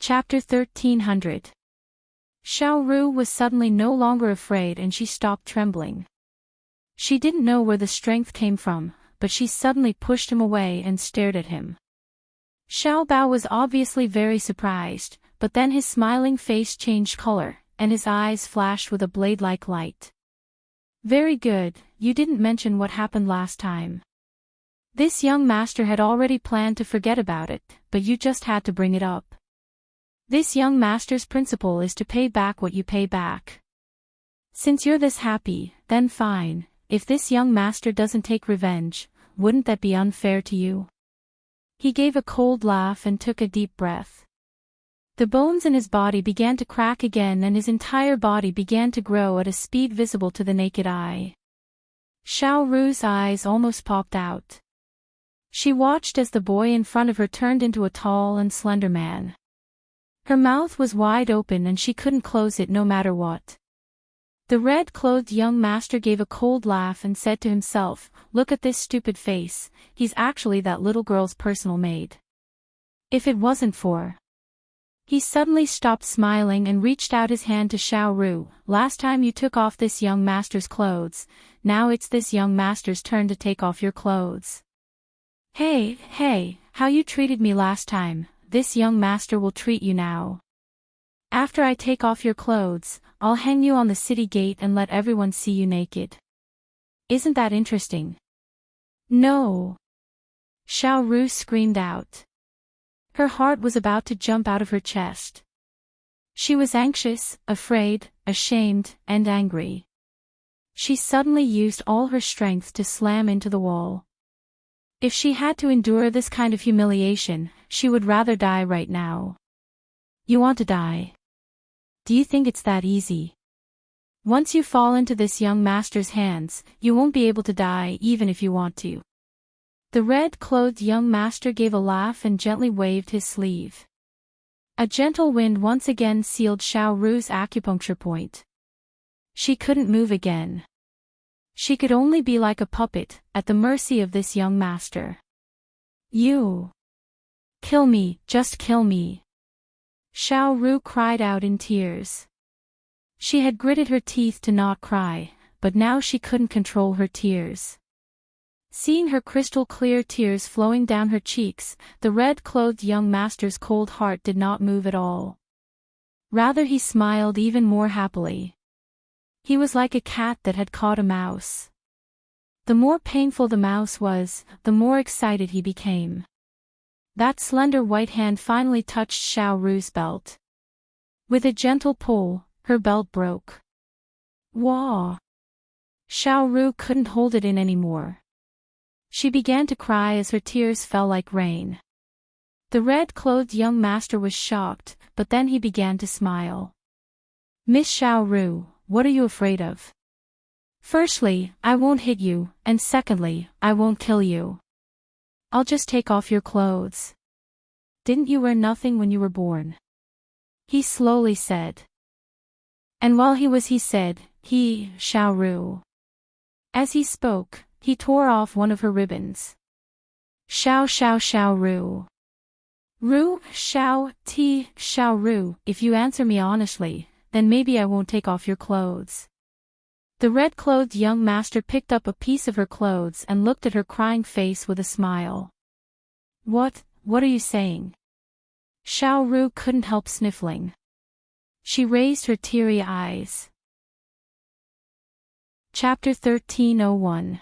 Chapter 1300. Xiao Ru was suddenly no longer afraid and she stopped trembling. She didn't know where the strength came from, but she suddenly pushed him away and stared at him. Xiao Bao was obviously very surprised, but then his smiling face changed color, and his eyes flashed with a blade-like light. Very good, you didn't mention what happened last time. This young master had already planned to forget about it, but you just had to bring it up. This young master's principle is to pay back what you pay back. Since you're this happy, then fine, if this young master doesn't take revenge, wouldn't that be unfair to you? He gave a cold laugh and took a deep breath. The bones in his body began to crack again and his entire body began to grow at a speed visible to the naked eye. Xiao Ru's eyes almost popped out. She watched as the boy in front of her turned into a tall and slender man. Her mouth was wide open and she couldn't close it no matter what. The red-clothed young master gave a cold laugh and said to himself, "Look at this stupid face, he's actually that little girl's personal maid. If it wasn't for..." He suddenly stopped smiling and reached out his hand to Xiao Ru. "Last time you took off this young master's clothes, now it's this young master's turn to take off your clothes. Hey, how you treated me last time, this young master will treat you now. After I take off your clothes, I'll hang you on the city gate and let everyone see you naked. Isn't that interesting?" "No!" Xiao Ru screamed out. Her heart was about to jump out of her chest. She was anxious, afraid, ashamed, and angry. She suddenly used all her strength to slam into the wall. If she had to endure this kind of humiliation, she would rather die right now. You want to die? Do you think it's that easy? Once you fall into this young master's hands, you won't be able to die even if you want to. The red-clothed young master gave a laugh and gently waved his sleeve. A gentle wind once again sealed Xiao Ru's acupuncture point. She couldn't move again. She could only be like a puppet, at the mercy of this young master. "You! Kill me, just kill me!" Xiao Ru cried out in tears. She had gritted her teeth to not cry, but now she couldn't control her tears. Seeing her crystal-clear tears flowing down her cheeks, the red-clothed young master's cold heart did not move at all. Rather he smiled even more happily. He was like a cat that had caught a mouse. The more painful the mouse was, the more excited he became. That slender white hand finally touched Xiao Ru's belt. With a gentle pull, her belt broke. Wah! Xiao Ru couldn't hold it in anymore. She began to cry as her tears fell like rain. The red-clothed young master was shocked, but then he began to smile. "Miss Xiao Ru, what are you afraid of? Firstly, I won't hit you, and secondly, I won't kill you. I'll just take off your clothes. Didn't you wear nothing when you were born?" He slowly said. And while he said, Xiao Ru. As he spoke, he tore off one of her ribbons. Xiao Ru. Xiao Ru, if you answer me honestly, then maybe I won't take off your clothes. The red-clothed young master picked up a piece of her clothes and looked at her crying face with a smile. What are you saying?" Xiao Ru couldn't help sniffling. She raised her teary eyes. Chapter 1301.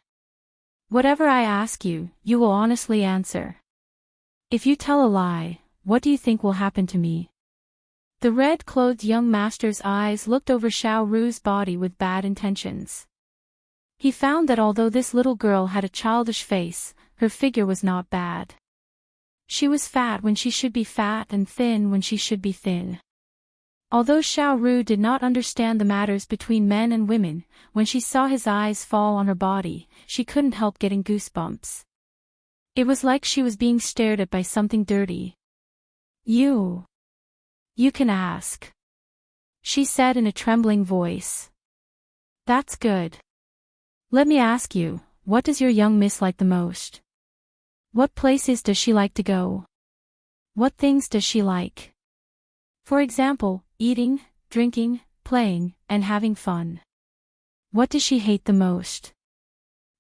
Whatever I ask you, you will honestly answer. If you tell a lie, what do you think will happen to me? The red-clothed young master's eyes looked over Xiao Ru's body with bad intentions. He found that although this little girl had a childish face, her figure was not bad. She was fat when she should be fat and thin when she should be thin. Although Xiao Ru did not understand the matters between men and women, when she saw his eyes fall on her body, she couldn't help getting goosebumps. It was like she was being stared at by something dirty. You can ask," she said in a trembling voice. "That's good. Let me ask you, what does your young miss like the most? What places does she like to go? What things does she like?" For example, eating, drinking, playing, and having fun. What does she hate the most?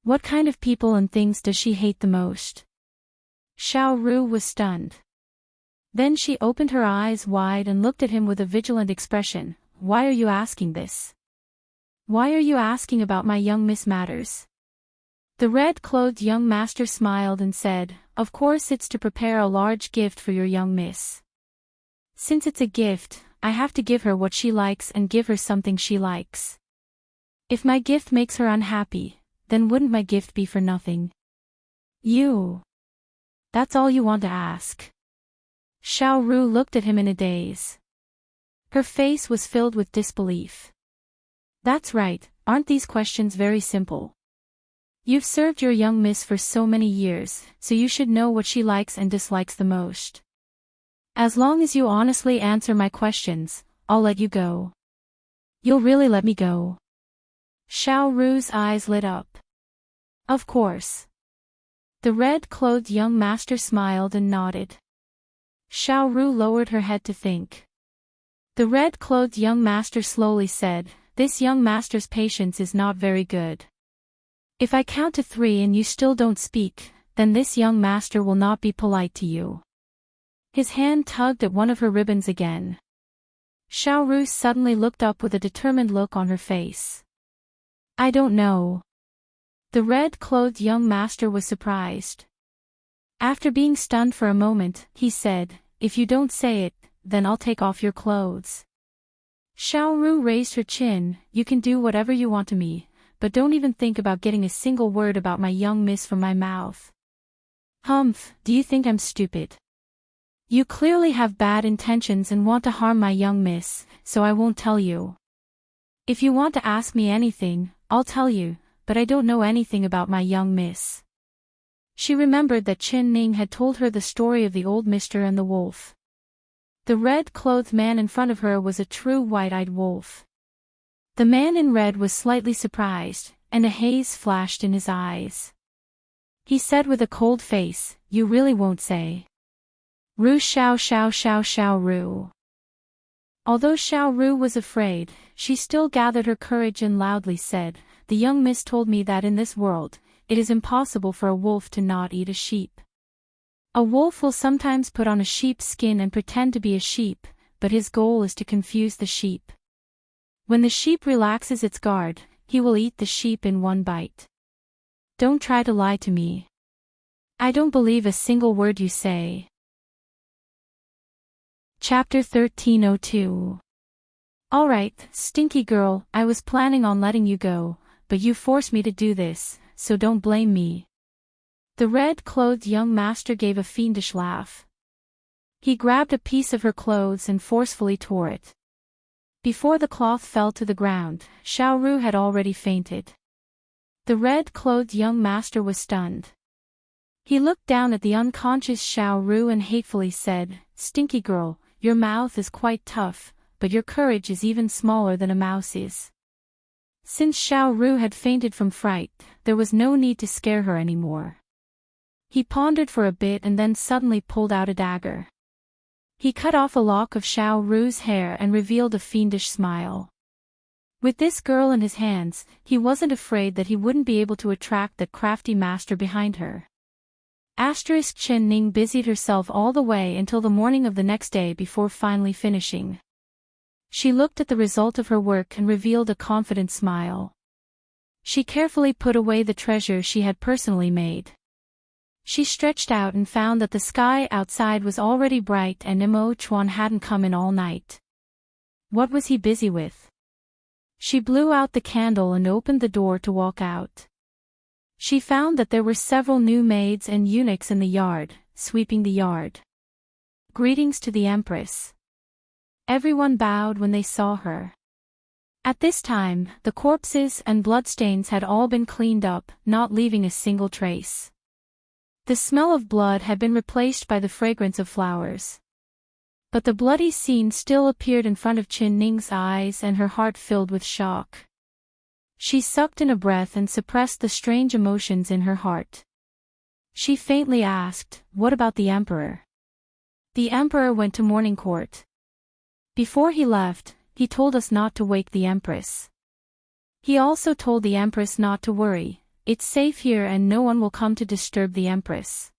What kind of people and things does she hate the most? Xiao Ru was stunned. Then she opened her eyes wide and looked at him with a vigilant expression. Why are you asking this? Why are you asking about my young miss matters? The red-clothed young master smiled and said, Of course it's to prepare a large gift for your young miss. Since it's a gift, I have to give her what she likes and give her something she likes. If my gift makes her unhappy, then wouldn't my gift be for nothing? That's all you want to ask? Xiao Ru looked at him in a daze. Her face was filled with disbelief. That's right, aren't these questions very simple? You've served your young miss for so many years, so you should know what she likes and dislikes the most. As long as you honestly answer my questions, I'll let you go. You'll really let me go? Xiao Ru's eyes lit up. Of course. The red-clothed young master smiled and nodded. Xiao Ru lowered her head to think. The red-clothed young master slowly said, This young master's patience is not very good. If I count to 3 and you still don't speak, then this young master will not be polite to you. His hand tugged at one of her ribbons again. Xiao Ru suddenly looked up with a determined look on her face. I don't know. The red-clothed young master was surprised. After being stunned for a moment, he said, If you don't say it, then I'll take off your clothes. Xiao Ru raised her chin, You can do whatever you want to me, but don't even think about getting a single word about my young miss from my mouth. Humph, do you think I'm stupid? You clearly have bad intentions and want to harm my young miss, so I won't tell you. If you want to ask me anything, I'll tell you, but I don't know anything about my young miss. She remembered that Qin Ning had told her the story of the old mister and the wolf. The red-clothed man in front of her was a true white-eyed wolf. The man in red was slightly surprised, and a haze flashed in his eyes. He said with a cold face, You really won't say? Ru Xiao Xiao Xiao Xiao Ru. Although Xiao Ru was afraid, she still gathered her courage and loudly said, The young miss told me that in this world, it is impossible for a wolf to not eat a sheep. A wolf will sometimes put on a sheep's skin and pretend to be a sheep, but his goal is to confuse the sheep. When the sheep relaxes its guard, he will eat the sheep in one bite. Don't try to lie to me. I don't believe a single word you say. Chapter 1302. Alright, stinky girl, I was planning on letting you go, but you forced me to do this, so don't blame me. The red-clothed young master gave a fiendish laugh. He grabbed a piece of her clothes and forcefully tore it. Before the cloth fell to the ground, Xiao Ru had already fainted. The red-clothed young master was stunned. He looked down at the unconscious Xiao Ru and hatefully said, Stinky girl, your mouth is quite tough, but your courage is even smaller than a mouse is. Since Xiao Ru had fainted from fright, there was no need to scare her anymore. He pondered for a bit and then suddenly pulled out a dagger. He cut off a lock of Xiao Ru's hair and revealed a fiendish smile. With this girl in his hands, he wasn't afraid that he wouldn't be able to attract that crafty master behind her. Qin Ning busied herself all the way until the morning of the next day before finally finishing. She looked at the result of her work and revealed a confident smile. She carefully put away the treasure she had personally made. She stretched out and found that the sky outside was already bright and Mo Chuan hadn't come in all night. What was he busy with? She blew out the candle and opened the door to walk out. She found that there were several new maids and eunuchs in the yard, sweeping the yard. Greetings to the Empress. Everyone bowed when they saw her. At this time, the corpses and bloodstains had all been cleaned up, not leaving a single trace. The smell of blood had been replaced by the fragrance of flowers. But the bloody scene still appeared in front of Qin Ning's eyes and her heart filled with shock. She sucked in a breath and suppressed the strange emotions in her heart. She faintly asked, What about the Emperor? The Emperor went to morning court. Before he left, he told us not to wake the Empress. He also told the Empress not to worry, it's safe here and no one will come to disturb the Empress.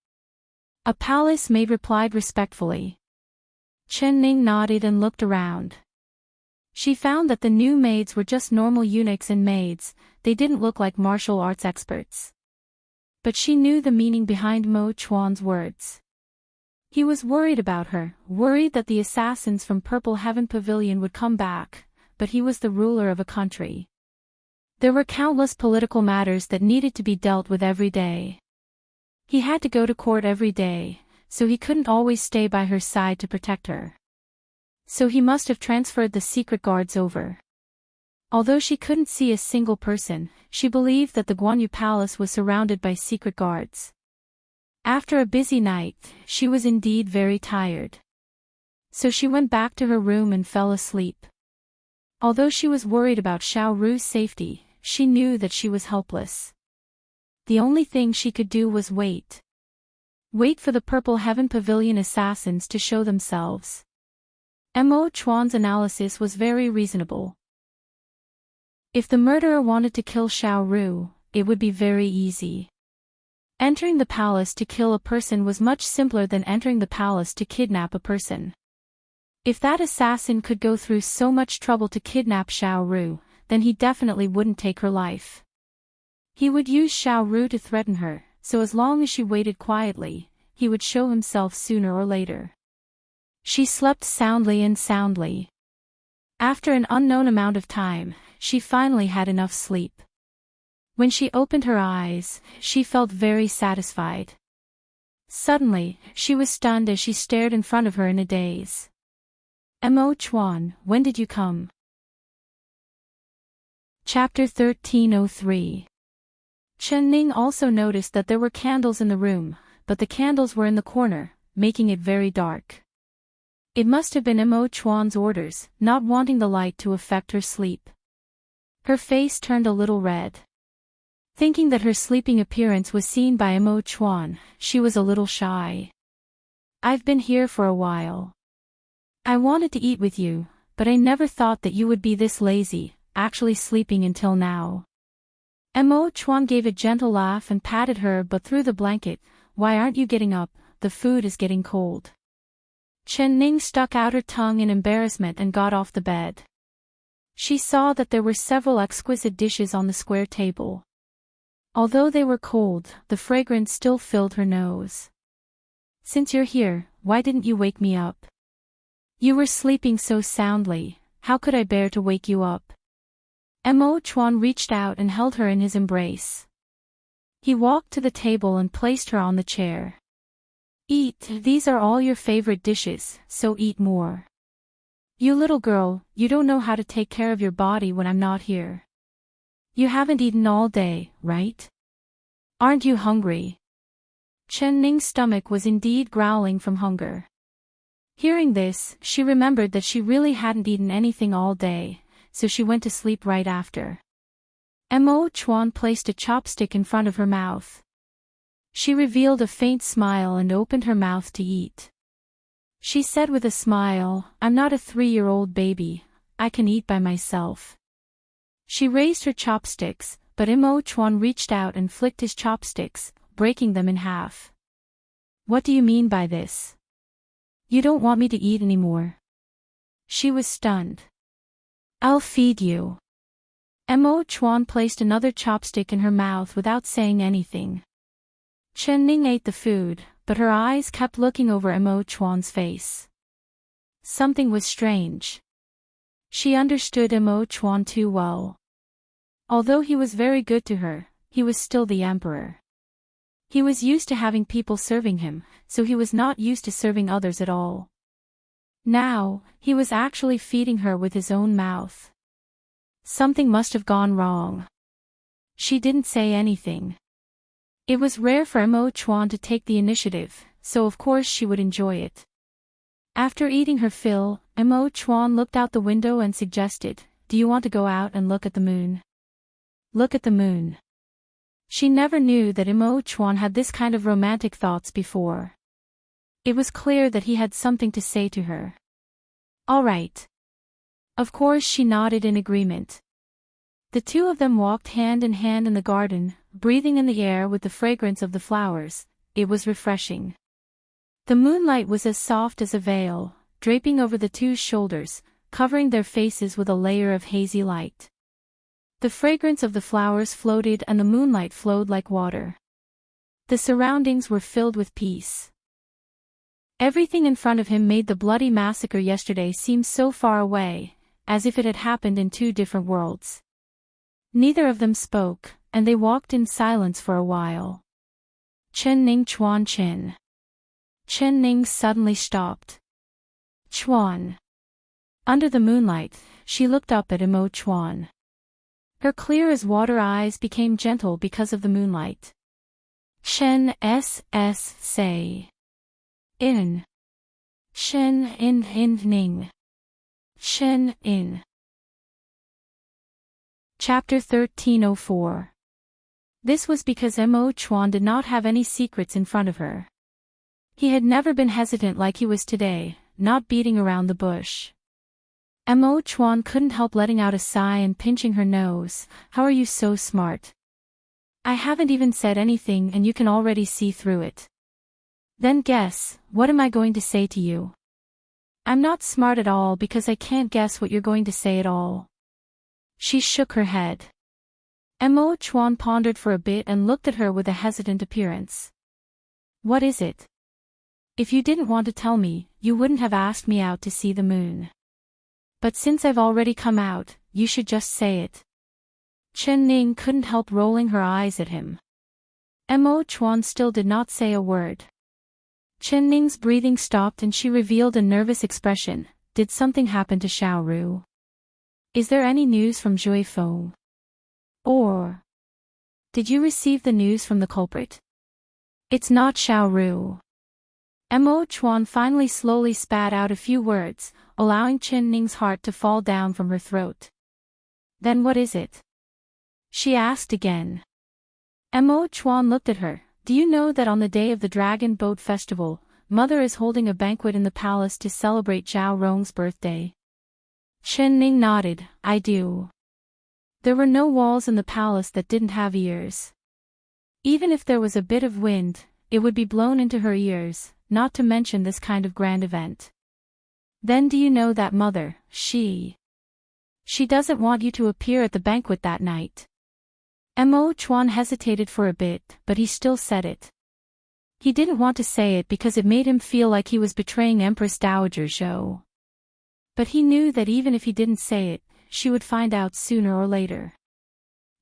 A palace maid replied respectfully. Chen Ning nodded and looked around. She found that the new maids were just normal eunuchs and maids, they didn't look like martial arts experts. But she knew the meaning behind Mo Chuan's words. He was worried about her, worried that the assassins from Purple Heaven Pavilion would come back, but he was the ruler of a country. There were countless political matters that needed to be dealt with every day. He had to go to court every day, so he couldn't always stay by her side to protect her. So he must have transferred the secret guards over. Although she couldn't see a single person, she believed that the Guanyu Palace was surrounded by secret guards. After a busy night, she was indeed very tired. So she went back to her room and fell asleep. Although she was worried about Xiao Ru's safety, she knew that she was helpless. The only thing she could do was wait. Wait for the Purple Heaven Pavilion assassins to show themselves. Mo Chuan's analysis was very reasonable. If the murderer wanted to kill Xiao Ru, it would be very easy. Entering the palace to kill a person was much simpler than entering the palace to kidnap a person. If that assassin could go through so much trouble to kidnap Xiao Ru, then he definitely wouldn't take her life. He would use Xiao Ru to threaten her, so as long as she waited quietly, he would show himself sooner or later. She slept soundly and soundly. After an unknown amount of time, she finally had enough sleep. When she opened her eyes, she felt very satisfied. Suddenly, she was stunned as she stared in front of her in a daze. Mo Chuan, when did you come? Chapter 1303. Chen Ning also noticed that there were candles in the room, but the candles were in the corner, making it very dark. It must have been Mo Chuan's orders, not wanting the light to affect her sleep. Her face turned a little red. Thinking that her sleeping appearance was seen by Mo Chuan, she was a little shy. I've been here for a while. I wanted to eat with you, but I never thought that you would be this lazy, actually sleeping until now. Mo Chuan gave a gentle laugh and patted her but through the blanket. Why aren't you getting up? The food is getting cold. Chen Ning stuck out her tongue in embarrassment and got off the bed. She saw that there were several exquisite dishes on the square table. Although they were cold, the fragrance still filled her nose. Since you're here, why didn't you wake me up? You were sleeping so soundly, how could I bear to wake you up? Mo Chuan reached out and held her in his embrace. He walked to the table and placed her on the chair. Eat, these are all your favorite dishes, so eat more. You little girl, you don't know how to take care of your body when I'm not here. You haven't eaten all day, right? Aren't you hungry? Chen Ning's stomach was indeed growling from hunger. Hearing this, she remembered that she really hadn't eaten anything all day, so she went to sleep right after. Mo Chuan placed a chopstick in front of her mouth. She revealed a faint smile and opened her mouth to eat. She said with a smile, I'm not a 3-year-old baby, I can eat by myself. She raised her chopsticks, but Mo Chuan reached out and flicked his chopsticks, breaking them in half. What do you mean by this? You don't want me to eat anymore? She was stunned. I'll feed you. Mo Chuan placed another chopstick in her mouth without saying anything. Chen Ning ate the food, but her eyes kept looking over Mo Chuan's face. Something was strange. She understood Mo Chuan too well. Although he was very good to her, he was still the emperor. He was used to having people serving him, so he was not used to serving others at all. Now, he was actually feeding her with his own mouth. Something must have gone wrong. She didn't say anything. It was rare for Mo Chuan to take the initiative, so of course she would enjoy it. After eating her fill, Mo Chuan looked out the window and suggested, do you want to go out and look at the moon? Look at the moon. She never knew that Mo Chuan had this kind of romantic thoughts before. It was clear that he had something to say to her. All right. Of course, she nodded in agreement. The two of them walked hand in hand in the garden, breathing in the air with the fragrance of the flowers. It was refreshing. The moonlight was as soft as a veil, draping over the two's shoulders, covering their faces with a layer of hazy light. The fragrance of the flowers floated and the moonlight flowed like water. The surroundings were filled with peace. Everything in front of him made the bloody massacre yesterday seem so far away, as if it had happened in two different worlds. Neither of them spoke, and they walked in silence for a while. Chen Ning Chuan Chen. Chen Ning suddenly stopped. Chuan. Under the moonlight, she looked up at Imo Chuan. Her clear-as-water eyes became gentle because of the moonlight. Chen say. In. Shen in Ning. Shen in. Chapter 1304. This was because Mo Chuan did not have any secrets in front of her. He had never been hesitant like he was today, not beating around the bush. Mo Chuan couldn't help letting out a sigh and pinching her nose. How are you so smart? I haven't even said anything and you can already see through it. Then guess, what am I going to say to you? I'm not smart at all because I can't guess what you're going to say at all. She shook her head. Mo Chuan pondered for a bit and looked at her with a hesitant appearance. What is it? If you didn't want to tell me, you wouldn't have asked me out to see the moon. But since I've already come out, you should just say it. Chen Ning couldn't help rolling her eyes at him. Mo Chuan still did not say a word. Chen Ning's breathing stopped and she revealed a nervous expression. Did something happen to Xiaoru? Is there any news from Juifeng? Or did you receive the news from the culprit? It's not Xiaoru. Mo Chuan finally slowly spat out a few words, allowing Chen Ning's heart to fall down from her throat. Then what is it? She asked again. Mo Chuan looked at her. Do you know that on the day of the Dragon Boat Festival, Mother is holding a banquet in the palace to celebrate Zhao Rong's birthday? Chen Ning nodded. I do. There were no walls in the palace that didn't have ears. Even if there was a bit of wind, it would be blown into her ears, not to mention this kind of grand event. Then do you know that Mother, she doesn't want you to appear at the banquet that night? Mo Chuan hesitated for a bit, but he still said it. He didn't want to say it because it made him feel like he was betraying Empress Dowager Zhou. But he knew that even if he didn't say it, she would find out sooner or later.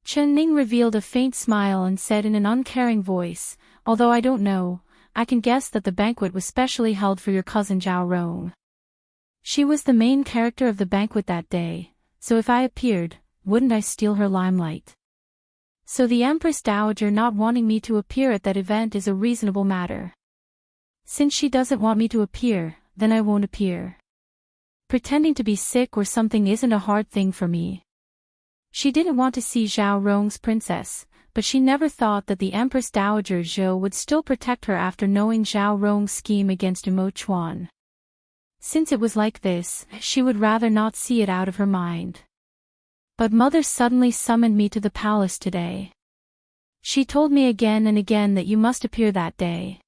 Chen Ning revealed a faint smile and said in an uncaring voice, although I don't know, I can guess that the banquet was specially held for your cousin Zhao Rong. She was the main character of the banquet that day, so if I appeared, wouldn't I steal her limelight? So the Empress Dowager not wanting me to appear at that event is a reasonable matter. Since she doesn't want me to appear, then I won't appear. Pretending to be sick or something isn't a hard thing for me. She didn't want to see Zhao Rong's princess, but she never thought that the Empress Dowager Zhou would still protect her after knowing Zhao Rong's scheme against Mo Chuan. Since it was like this, she would rather not see it out of her mind. But Mother suddenly summoned me to the palace today. She told me again and again that you must appear that day.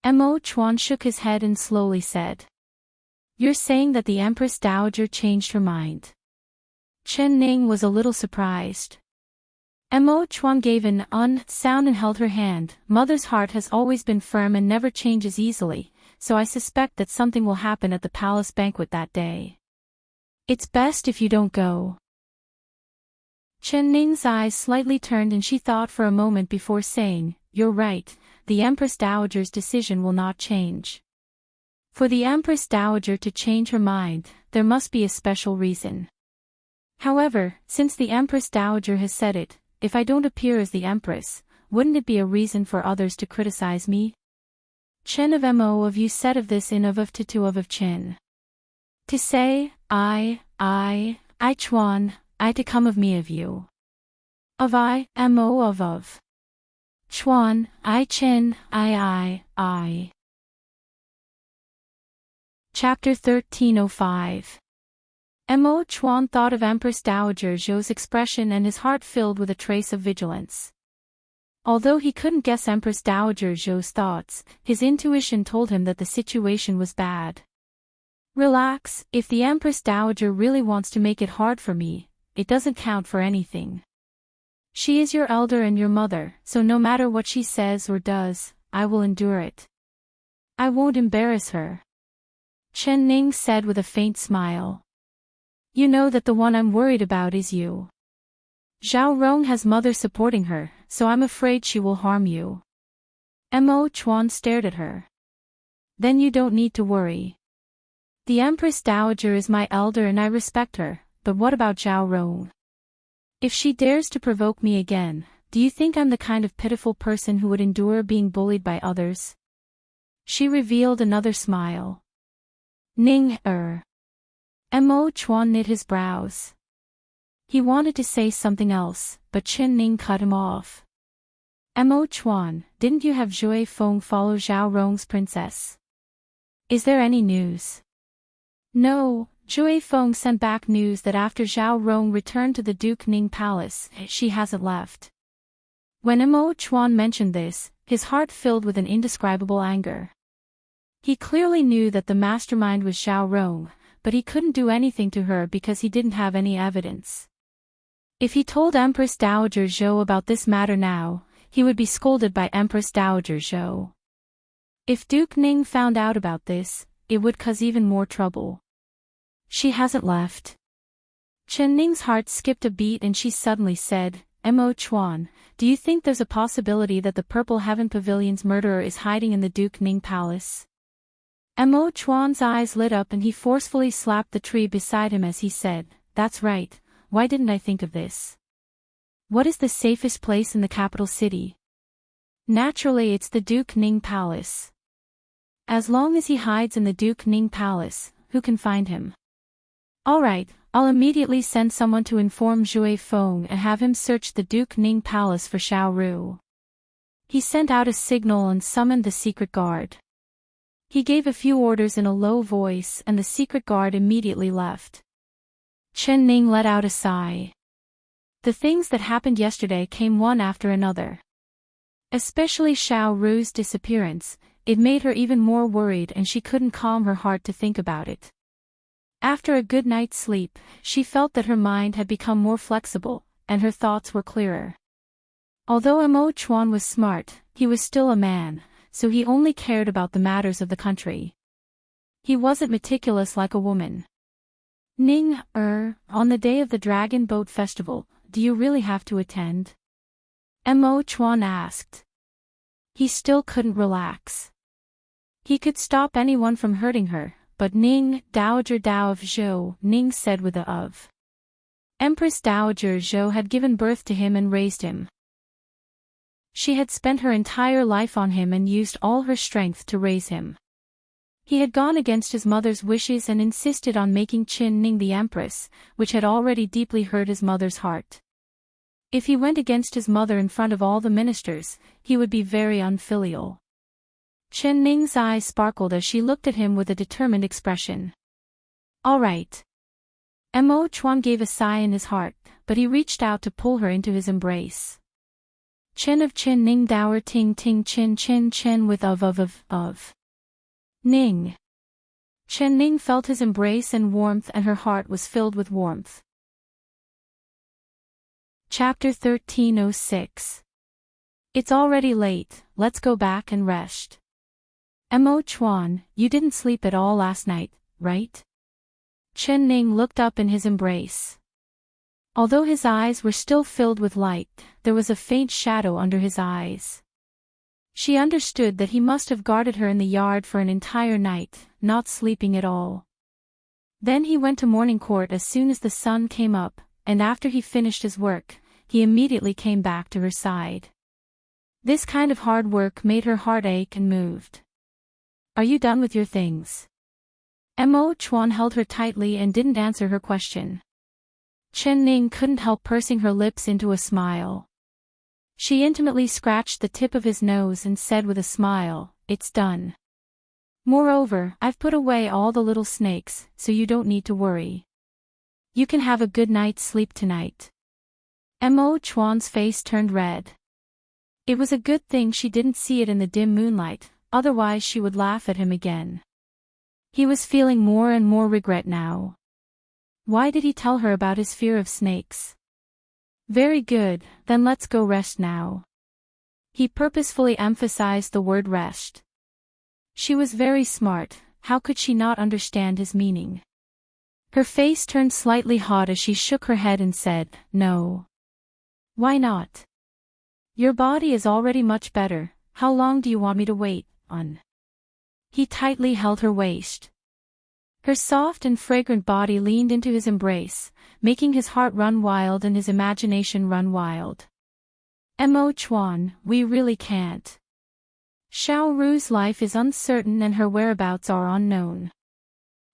Mo Chuan shook his head and slowly said. You're saying that the Empress Dowager changed her mind? Chen Ning was a little surprised. Mo Chuan gave an sound and held her hand. Mother's heart has always been firm and never changes easily, so I suspect that something will happen at the palace banquet that day. It's best if you don't go. Chen Ning's eyes slightly turned and she thought for a moment before saying, You're right, the Empress Dowager's decision will not change. For the Empress Dowager to change her mind, there must be a special reason. However, since the Empress Dowager has said it, if I don't appear as the Empress, wouldn't it be a reason for others to criticize me? Chen of Mo of you said of this in of to two of Chen. To say, I Chuan, I to come of me of you. Of I, Mo of. Chuan, I Chen, I. Chapter 1305. Mo Chuan thought of Empress Dowager Zhou's expression and his heart filled with a trace of vigilance. Although he couldn't guess Empress Dowager Zhou's thoughts, his intuition told him that the situation was bad. Relax, if the Empress Dowager really wants to make it hard for me, it doesn't count for anything. She is your elder and your mother, so no matter what she says or does, I will endure it. I won't embarrass her. Chen Ning said with a faint smile. You know that the one I'm worried about is you. Zhao Rong has mother supporting her, so I'm afraid she will harm you. Mo Chuan stared at her. Then you don't need to worry. The Empress Dowager is my elder and I respect her, but what about Zhao Rong? If she dares to provoke me again, do you think I'm the kind of pitiful person who would endure being bullied by others? She revealed another smile. Ning, Mo Chuan knit his brows. He wanted to say something else, but Chen Ning cut him off. Mo Chuan, didn't you have Zhui Feng follow Zhao Rong's princess? Is there any news? No, Zhui Feng sent back news that after Zhao Rong returned to the Duke Ning Palace, she hasn't left. When Mo Chuan mentioned this, his heart filled with an indescribable anger. He clearly knew that the mastermind was Zhao Rong, but he couldn't do anything to her because he didn't have any evidence. If he told Empress Dowager Zhou about this matter now, he would be scolded by Empress Dowager Zhou. If Duke Ning found out about this, it would cause even more trouble. She hasn't left. Chen Ning's heart skipped a beat and she suddenly said, Mo Chuan, do you think there's a possibility that the Purple Heaven Pavilion's murderer is hiding in the Duke Ning Palace? Mo Chuan's eyes lit up and he forcefully slapped the tree beside him as he said, That's right, why didn't I think of this? What is the safest place in the capital city? Naturally it's the Duke Ning Palace. As long as he hides in the Duke Ning Palace, who can find him? Alright, I'll immediately send someone to inform Zhui Feng and have him search the Duke Ning Palace for Xiao Ru. He sent out a signal and summoned the secret guard. He gave a few orders in a low voice and the secret guard immediately left. Chen Ning let out a sigh. The things that happened yesterday came one after another. Especially Xiao Ru's disappearance, it made her even more worried and she couldn't calm her heart to think about it. After a good night's sleep, she felt that her mind had become more flexible, and her thoughts were clearer. Although Mo Chuan was smart, he was still a man, so he only cared about the matters of the country. He wasn't meticulous like a woman. Ning, on the day of the Dragon Boat Festival, do you really have to attend? Mo Chuan asked. He still couldn't relax. He could stop anyone from hurting her, but Ning, Dowager Dao of Zhou, Ning said with a of. Empress Dowager Zhou had given birth to him and raised him. She had spent her entire life on him and used all her strength to raise him. He had gone against his mother's wishes and insisted on making Qin Ning the Empress, which had already deeply hurt his mother's heart. If he went against his mother in front of all the ministers, he would be very unfilial. Chen Ning's eyes sparkled as she looked at him with a determined expression. All right. Mo Chuan gave a sigh in his heart, but he reached out to pull her into his embrace. Chen of Chen Ning Dower Ting Ting Chen Chen Chen with of. Ning. Chen Ning felt his embrace and warmth and her heart was filled with warmth. Chapter 1306. It's already late, let's go back and rest. Mo Chuan, you didn't sleep at all last night, right? Chen Ning looked up in his embrace. Although his eyes were still filled with light, there was a faint shadow under his eyes. She understood that he must have guarded her in the yard for an entire night, not sleeping at all. Then he went to morning court as soon as the sun came up, and after he finished his work, he immediately came back to her side. This kind of hard work made her heart ache and moved. Are you done with your things? Mo Chuan held her tightly and didn't answer her question. Chen Ning couldn't help pursing her lips into a smile. She intimately scratched the tip of his nose and said with a smile, It's done. Moreover, I've put away all the little snakes, so you don't need to worry. You can have a good night's sleep tonight. Mo Chuan's face turned red. It was a good thing she didn't see it in the dim moonlight, otherwise she would laugh at him again. He was feeling more and more regret now. Why did he tell her about his fear of snakes? Very good, then let's go rest now. He purposefully emphasized the word rest. She was very smart, how could she not understand his meaning? Her face turned slightly hot as she shook her head and said, no. Why not? Your body is already much better, how long do you want me to wait, on? He tightly held her waist. Her soft and fragrant body leaned into his embrace, making his heart run wild and his imagination run wild. Mo Chuan, we really can't. Xiao Ru's life is uncertain and her whereabouts are unknown.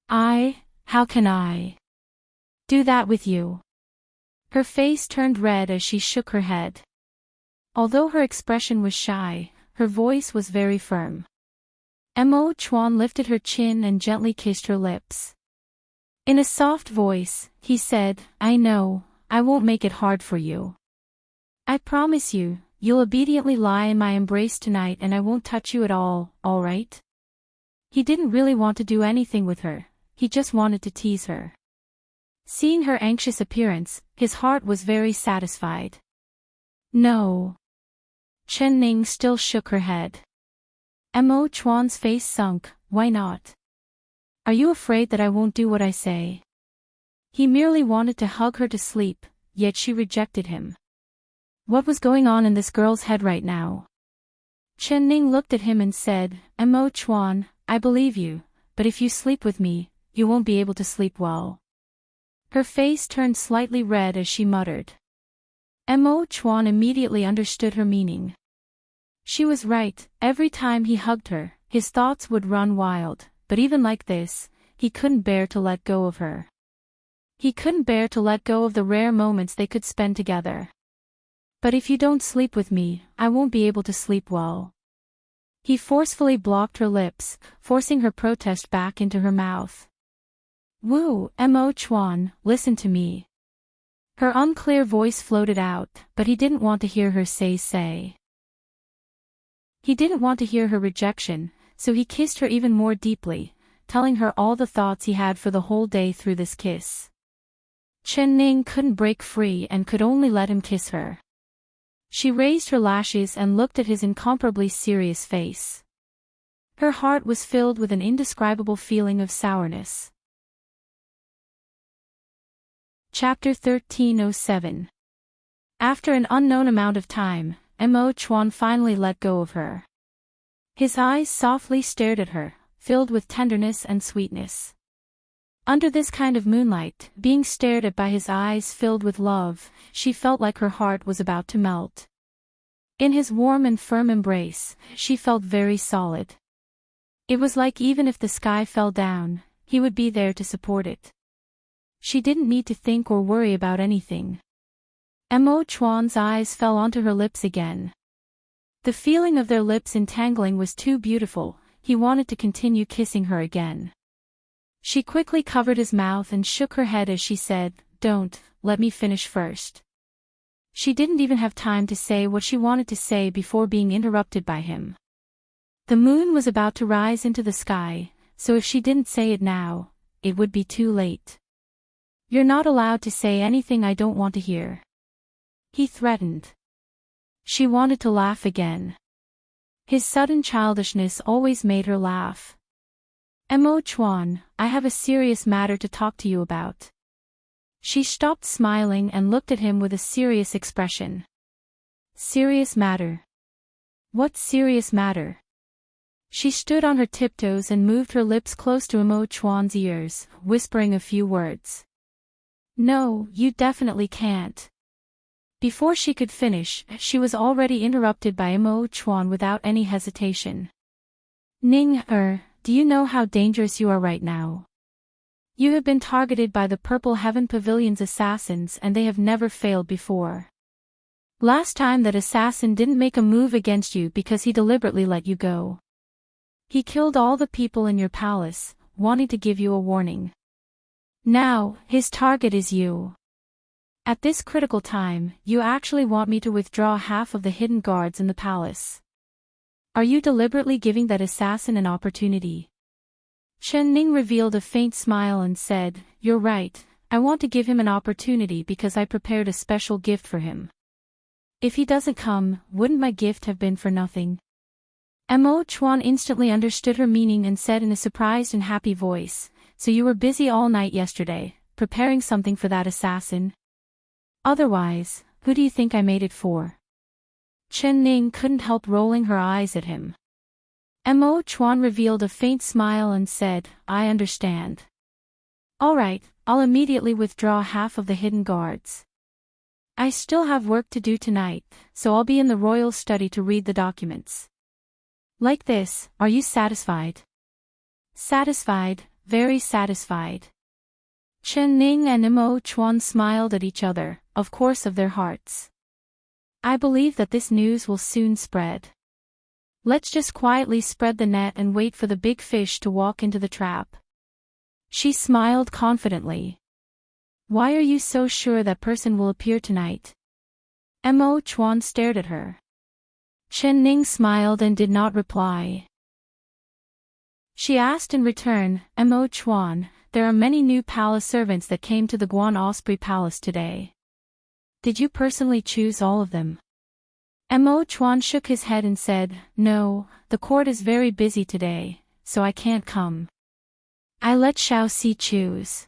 How can I do that with you? Her face turned red as she shook her head. Although her expression was shy, her voice was very firm. Mo Chuan lifted her chin and gently kissed her lips. In a soft voice, he said, I know, I won't make it hard for you. I promise you, you'll obediently lie in my embrace tonight and I won't touch you at all right? He didn't really want to do anything with her, he just wanted to tease her. Seeing her anxious appearance, his heart was very satisfied. No. Chen Ning still shook her head. Mo Chuan's face sunk, why not? Are you afraid that I won't do what I say? He merely wanted to hug her to sleep, yet she rejected him. What was going on in this girl's head right now? Chen Ning looked at him and said, Mo Chuan, I believe you, but if you sleep with me, you won't be able to sleep well. Her face turned slightly red as she muttered. Mo Chuan immediately understood her meaning. She was right, every time he hugged her, his thoughts would run wild, but even like this, he couldn't bear to let go of her. He couldn't bear to let go of the rare moments they could spend together. But if you don't sleep with me, I won't be able to sleep well. He forcefully blocked her lips, forcing her protest back into her mouth. Woo, Mo Chuan, listen to me. Her unclear voice floated out, but he didn't want to hear her say. He didn't want to hear her rejection, so he kissed her even more deeply, telling her all the thoughts he had for the whole day through this kiss. Chen Ning couldn't break free and could only let him kiss her. She raised her lashes and looked at his incomparably serious face. Her heart was filled with an indescribable feeling of sourness. Chapter 1307. After an unknown amount of time, Mo Chuan finally let go of her. His eyes softly stared at her, filled with tenderness and sweetness. Under this kind of moonlight, being stared at by his eyes filled with love, she felt like her heart was about to melt. In his warm and firm embrace, she felt very solid. It was like even if the sky fell down, he would be there to support it. She didn't need to think or worry about anything. Mo Chuan's eyes fell onto her lips again. The feeling of their lips entangling was too beautiful, he wanted to continue kissing her again. She quickly covered his mouth and shook her head as she said, Don't, let me finish first. She didn't even have time to say what she wanted to say before being interrupted by him. The moon was about to rise into the sky, so if she didn't say it now, it would be too late. You're not allowed to say anything I don't want to hear. He threatened. She wanted to laugh again. His sudden childishness always made her laugh. Mo Chuan, I have a serious matter to talk to you about. She stopped smiling and looked at him with a serious expression. Serious matter? What serious matter? She stood on her tiptoes and moved her lips close to Mo Chuan's ears, whispering a few words. No, you definitely can't. Before she could finish, she was already interrupted by Mo Chuan without any hesitation. Ning, do you know how dangerous you are right now? You have been targeted by the Purple Heaven Pavilion's assassins and they have never failed before. Last time that assassin didn't make a move against you because he deliberately let you go. He killed all the people in your palace, wanting to give you a warning. Now, his target is you. At this critical time, you actually want me to withdraw half of the hidden guards in the palace. Are you deliberately giving that assassin an opportunity? Chen Ning revealed a faint smile and said, "You're right, I want to give him an opportunity because I prepared a special gift for him. If he doesn't come, wouldn't my gift have been for nothing?" Mo Chuan instantly understood her meaning and said in a surprised and happy voice, "So you were busy all night yesterday, preparing something for that assassin? Otherwise, who do you think I made it for?" Chen Ning couldn't help rolling her eyes at him. Mo Chuan revealed a faint smile and said, "I understand. All right, I'll immediately withdraw half of the hidden guards. I still have work to do tonight, so I'll be in the royal study to read the documents. Like this, are you satisfied?" "Satisfied, very satisfied." Chen Ning and Mo Chuan smiled at each other, of course of their hearts. "I believe that this news will soon spread. Let's just quietly spread the net and wait for the big fish to walk into the trap." She smiled confidently. "Why are you so sure that person will appear tonight?" Mo Chuan stared at her. Chen Ning smiled and did not reply. She asked in return, "Mo Chuan, there are many new palace servants that came to the Guan Osprey Palace today. Did you personally choose all of them?" Mo Chuan shook his head and said, "No, the court is very busy today, so I can't come. I let Xiao Si choose."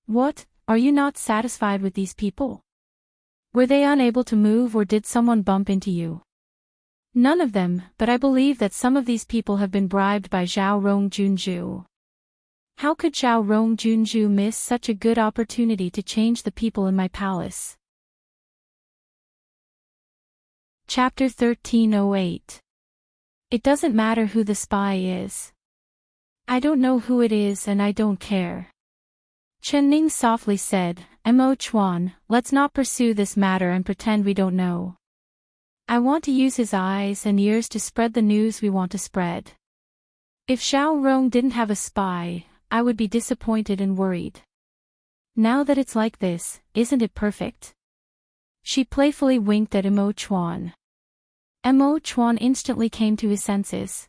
"What, are you not satisfied with these people? Were they unable to move or did someone bump into you?" "None of them, but I believe that some of these people have been bribed by Zhao Rong Junju. How could Zhao Rong Junju miss such a good opportunity to change the people in my palace?" Chapter 1308. It doesn't matter who the spy is. I don't know who it is and I don't care. Chen Ning softly said, "Mo Chuan, let's not pursue this matter and pretend we don't know. I want to use his eyes and ears to spread the news we want to spread. If Zhao Rong didn't have a spy, I would be disappointed and worried. Now that it's like this, isn't it perfect?" She playfully winked at Mo Chuan. Mo Chuan instantly came to his senses.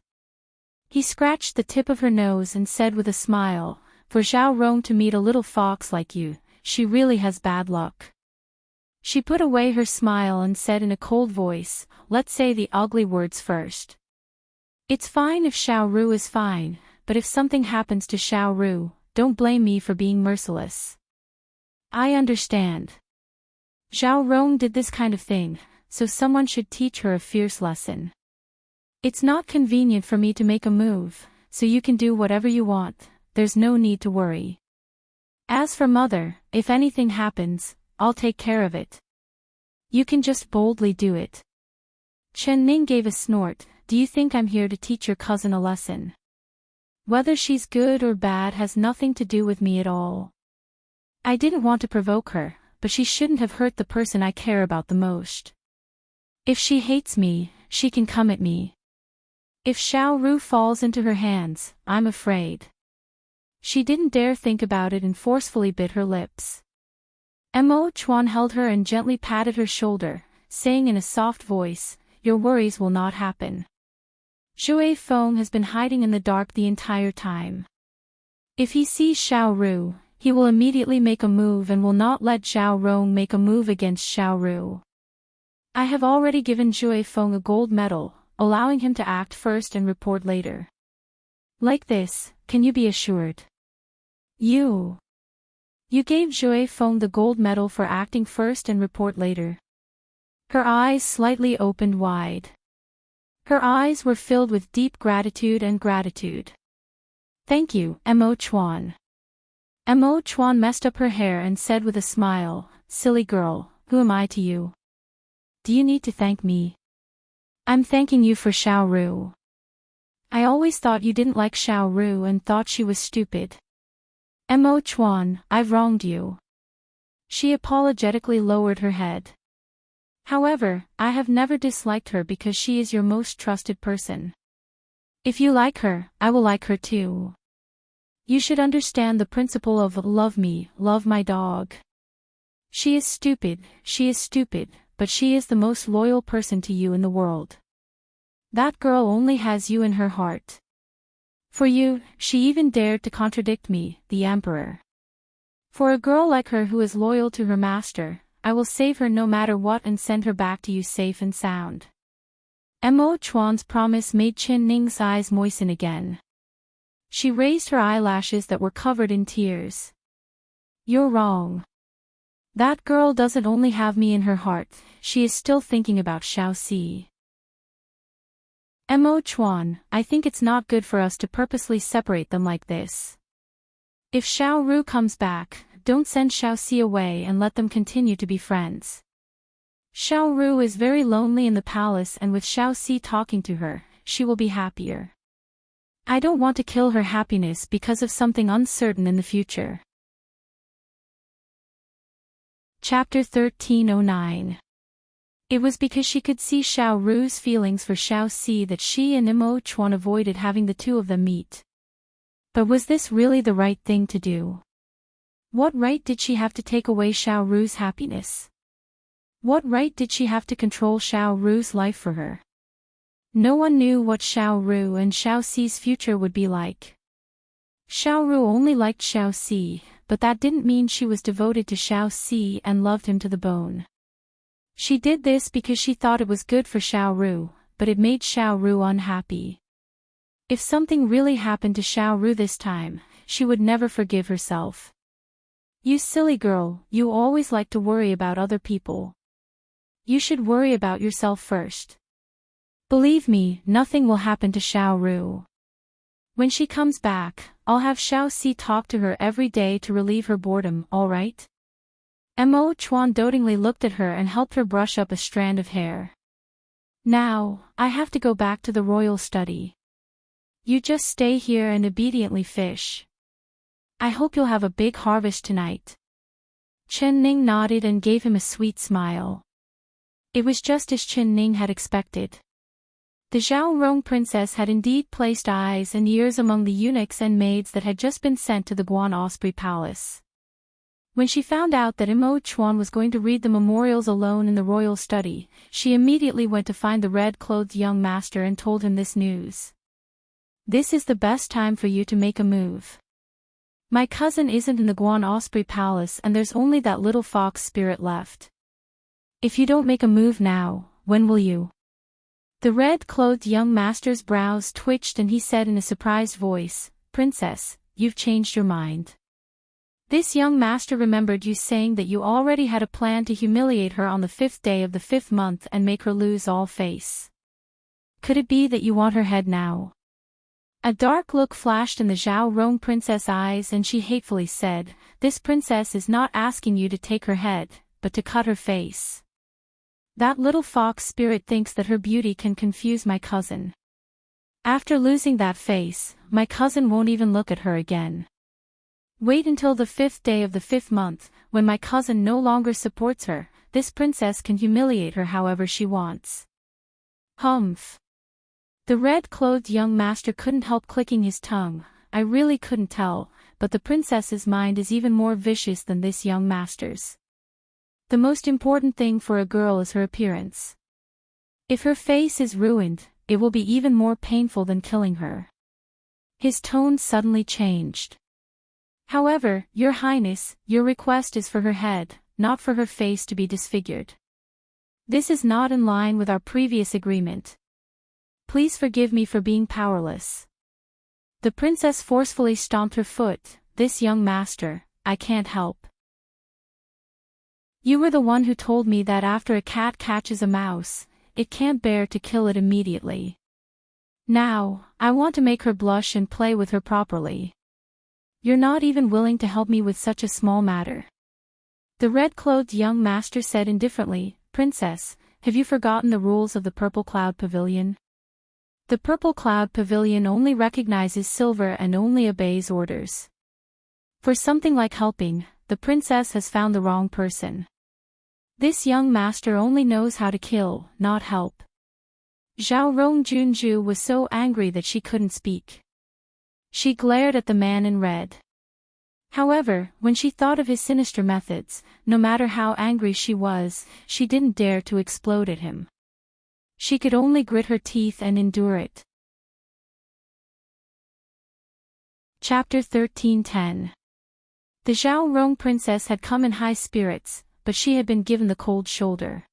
He scratched the tip of her nose and said with a smile, "For Zhao Rong to meet a little fox like you, she really has bad luck." She put away her smile and said in a cold voice, "Let's say the ugly words first. It's fine if Xiao Ru is fine, but if something happens to Xiao Ru, don't blame me for being merciless. I understand. Zhao Rong did this kind of thing, so someone should teach her a fierce lesson. It's not convenient for me to make a move, so you can do whatever you want, there's no need to worry. As for mother, if anything happens, I'll take care of it. You can just boldly do it." Chen Ning gave a snort, "Do you think I'm here to teach your cousin a lesson? Whether she's good or bad has nothing to do with me at all. I didn't want to provoke her, but she shouldn't have hurt the person I care about the most. If she hates me, she can come at me. If Xiao Ru falls into her hands, I'm afraid." She didn't dare think about it and forcefully bit her lips. Mo Chuan held her and gently patted her shoulder, saying in a soft voice, "Your worries will not happen. Zhui Feng has been hiding in the dark the entire time. If he sees Xiao Ru, he will immediately make a move and will not let Zhao Rong make a move against Xiao Ru. I have already given Zhui Feng a gold medal, allowing him to act first and report later. Like this, can you be assured? You gave Zhui Feng the gold medal for acting first and report later." Her eyes slightly opened wide. Her eyes were filled with deep gratitude and gratitude. "Thank you, Mo Chuan." Mo Chuan messed up her hair and said with a smile, "Silly girl, who am I to you? Do you need to thank me? I'm thanking you for Xiao Ru. I always thought you didn't like Xiao Ru and thought she was stupid. Mo Chuan, I've wronged you." She apologetically lowered her head. "However, I have never disliked her because she is your most trusted person. If you like her, I will like her too. You should understand the principle of love me, love my dog. She is stupid, but she is the most loyal person to you in the world. That girl only has you in her heart. For you, she even dared to contradict me, the emperor. For a girl like her who is loyal to her master, I will save her no matter what and send her back to you safe and sound. Mo Chuan's promise made Qin Ning's eyes moisten again. She raised her eyelashes that were covered in tears. You're wrong. That girl doesn't only have me in her heart, she is still thinking about Xiaoxi. Mo Chuan, I think it's not good for us to purposely separate them like this. If Xiao Ru comes back, don't send Xiaoxi away and let them continue to be friends. Xiao Ru is very lonely in the palace, and with Xiaoxi talking to her, she will be happier. I don't want to kill her happiness because of something uncertain in the future. Chapter 1309. It was because she could see Xiao Ru's feelings for Xiaoxi that she and Mo Chuan avoided having the two of them meet. But was this really the right thing to do? What right did she have to take away Xiao Ru's happiness? What right did she have to control Xiao Ru's life for her? No one knew what Xiao Ru and Xiaoxi's future would be like. Xiao Ru only liked Xiaoxi, but that didn't mean she was devoted to Xiaoxi and loved him to the bone. She did this because she thought it was good for Xiao Ru, but it made Xiao Ru unhappy. If something really happened to Xiao Ru this time, she would never forgive herself. You silly girl, you always like to worry about other people. You should worry about yourself first. Believe me, nothing will happen to Xiao Ru. When she comes back, I'll have Xiaoxi talk to her every day to relieve her boredom, alright? Mo Chuan dotingly looked at her and helped her brush up a strand of hair. Now, I have to go back to the royal study. You just stay here and obediently fish. I hope you'll have a big harvest tonight. Qin Ning nodded and gave him a sweet smile. It was just as Qin Ning had expected. The Zhaorong princess had indeed placed eyes and ears among the eunuchs and maids that had just been sent to the Guan Osprey Palace. When she found out that Mo Chuan was going to read the memorials alone in the royal study, she immediately went to find the red-clothed young master and told him this news. This is the best time for you to make a move. My cousin isn't in the Guan Osprey Palace and there's only that little fox spirit left. If you don't make a move now, when will you? The red-clothed young master's brows twitched and he said in a surprised voice, Princess, you've changed your mind. This young master remembered you saying that you already had a plan to humiliate her on the 5th day of the 5th month and make her lose all face. Could it be that you want her head now? A dark look flashed in the Zhaorong princess' eyes and she hatefully said, This princess is not asking you to take her head, but to cut her face. That little fox spirit thinks that her beauty can confuse my cousin. After losing that face, my cousin won't even look at her again. Wait until the 5th day of the 5th month, when my cousin no longer supports her, this princess can humiliate her however she wants. Humph. The red-clothed young master couldn't help clicking his tongue. I really couldn't tell, but the princess's mind is even more vicious than this young master's. The most important thing for a girl is her appearance. If her face is ruined, it will be even more painful than killing her. His tone suddenly changed. However, Your Highness, your request is for her head, not for her face to be disfigured. This is not in line with our previous agreement. Please forgive me for being powerless. The princess forcefully stomped her foot. This young master, I can't help. You were the one who told me that after a cat catches a mouse, it can't bear to kill it immediately. Now, I want to make her blush and play with her properly. You're not even willing to help me with such a small matter. The red-clothed young master said indifferently, Princess, have you forgotten the rules of the Purple Cloud Pavilion? The Purple Cloud Pavilion only recognizes silver and only obeys orders. For something like helping, the princess has found the wrong person. This young master only knows how to kill, not help. Zhao Rongjunju was so angry that she couldn't speak. She glared at the man in red. However, when she thought of his sinister methods, no matter how angry she was, she didn't dare to explode at him. She could only grit her teeth and endure it. Chapter 13:10. The Zhao Rong princess had come in high spirits, but she had been given the cold shoulder.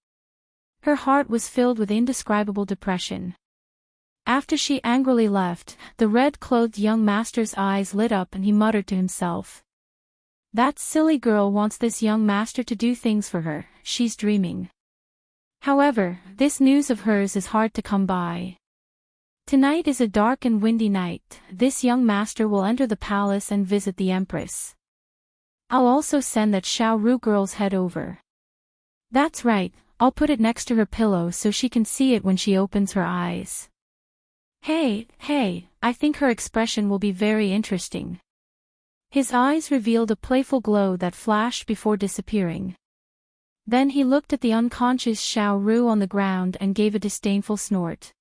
Her heart was filled with indescribable depression. After she angrily left, the red-clothed young master's eyes lit up and he muttered to himself. That silly girl wants this young master to do things for her, she's dreaming. However, this news of hers is hard to come by. Tonight is a dark and windy night. This young master will enter the palace and visit the Empress. I'll also send that Xiao Ru girl's head over. That's right, I'll put it next to her pillow so she can see it when she opens her eyes. Hey, I think her expression will be very interesting. His eyes revealed a playful glow that flashed before disappearing. Then he looked at the unconscious Xiao Ru on the ground and gave a disdainful snort.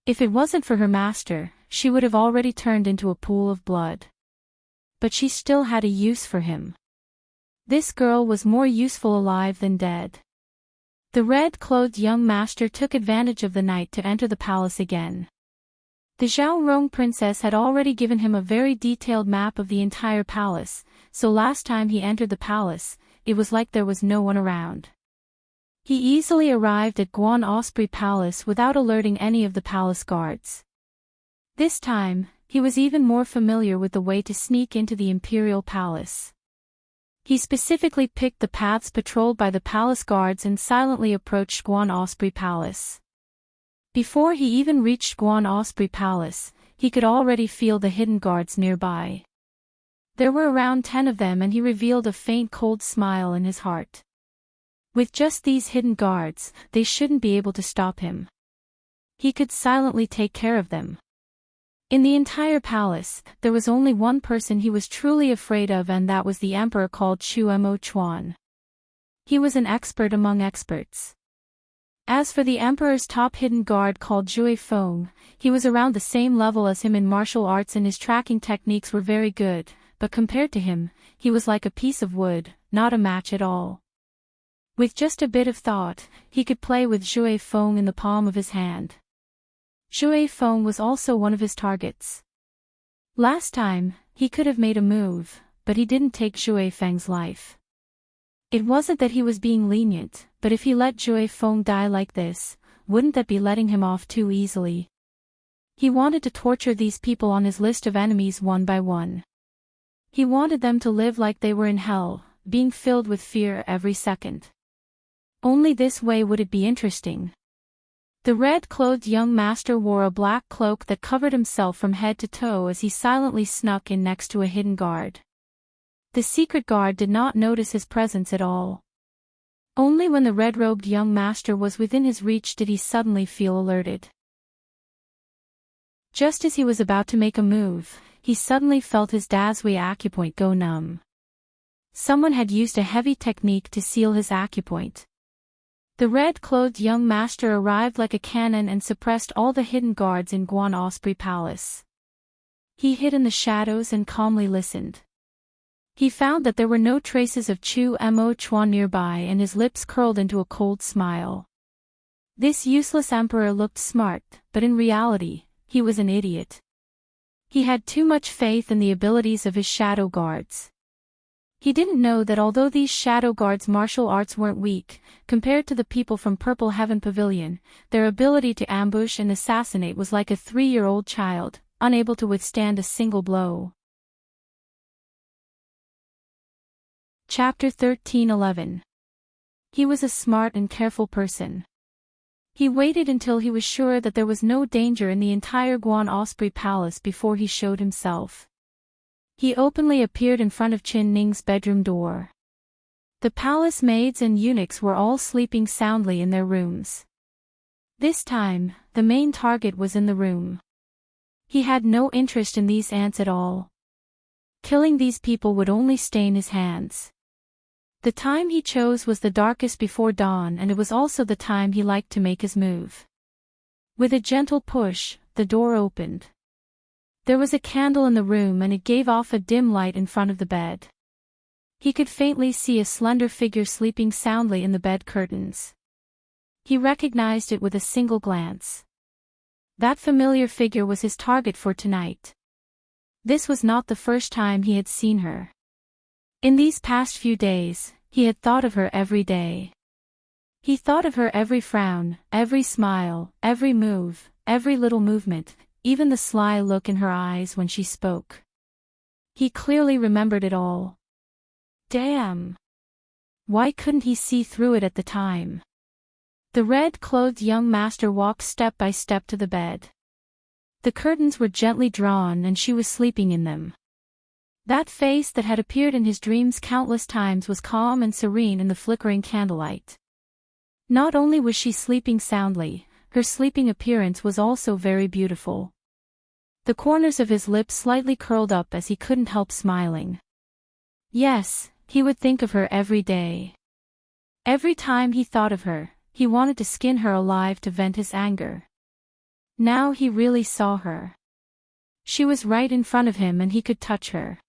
If it wasn't for her master, she would have already turned into a pool of blood. But she still had a use for him. This girl was more useful alive than dead. The red-clothed young master took advantage of the night to enter the palace again. The Zhao Rong princess had already given him a very detailed map of the entire palace, so last time he entered the palace, it was like there was no one around. He easily arrived at Guan Osprey Palace without alerting any of the palace guards. This time, he was even more familiar with the way to sneak into the imperial palace. He specifically picked the paths patrolled by the palace guards and silently approached Guan Osprey Palace. Before he even reached Guan Osprey Palace, he could already feel the hidden guards nearby. There were around 10 of them and he revealed a faint cold smile in his heart. With just these hidden guards, they shouldn't be able to stop him. He could silently take care of them. In the entire palace, there was only one person he was truly afraid of, and that was the emperor called Chu Mo Chuan. He was an expert among experts. As for the emperor's top hidden guard called Zhui Feng, he was around the same level as him in martial arts and his tracking techniques were very good, but compared to him, he was like a piece of wood, not a match at all. With just a bit of thought, he could play with Zhui Feng in the palm of his hand. Zhui Feng was also one of his targets. Last time, he could have made a move, but he didn't take Zhui Feng's life. It wasn't that he was being lenient, but if he let Zhui Feng die like this, wouldn't that be letting him off too easily? He wanted to torture these people on his list of enemies one by one. He wanted them to live like they were in hell, being filled with fear every second. Only this way would it be interesting. The red-clothed young master wore a black cloak that covered himself from head to toe as he silently snuck in next to a hidden guard. The secret guard did not notice his presence at all. Only when the red-robed young master was within his reach did he suddenly feel alerted. Just as he was about to make a move, he suddenly felt his Dazhui acupoint go numb. Someone had used a heavy technique to seal his acupoint. The red-clothed young master arrived like a cannon and suppressed all the hidden guards in Guan Osprey Palace. He hid in the shadows and calmly listened. He found that there were no traces of Chu Mo Chuan nearby and his lips curled into a cold smile. This useless emperor looked smart, but in reality, he was an idiot. He had too much faith in the abilities of his shadow guards. He didn't know that although these shadow guards' martial arts weren't weak, compared to the people from Purple Heaven Pavilion, their ability to ambush and assassinate was like a 3-year-old child, unable to withstand a single blow. Chapter 13:11. He was a smart and careful person. He waited until he was sure that there was no danger in the entire Guan Osprey Palace before he showed himself. He openly appeared in front of Qin Ning's bedroom door. The palace maids and eunuchs were all sleeping soundly in their rooms. This time, the main target was in the room. He had no interest in these ants at all. Killing these people would only stain his hands. The time he chose was the darkest before dawn, and it was also the time he liked to make his move. With a gentle push, the door opened. There was a candle in the room and it gave off a dim light in front of the bed. He could faintly see a slender figure sleeping soundly in the bed curtains. He recognized it with a single glance. That familiar figure was his target for tonight. This was not the first time he had seen her. In these past few days, he had thought of her every day. He thought of her every frown, every smile, every move, every little movement, even the sly look in her eyes when she spoke. He clearly remembered it all. Damn! Why couldn't he see through it at the time? The red-clothed young master walked step by step to the bed. The curtains were gently drawn and she was sleeping in them. That face that had appeared in his dreams countless times was calm and serene in the flickering candlelight. Not only was she sleeping soundly, her sleeping appearance was also very beautiful. The corners of his lips slightly curled up as he couldn't help smiling. Yes, he would think of her every day. Every time he thought of her, he wanted to skin her alive to vent his anger. Now he really saw her. She was right in front of him and he could touch her.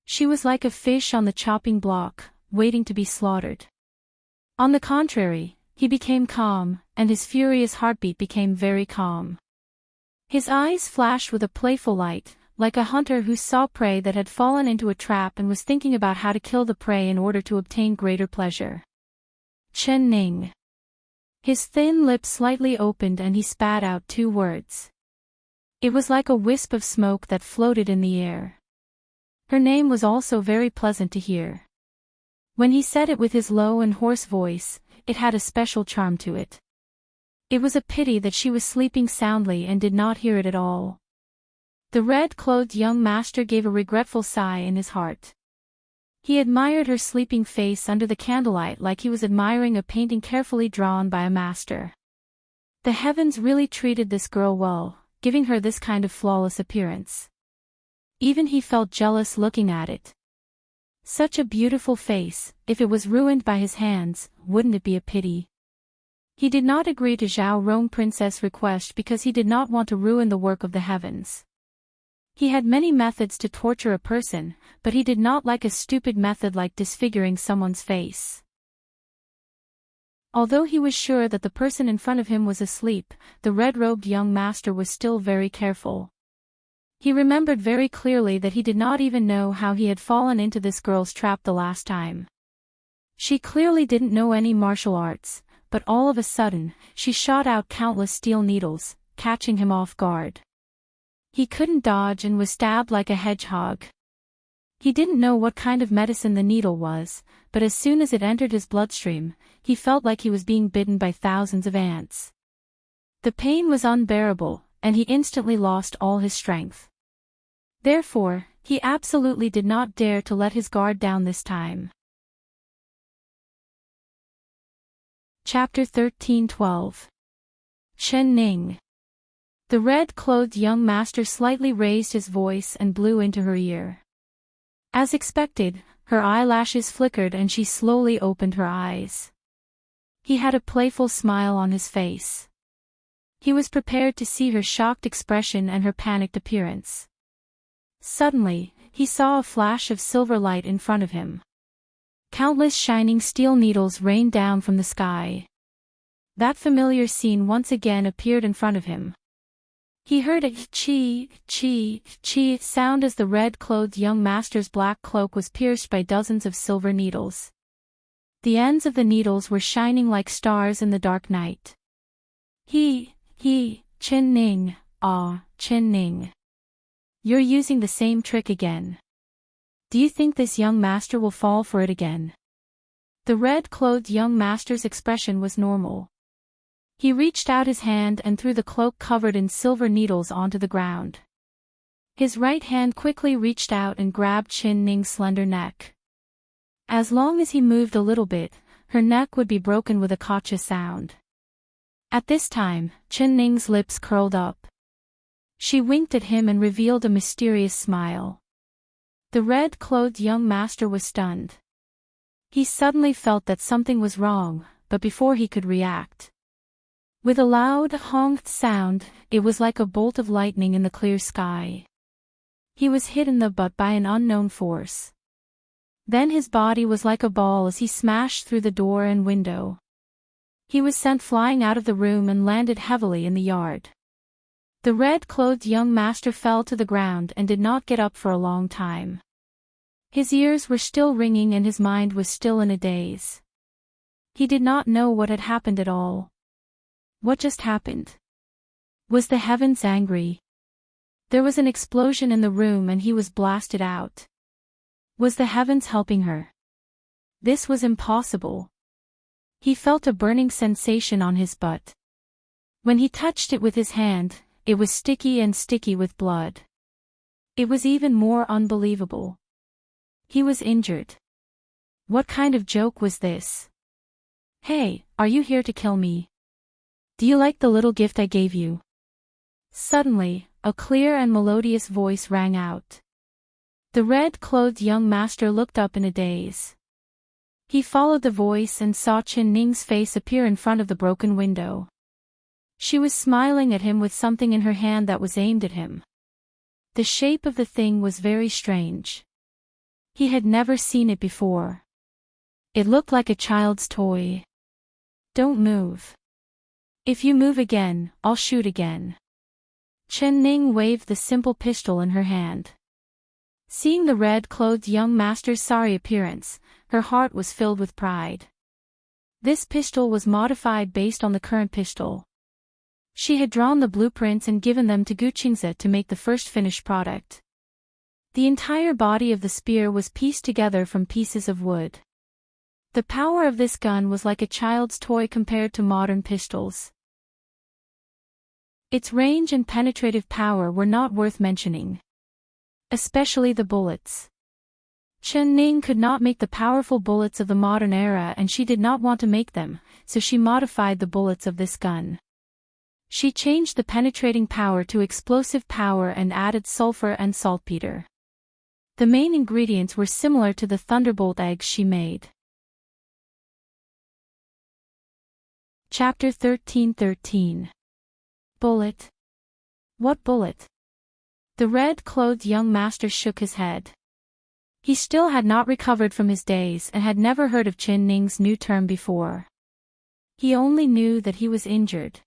She was like a fish on the chopping block, waiting to be slaughtered. On the contrary, he became calm, and his furious heartbeat became very calm. His eyes flashed with a playful light, like a hunter who saw prey that had fallen into a trap and was thinking about how to kill the prey in order to obtain greater pleasure. Chen Ning. His thin lips slightly opened and he spat out 2 words. It was like a wisp of smoke that floated in the air. Her name was also very pleasant to hear. When he said it with his low and hoarse voice, it had a special charm to it. It was a pity that she was sleeping soundly and did not hear it at all. The red-clothed young master gave a regretful sigh in his heart. He admired her sleeping face under the candlelight like he was admiring a painting carefully drawn by a master. The heavens really treated this girl well, giving her this kind of flawless appearance. Even he felt jealous looking at it. Such a beautiful face, if it was ruined by his hands, wouldn't it be a pity? He did not agree to Zhao Rong Princess' request because he did not want to ruin the work of the heavens. He had many methods to torture a person, but he did not like a stupid method like disfiguring someone's face. Although he was sure that the person in front of him was asleep, the red-robed young master was still very careful. He remembered very clearly that he did not even know how he had fallen into this girl's trap the last time. She clearly didn't know any martial arts, but all of a sudden, she shot out countless steel needles, catching him off guard. He couldn't dodge and was stabbed like a hedgehog. He didn't know what kind of medicine the needle was, but as soon as it entered his bloodstream, he felt like he was being bitten by thousands of ants. The pain was unbearable, and he instantly lost all his strength. Therefore, he absolutely did not dare to let his guard down this time. Chapter 13:12. Chen Ning. The red-clothed young master slightly raised his voice and blew into her ear. As expected, her eyelashes flickered and she slowly opened her eyes. He had a playful smile on his face. He was prepared to see her shocked expression and her panicked appearance. Suddenly, he saw a flash of silver light in front of him. Countless shining steel needles rained down from the sky. That familiar scene once again appeared in front of him. He heard a chi, chi, chi sound as the red-clothed young master's black cloak was pierced by dozens of silver needles. The ends of the needles were shining like stars in the dark night. Chen Ning, Chen Ning. You're using the same trick again. Do you think this young master will fall for it again? The red-clothed young master's expression was normal. He reached out his hand and threw the cloak covered in silver needles onto the ground. His right hand quickly reached out and grabbed Chen Ning's slender neck. As long as he moved a little bit, her neck would be broken with a gotcha sound. At this time, Chen Ning's lips curled up. She winked at him and revealed a mysterious smile. The red-clothed young master was stunned. He suddenly felt that something was wrong, but before he could react, With a loud, honked sound, it was like a bolt of lightning in the clear sky. He was hit in the butt by an unknown force. Then his body was like a ball as he smashed through the door and window. He was sent flying out of the room and landed heavily in the yard. The red-clothed young master fell to the ground and did not get up for a long time. His ears were still ringing and his mind was still in a daze. He did not know what had happened at all. What just happened? Was the heavens angry? There was an explosion in the room and he was blasted out. Was the heavens helping her? This was impossible. He felt a burning sensation on his butt. When he touched it with his hand, it was sticky and sticky with blood. It was even more unbelievable. He was injured. What kind of joke was this? Hey, are you here to kill me? Do you like the little gift I gave you? Suddenly, a clear and melodious voice rang out. The red-clothed young master looked up in a daze. He followed the voice and saw Chin Ning's face appear in front of the broken window. She was smiling at him with something in her hand that was aimed at him. The shape of the thing was very strange. He had never seen it before. It looked like a child's toy. Don't move. If you move again, I'll shoot again. Chen Ning waved the simple pistol in her hand. Seeing the red-clothed young master's sorry appearance, her heart was filled with pride. This pistol was modified based on the current pistol. She had drawn the blueprints and given them to Gu Qingze to make the first finished product. The entire body of the spear was pieced together from pieces of wood. The power of this gun was like a child's toy compared to modern pistols. Its range and penetrative power were not worth mentioning. Especially the bullets. Chen Ning could not make the powerful bullets of the modern era and she did not want to make them, so she modified the bullets of this gun. She changed the penetrating power to explosive power and added sulfur and saltpeter. The main ingredients were similar to the thunderbolt eggs she made. Chapter 13:13. Bullet. What bullet? The red-clothed young master shook his head. He still had not recovered from his daze and had never heard of Chin Ning's new term before. He only knew that he was injured.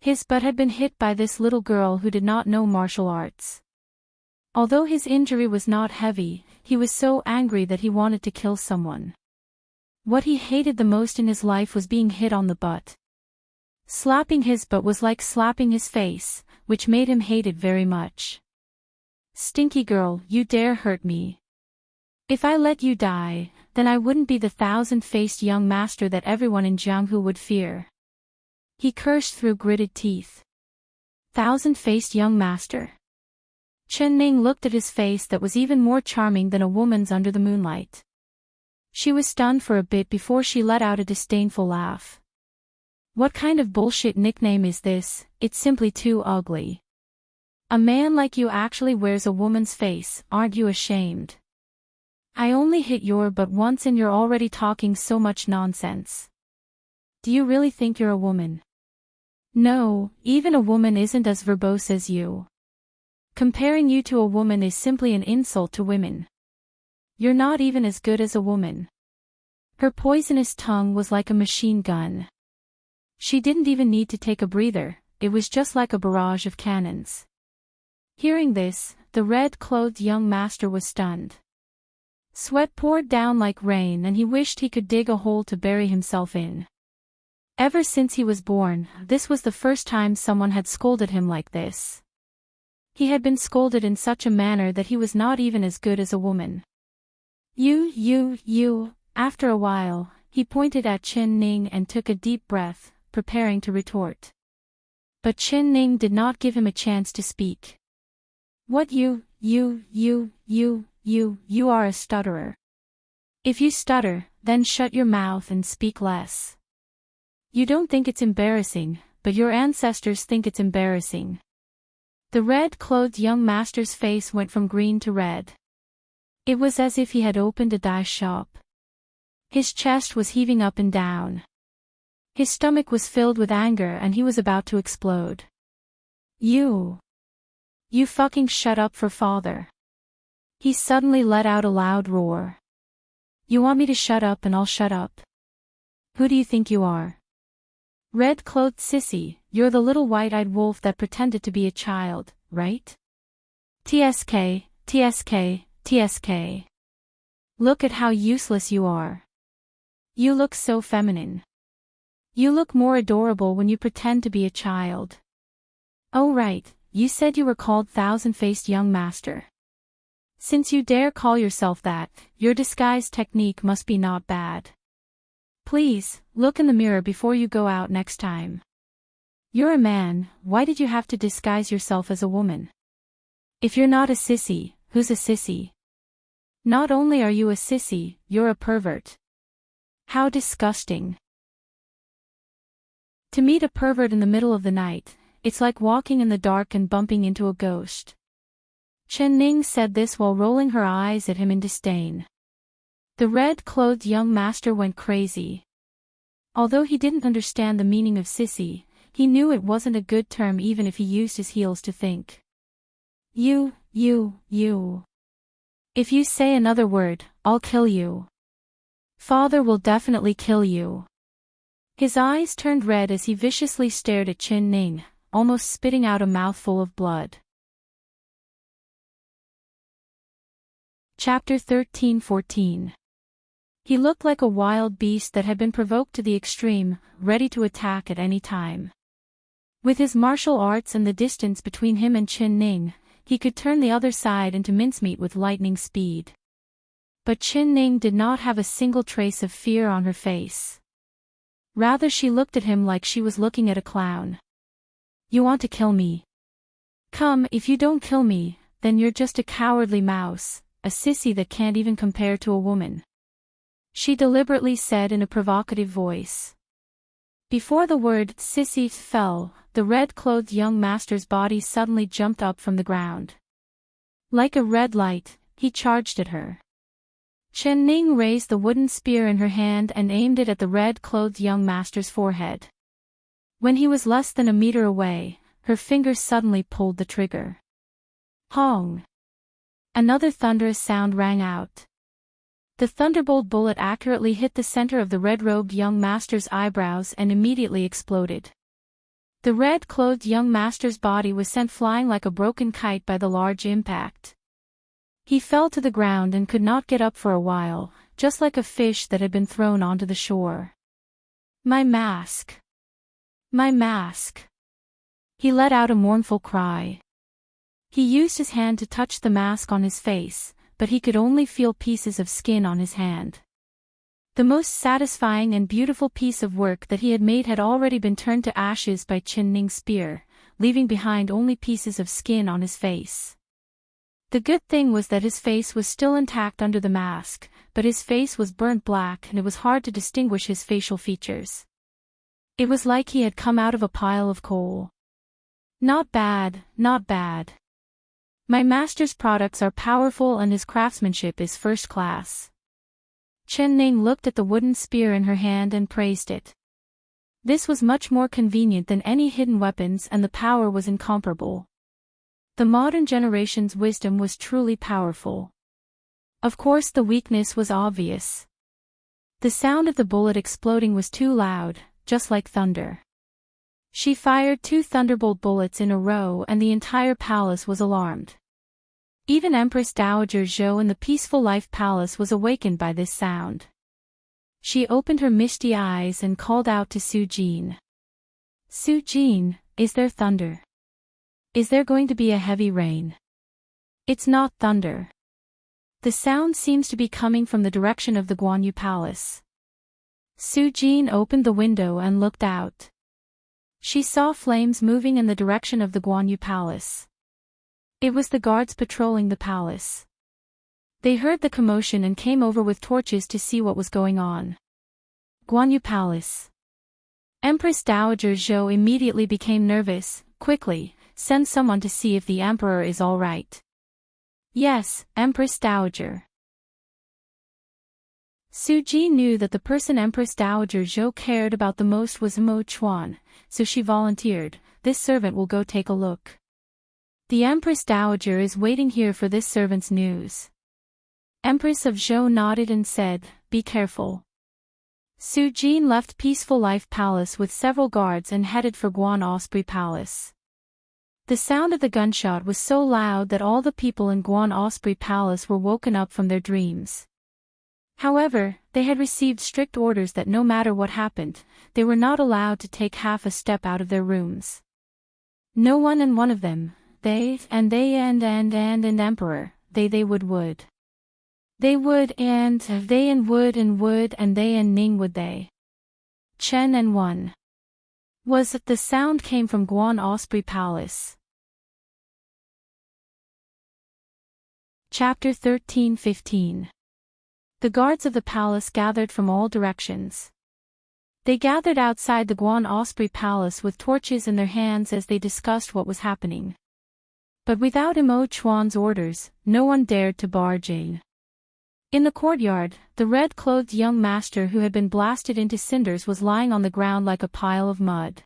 His butt had been hit by this little girl who did not know martial arts. Although his injury was not heavy, he was so angry that he wanted to kill someone. What he hated the most in his life was being hit on the butt. Slapping his butt was like slapping his face, which made him hate it very much. Stinky girl, you dare hurt me. If I let you die, then I wouldn't be the thousand-faced young master that everyone in Jianghu would fear. He cursed through gritted teeth. Thousand-faced young master. Chen Ning looked at his face that was even more charming than a woman's under the moonlight. She was stunned for a bit before she let out a disdainful laugh. What kind of bullshit nickname is this? It's simply too ugly. A man like you actually wears a woman's face, aren't you ashamed? I only hit your butt once and you're already talking so much nonsense. Do you really think you're a woman? No, even a woman isn't as verbose as you. Comparing you to a woman is simply an insult to women. You're not even as good as a woman. Her poisonous tongue was like a machine gun. She didn't even need to take a breather, it was just like a barrage of cannons. Hearing this, the red-clothed young master was stunned. Sweat poured down like rain and he wished he could dig a hole to bury himself in. Ever since he was born, this was the first time someone had scolded him like this. He had been scolded in such a manner that he was not even as good as a woman. You. After a while, he pointed at Chen Ning and took a deep breath, preparing to retort. But Chen Ning did not give him a chance to speak. What you are a stutterer. If you stutter, then shut your mouth and speak less. You don't think it's embarrassing, but your ancestors think it's embarrassing. The red-clothed young master's face went from green to red. It was as if he had opened a dye shop. His chest was heaving up and down. His stomach was filled with anger and he was about to explode. You fucking shut up for father. He suddenly let out a loud roar. You want me to shut up and I'll shut up? Who do you think you are? Red-clothed sissy, you're the little white-eyed wolf that pretended to be a child, right? TSK, TSK, TSK. Look at how useless you are. You look so feminine. You look more adorable when you pretend to be a child. Oh right, you said you were called Thousand-Faced Young Master. Since you dare call yourself that, your disguise technique must be not bad. Please, look in the mirror before you go out next time. You're a man, why did you have to disguise yourself as a woman? If you're not a sissy, who's a sissy? Not only are you a sissy, you're a pervert. How disgusting. To meet a pervert in the middle of the night, it's like walking in the dark and bumping into a ghost. Chen Ning said this while rolling her eyes at him in disdain. The red-clothed young master went crazy. Although he didn't understand the meaning of sissy, he knew it wasn't a good term even if he used his heels to think. You. If you say another word, I'll kill you. Father will definitely kill you. His eyes turned red as he viciously stared at Chen Ning, almost spitting out a mouthful of blood. Chapter 13-14. He looked like a wild beast that had been provoked to the extreme, ready to attack at any time. With his martial arts and the distance between him and Chen Ning, he could turn the other side into mincemeat with lightning speed. But Chen Ning did not have a single trace of fear on her face. Rather she looked at him like she was looking at a clown. You want to kill me? Come, if you don't kill me, then you're just a cowardly mouse, a sissy that can't even compare to a woman. She deliberately said in a provocative voice. Before the word sissy fell, the red-clothed young master's body suddenly jumped up from the ground. Like a red light, he charged at her. Chen Ning raised the wooden spear in her hand and aimed it at the red-clothed young master's forehead. When he was less than a meter away, her fingers suddenly pulled the trigger. Hong! Another thunderous sound rang out. The thunderbolt bullet accurately hit the center of the red-robed young master's eyebrows and immediately exploded. The red-clothed young master's body was sent flying like a broken kite by the large impact. He fell to the ground and could not get up for a while, just like a fish that had been thrown onto the shore. My mask! My mask! He let out a mournful cry. He used his hand to touch the mask on his face, but he could only feel pieces of skin on his hand. The most satisfying and beautiful piece of work that he had made had already been turned to ashes by Chen Ning's spear, leaving behind only pieces of skin on his face. The good thing was that his face was still intact under the mask, but his face was burnt black and it was hard to distinguish his facial features. It was like he had come out of a pile of coal. Not bad, not bad. My master's products are powerful and his craftsmanship is first class. Chen Ning looked at the wooden spear in her hand and praised it. This was much more convenient than any hidden weapons and the power was incomparable. The modern generation's wisdom was truly powerful. Of course the weakness was obvious. The sound of the bullet exploding was too loud, just like thunder. She fired 2 thunderbolt bullets in a row and the entire palace was alarmed. Even Empress Dowager Zhou in the Peaceful Life Palace was awakened by this sound. She opened her misty eyes and called out to Su Jin. Su Jin, is there thunder? Is there going to be a heavy rain? It's not thunder. The sound seems to be coming from the direction of the Guanyu Palace. Su Jin opened the window and looked out. She saw flames moving in the direction of the Guanyu Palace. It was the guards patrolling the palace. They heard the commotion and came over with torches to see what was going on. Guanyu Palace. Empress Dowager Zhou immediately became nervous. Quickly, send someone to see if the emperor is all right. Yes, Empress Dowager. Suji knew that the person Empress Dowager Zhou cared about the most was Mo Chuan, so she volunteered, "This servant will go take a look. The Empress Dowager is waiting here for this servant's news." Empress of Zhou nodded and said, "Be careful." Sujin left Peaceful Life Palace with several guards and headed for Guan Osprey Palace. The sound of the gunshot was so loud that all the people in Guan Osprey Palace were woken up from their dreams. However, they had received strict orders that no matter what happened, they were not allowed to take half a step out of their rooms. No one and one of them, they and Emperor, they would. They would and they and would and they and Ning would they. Chen and one. Was that the sound came from Guan Osprey Palace. Chapter 13-15. The guards of the palace gathered from all directions. They gathered outside the Guan Osprey Palace with torches in their hands as they discussed what was happening. But without Mo Chuan's orders, no one dared to barge in. In the courtyard, the red-clothed young master who had been blasted into cinders was lying on the ground like a pile of mud.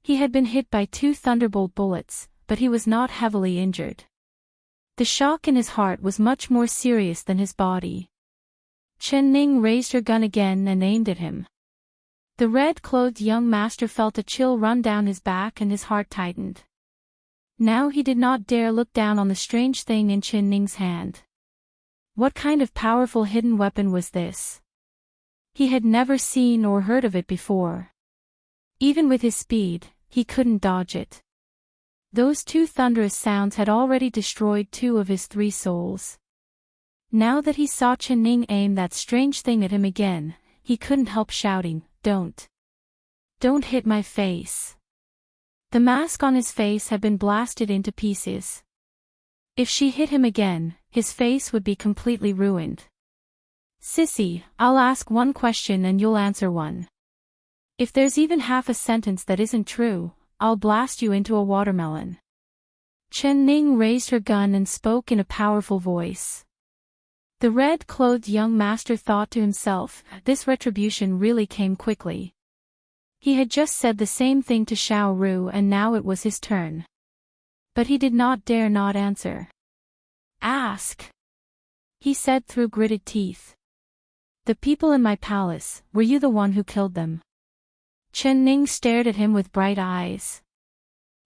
He had been hit by 2 thunderbolt bullets, but he was not heavily injured. The shock in his heart was much more serious than his body. Chen Ning raised her gun again and aimed at him. The red-clothed young master felt a chill run down his back and his heart tightened. Now he did not dare look down on the strange thing in Chen Ning's hand. What kind of powerful hidden weapon was this? He had never seen or heard of it before. Even with his speed, he couldn't dodge it. Those 2 thunderous sounds had already destroyed 2 of his 3 souls. Now that he saw Chen Ning aim that strange thing at him again, he couldn't help shouting, Don't hit my face." The mask on his face had been blasted into pieces. If she hit him again, his face would be completely ruined. "Sissy, I'll ask one question and you'll answer one. If there's even half a sentence that isn't true, I'll blast you into a watermelon." Chen Ning raised her gun and spoke in a powerful voice. The red-clothed young master thought to himself, this retribution really came quickly. He had just said the same thing to Xiao Ru and now it was his turn. But he did not dare not answer. "Ask," he said through gritted teeth. "The people in my palace, were you the one who killed them?" Chen Ning stared at him with bright eyes.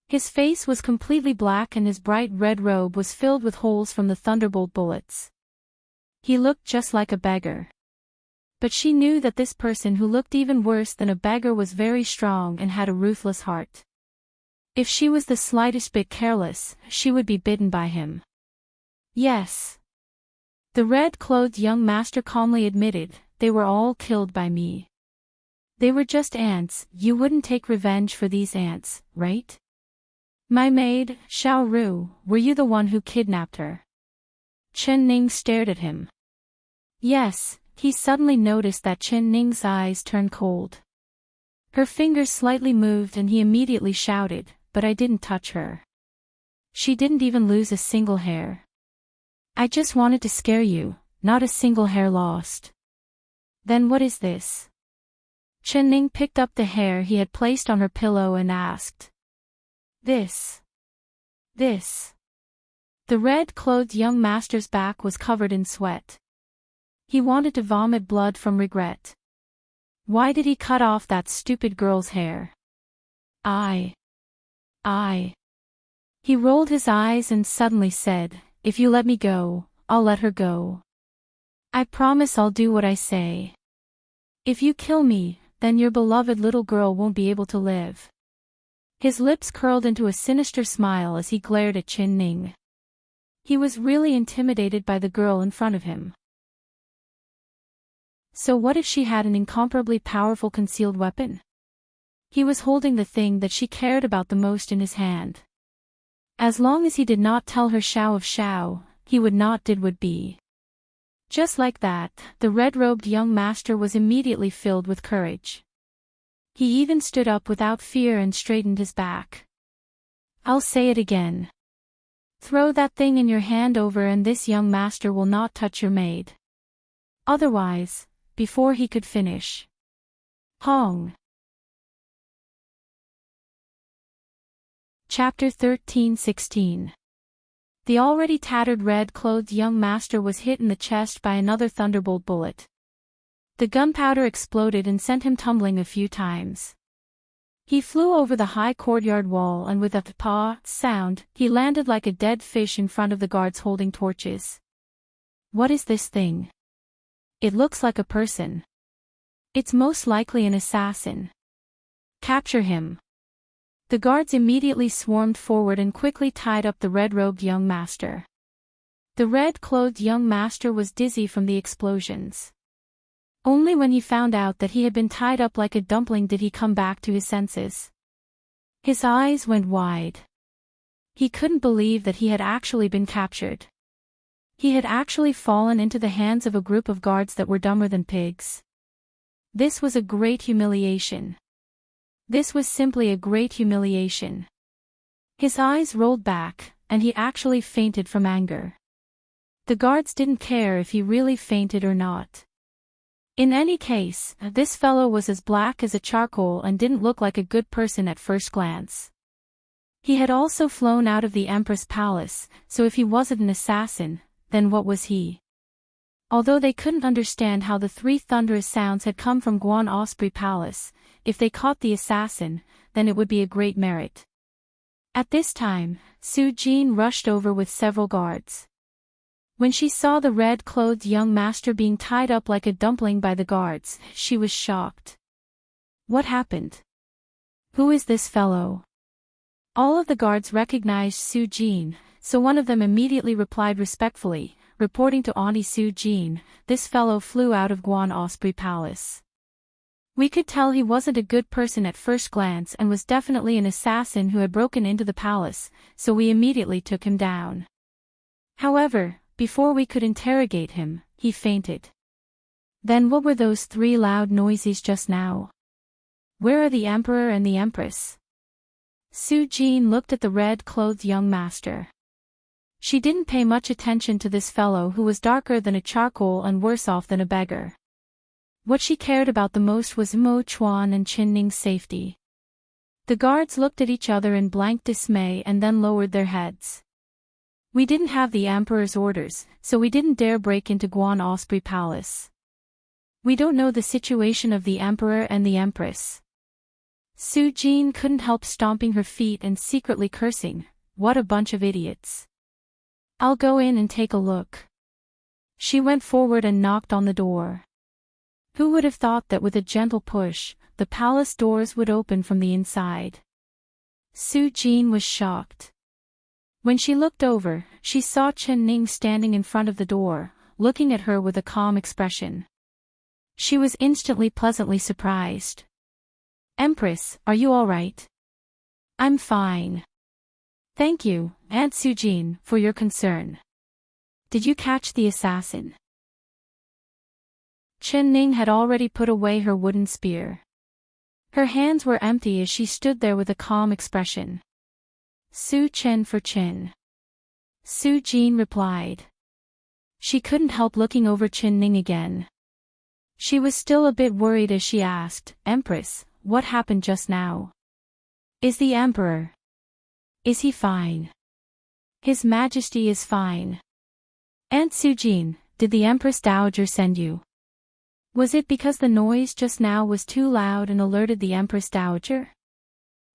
His face was completely black and his bright red robe was filled with holes from the thunderbolt bullets. He looked just like a beggar. But she knew that this person who looked even worse than a beggar was very strong and had a ruthless heart. If she was the slightest bit careless, she would be bitten by him. "Yes." The red-clothed young master calmly admitted, "They were all killed by me. They were just ants. You wouldn't take revenge for these ants, right? My maid, Xiao Ru, were you the one who kidnapped her?" Chen Ning stared at him. Yes, he suddenly noticed that Chen Ning's eyes turned cold. Her fingers slightly moved and he immediately shouted, "But I didn't touch her. She didn't even lose a single hair. I just wanted to scare you, not a single hair lost." "Then what is this?" Chen Ning picked up the hair he had placed on her pillow and asked. This. The red-clothed young master's back was covered in sweat. He wanted to vomit blood from regret. Why did he cut off that stupid girl's hair? I. He rolled his eyes and suddenly said, "If you let me go, I'll let her go. I promise I'll do what I say. If you kill me, then your beloved little girl won't be able to live." His lips curled into a sinister smile as he glared at Chen Ning. He was really intimidated by the girl in front of him. So what if she had an incomparably powerful concealed weapon? He was holding the thing that she cared about the most in his hand. As long as he did not tell her Xiao of Xiao, he would be. Just like that, the red-robed young master was immediately filled with courage. He even stood up without fear and straightened his back. "I'll say it again. Throw that thing in your hand over and this young master will not touch your maid." Otherwise, before he could finish. Hong. Chapter 13-16. The already tattered red-clothed young master was hit in the chest by another thunderbolt bullet. The gunpowder exploded and sent him tumbling a few times. He flew over the high courtyard wall and with a paw sound, he landed like a dead fish in front of the guards holding torches. What is this thing? It looks like a person. It's most likely an assassin. Capture him. The guards immediately swarmed forward and quickly tied up the red-robed young master. The red-clothed young master was dizzy from the explosions. Only when he found out that he had been tied up like a dumpling did he come back to his senses. His eyes went wide. He couldn't believe that he had actually been captured. He had actually fallen into the hands of a group of guards that were dumber than pigs. This was a great humiliation. This was simply a great humiliation. His eyes rolled back, and he actually fainted from anger. The guards didn't care if he really fainted or not. In any case, this fellow was as black as a charcoal and didn't look like a good person at first glance. He had also flown out of the Empress palace, so if he wasn't an assassin, then what was he? Although they couldn't understand how the three thunderous sounds had come from Guan Osprey Palace, if they caught the assassin, then it would be a great merit. At this time, Su Jin rushed over with several guards. When she saw the red-clothed young master being tied up like a dumpling by the guards, she was shocked. What happened? Who is this fellow? All of the guards recognized Su Jin, so one of them immediately replied respectfully, reporting to Auntie Su Jin, this fellow flew out of Guan Osprey Palace. We could tell he wasn't a good person at first glance and was definitely an assassin who had broken into the palace, so we immediately took him down. However, before we could interrogate him, he fainted. Then what were those three loud noises just now? Where are the Emperor and the Empress? Su Jin looked at the red-clothed young master. She didn't pay much attention to this fellow who was darker than a charcoal and worse off than a beggar. What she cared about the most was Mo Chuan and Qin Ning's safety. The guards looked at each other in blank dismay and then lowered their heads. We didn't have the Emperor's orders, so we didn't dare break into Guan Osprey Palace. We don't know the situation of the Emperor and the Empress. Su Jin couldn't help stomping her feet and secretly cursing, what a bunch of idiots. I'll go in and take a look. She went forward and knocked on the door. Who would have thought that with a gentle push, the palace doors would open from the inside? Su Jin was shocked. When she looked over, she saw Qin Ning standing in front of the door, looking at her with a calm expression. She was instantly pleasantly surprised. Empress, are you all right? I'm fine. Thank you, Aunt Su Jin, for your concern. Did you catch the assassin? Qin Ning had already put away her wooden spear. Her hands were empty as she stood there with a calm expression. Su Chen for Qin. Su Jin replied. She couldn't help looking over Qin Ning again. She was still a bit worried as she asked, Empress, what happened just now? Is the Emperor? Is he fine? His Majesty is fine. Aunt Su Jin, did the Empress Dowager send you? Was it because the noise just now was too loud and alerted the Empress Dowager?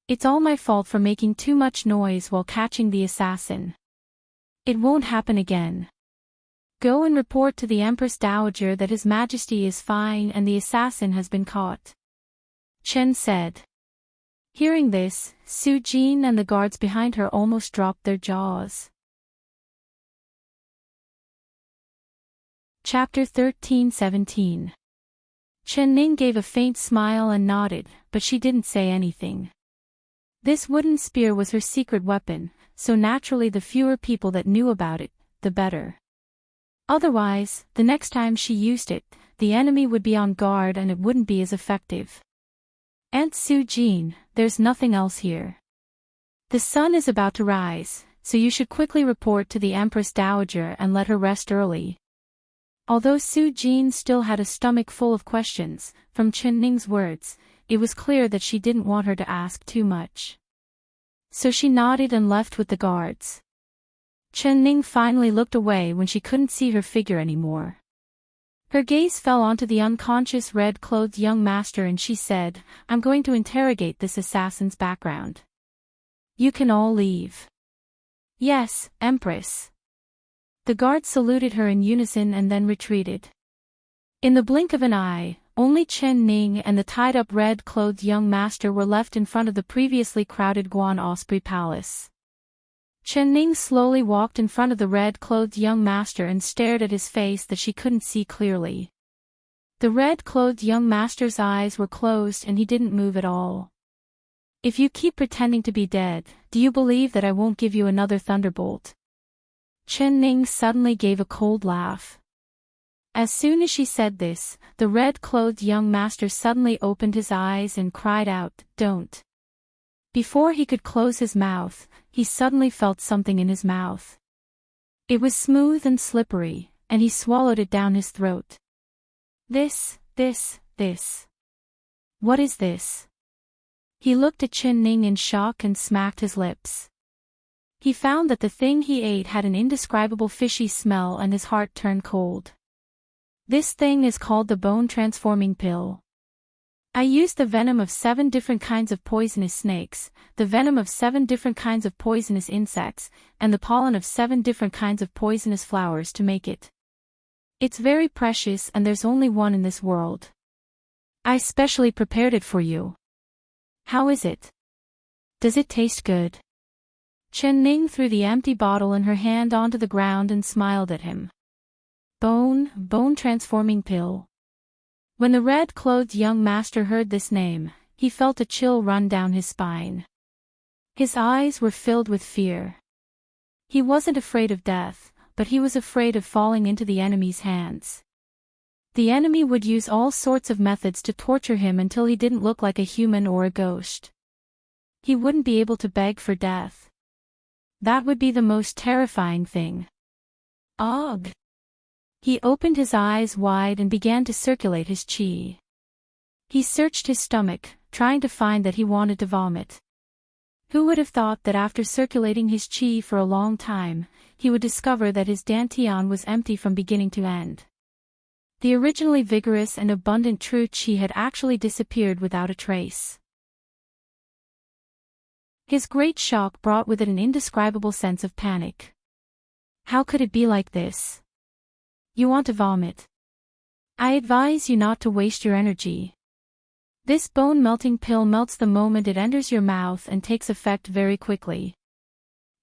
It's all my fault for making too much noise while catching the assassin. It won't happen again. Go and report to the Empress Dowager that His Majesty is fine and the assassin has been caught. Chen said. Hearing this, Su Jin and the guards behind her almost dropped their jaws. Chapter 13-17. Qin Ning gave a faint smile and nodded, but she didn't say anything. This wooden spear was her secret weapon, so naturally the fewer people that knew about it, the better. Otherwise, the next time she used it, the enemy would be on guard and it wouldn't be as effective. Aunt Su Jin, there's nothing else here. The sun is about to rise, so you should quickly report to the Empress Dowager and let her rest early. Although Su Jin still had a stomach full of questions, from Chen Ning's words, it was clear that she didn't want her to ask too much. So she nodded and left with the guards. Chen Ning finally looked away when she couldn't see her figure anymore. Her gaze fell onto the unconscious red-clothed young master and she said, "I'm going to interrogate this assassin's background. You can all leave." "Yes, Empress." The guards saluted her in unison and then retreated. In the blink of an eye, only Chen Ning and the tied-up red-clothed young master were left in front of the previously crowded Guan Osprey Palace. Chen Ning slowly walked in front of the red-clothed young master and stared at his face that she couldn't see clearly. The red-clothed young master's eyes were closed and he didn't move at all. "If you keep pretending to be dead, do you believe that I won't give you another thunderbolt?" Chen Ning suddenly gave a cold laugh. As soon as she said this, the red-clothed young master suddenly opened his eyes and cried out, "Don't." Before he could close his mouth, he suddenly felt something in his mouth. It was smooth and slippery, and he swallowed it down his throat. This. What is this?" He looked at Chen Ning in shock and smacked his lips. He found that the thing he ate had an indescribable fishy smell and his heart turned cold. "This thing is called the bone-transforming pill. I used the venom of 7 different kinds of poisonous snakes, the venom of 7 different kinds of poisonous insects, and the pollen of 7 different kinds of poisonous flowers to make it. It's very precious and there's only one in this world. I specially prepared it for you. How is it? Does it taste good?" Chen Ning threw the empty bottle in her hand onto the ground and smiled at him. Bone-transforming pill. When the red-clothed young master heard this name, he felt a chill run down his spine. His eyes were filled with fear. He wasn't afraid of death, but he was afraid of falling into the enemy's hands. The enemy would use all sorts of methods to torture him until he didn't look like a human or a ghost. He wouldn't be able to beg for death. That would be the most terrifying thing. Ugh! He opened his eyes wide and began to circulate his qi. He searched his stomach, trying to find that he wanted to vomit. Who would have thought that after circulating his qi for a long time, he would discover that his dantian was empty from beginning to end. The originally vigorous and abundant true qi had actually disappeared without a trace. His great shock brought with it an indescribable sense of panic. How could it be like this? You want to vomit? I advise you not to waste your energy. This bone-melting pill melts the moment it enters your mouth and takes effect very quickly.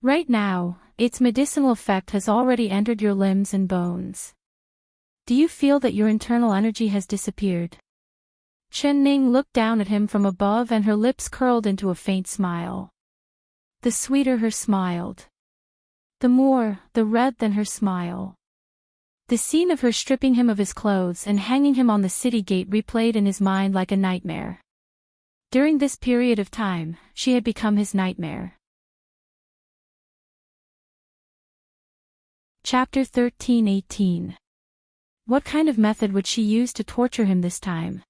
Right now, its medicinal effect has already entered your limbs and bones. Do you feel that your internal energy has disappeared? Chen Ning looked down at him from above and her lips curled into a faint smile. The sweeter her smiled, the more the red than her smile. The scene of her stripping him of his clothes and hanging him on the city gate replayed in his mind like a nightmare. During this period of time, she had become his nightmare. Chapter 13:18. What kind of method would she use to torture him this time?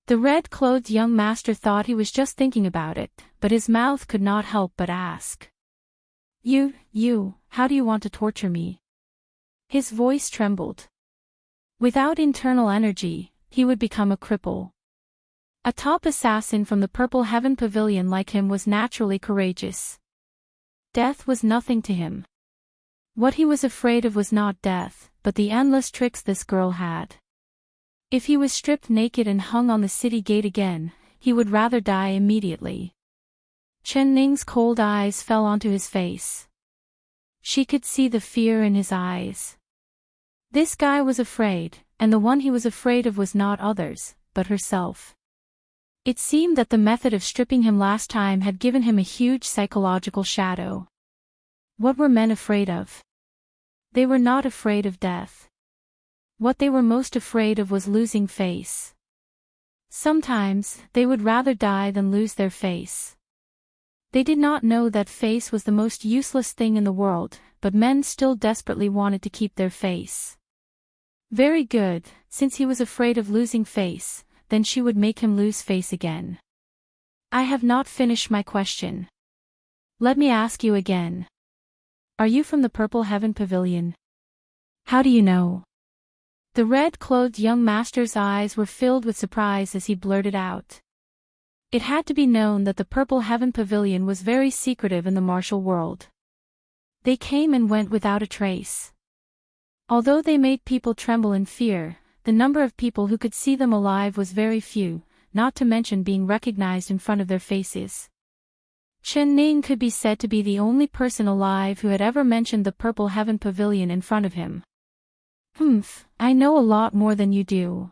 The red-clothed young master thought he was just thinking about it, but his mouth could not help but ask. You, how do you want to torture me? His voice trembled. Without internal energy, he would become a cripple. A top assassin from the Purple Heaven Pavilion like him was naturally courageous. Death was nothing to him. What he was afraid of was not death, but the endless tricks this girl had. If he was stripped naked and hung on the city gate again, he would rather die immediately. Chen Ning's cold eyes fell onto his face. She could see the fear in his eyes. This guy was afraid, and the one he was afraid of was not others, but herself. It seemed that the method of stripping him last time had given him a huge psychological shadow. What were men afraid of? They were not afraid of death. What they were most afraid of was losing face. Sometimes, they would rather die than lose their face. They did not know that face was the most useless thing in the world, but men still desperately wanted to keep their face. Very good, since he was afraid of losing face, then she would make him lose face again. I have not finished my question. Let me ask you again. Are you from the Purple Heaven Pavilion? How do you know? The red-clothed young master's eyes were filled with surprise as he blurted out. It had to be known that the Purple Heaven Pavilion was very secretive in the martial world. They came and went without a trace. Although they made people tremble in fear, the number of people who could see them alive was very few, not to mention being recognized in front of their faces. Chen Ning could be said to be the only person alive who had ever mentioned the Purple Heaven Pavilion in front of him. I know a lot more than you do.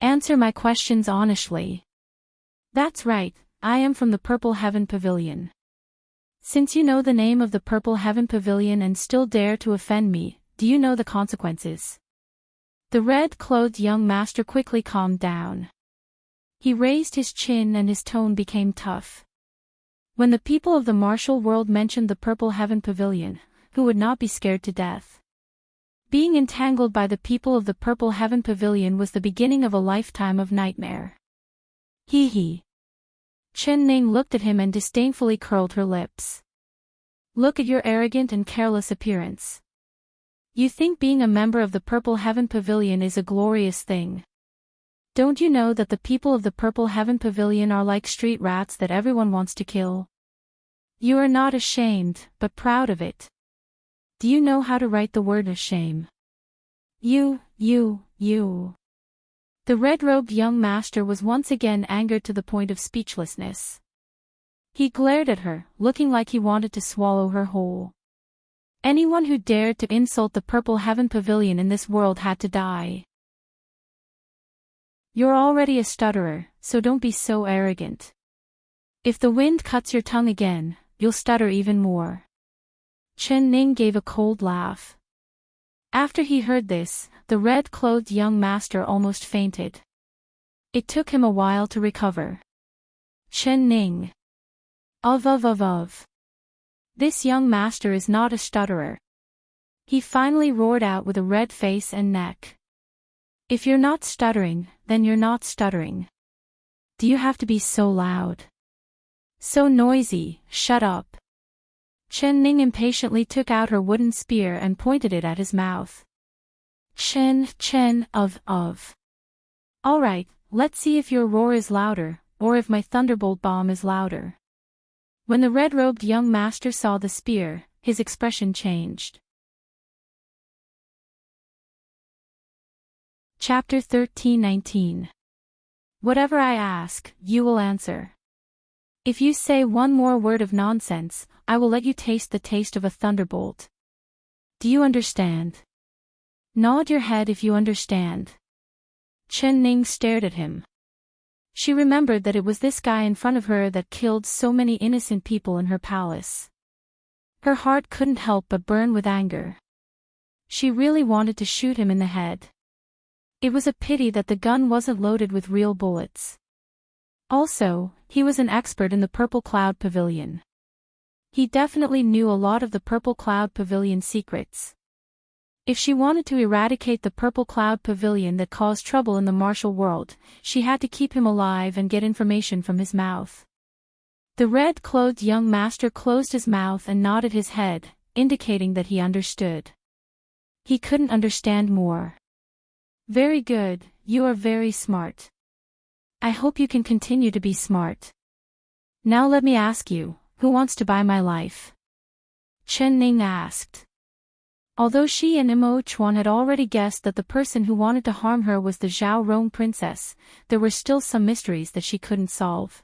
Answer my questions honestly. That's right, I am from the Purple Heaven Pavilion. Since you know the name of the Purple Heaven Pavilion and still dare to offend me, do you know the consequences? The red-clothed young master quickly calmed down. He raised his chin and his tone became tough. When the people of the martial world mentioned the Purple Heaven Pavilion, who would not be scared to death? Being entangled by the people of the Purple Heaven Pavilion was the beginning of a lifetime of nightmare. Hee hee. Chen Ning looked at him and disdainfully curled her lips. Look at your arrogant and careless appearance. You think being a member of the Purple Heaven Pavilion is a glorious thing. Don't you know that the people of the Purple Heaven Pavilion are like street rats that everyone wants to kill? You are not ashamed, but proud of it. Do you know how to write the word shame? You. The red-robed young master was once again angered to the point of speechlessness. He glared at her, looking like he wanted to swallow her whole. Anyone who dared to insult the Purple Heaven Pavilion in this world had to die. You're already a stutterer, so don't be so arrogant. If the wind cuts your tongue again, you'll stutter even more. Chen Ning gave a cold laugh. After he heard this, the red-clothed young master almost fainted. It took him a while to recover. Chen Ning. Of. This young master is not a stutterer. He finally roared out with a red face and neck. If you're not stuttering, then you're not stuttering. Do you have to be so loud? So noisy, shut up. Chen Ning impatiently took out her wooden spear and pointed it at his mouth. Of. Alright, let's see if your roar is louder, or if my thunderbolt bomb is louder. When the red-robed young master saw the spear, his expression changed. Chapter 13:19. Whatever I ask, you will answer. If you say one more word of nonsense, I will let you taste the taste of a thunderbolt. Do you understand? Nod your head if you understand. Chen Ning stared at him. She remembered that it was this guy in front of her that killed so many innocent people in her palace. Her heart couldn't help but burn with anger. She really wanted to shoot him in the head. It was a pity that the gun wasn't loaded with real bullets. Also, he was an expert in the Purple Cloud Pavilion. He definitely knew a lot of the Purple Cloud Pavilion secrets. If she wanted to eradicate the Purple Cloud Pavilion that caused trouble in the martial world, she had to keep him alive and get information from his mouth. The red-clothed young master closed his mouth and nodded his head, indicating that he understood. He couldn't understand more. Very good, you are very smart. I hope you can continue to be smart. Now let me ask you, who wants to buy my life? Chen Ning asked. Although she and Imo Chuan had already guessed that the person who wanted to harm her was the Zhao Rong princess, there were still some mysteries that she couldn't solve.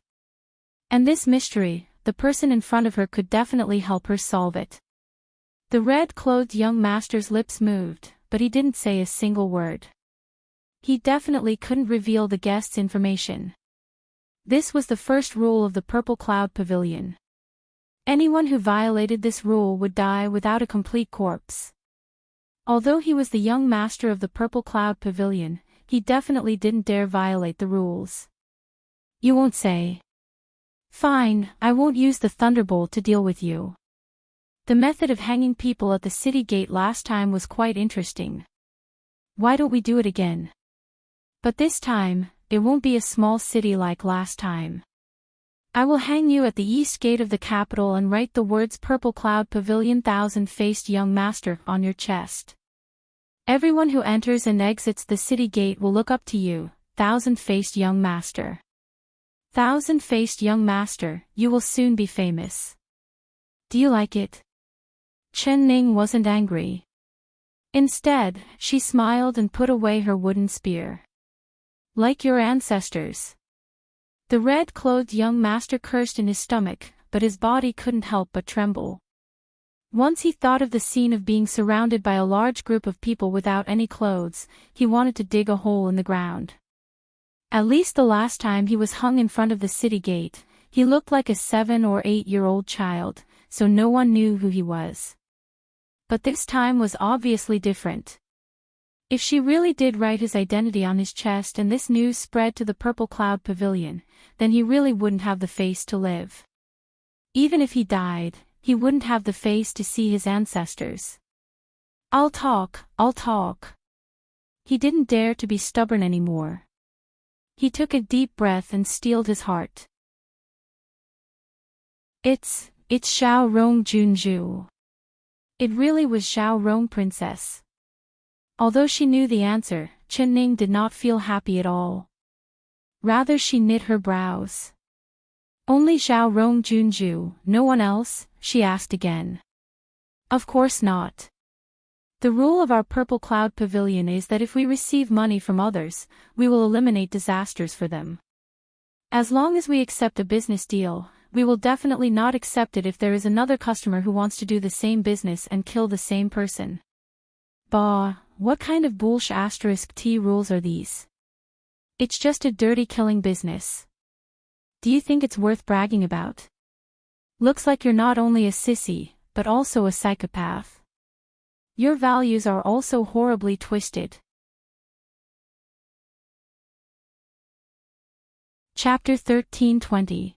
And this mystery, the person in front of her could definitely help her solve it. The red-clothed young master's lips moved, but he didn't say a single word. He definitely couldn't reveal the guest's information. This was the first rule of the Purple Cloud Pavilion. Anyone who violated this rule would die without a complete corpse. Although he was the young master of the Purple Cloud Pavilion, he definitely didn't dare violate the rules. You won't say. Fine, I won't use the thunderbolt to deal with you. The method of hanging people at the city gate last time was quite interesting. Why don't we do it again? But this time, it won't be a small city like last time. I will hang you at the east gate of the capital and write the words Purple Cloud Pavilion Thousand-Faced Young Master on your chest. Everyone who enters and exits the city gate will look up to you, Thousand-Faced Young Master. Thousand-Faced Young Master, you will soon be famous. Do you like it? Chen Ning wasn't angry. Instead, she smiled and put away her wooden spear. Like your ancestors. The red-clothed young master cursed in his stomach, but his body couldn't help but tremble. Once he thought of the scene of being surrounded by a large group of people without any clothes, he wanted to dig a hole in the ground. At least the last time he was hung in front of the city gate, he looked like a 7- or 8-year-old child, so no one knew who he was. But this time was obviously different. If she really did write his identity on his chest and this news spread to the Purple Cloud Pavilion, then he really wouldn't have the face to live. Even if he died, he wouldn't have the face to see his ancestors. I'll talk. He didn't dare to be stubborn anymore. He took a deep breath and steeled his heart. It's Xiao Rong Junju. It really was Xiao Rong, princess. Although she knew the answer, Chen Ning did not feel happy at all. Rather, she knit her brows. Only Xiao Rong Junju, no one else? She asked again. Of course not. The rule of our Purple Cloud Pavilion is that if we receive money from others, we will eliminate disasters for them. As long as we accept a business deal, we will definitely not accept it if there is another customer who wants to do the same business and kill the same person. Bah, what kind of *T rules are these? It's just a dirty killing business. Do you think it's worth bragging about? Looks like you're not only a sissy, but also a psychopath. Your values are also horribly twisted. Chapter 1320.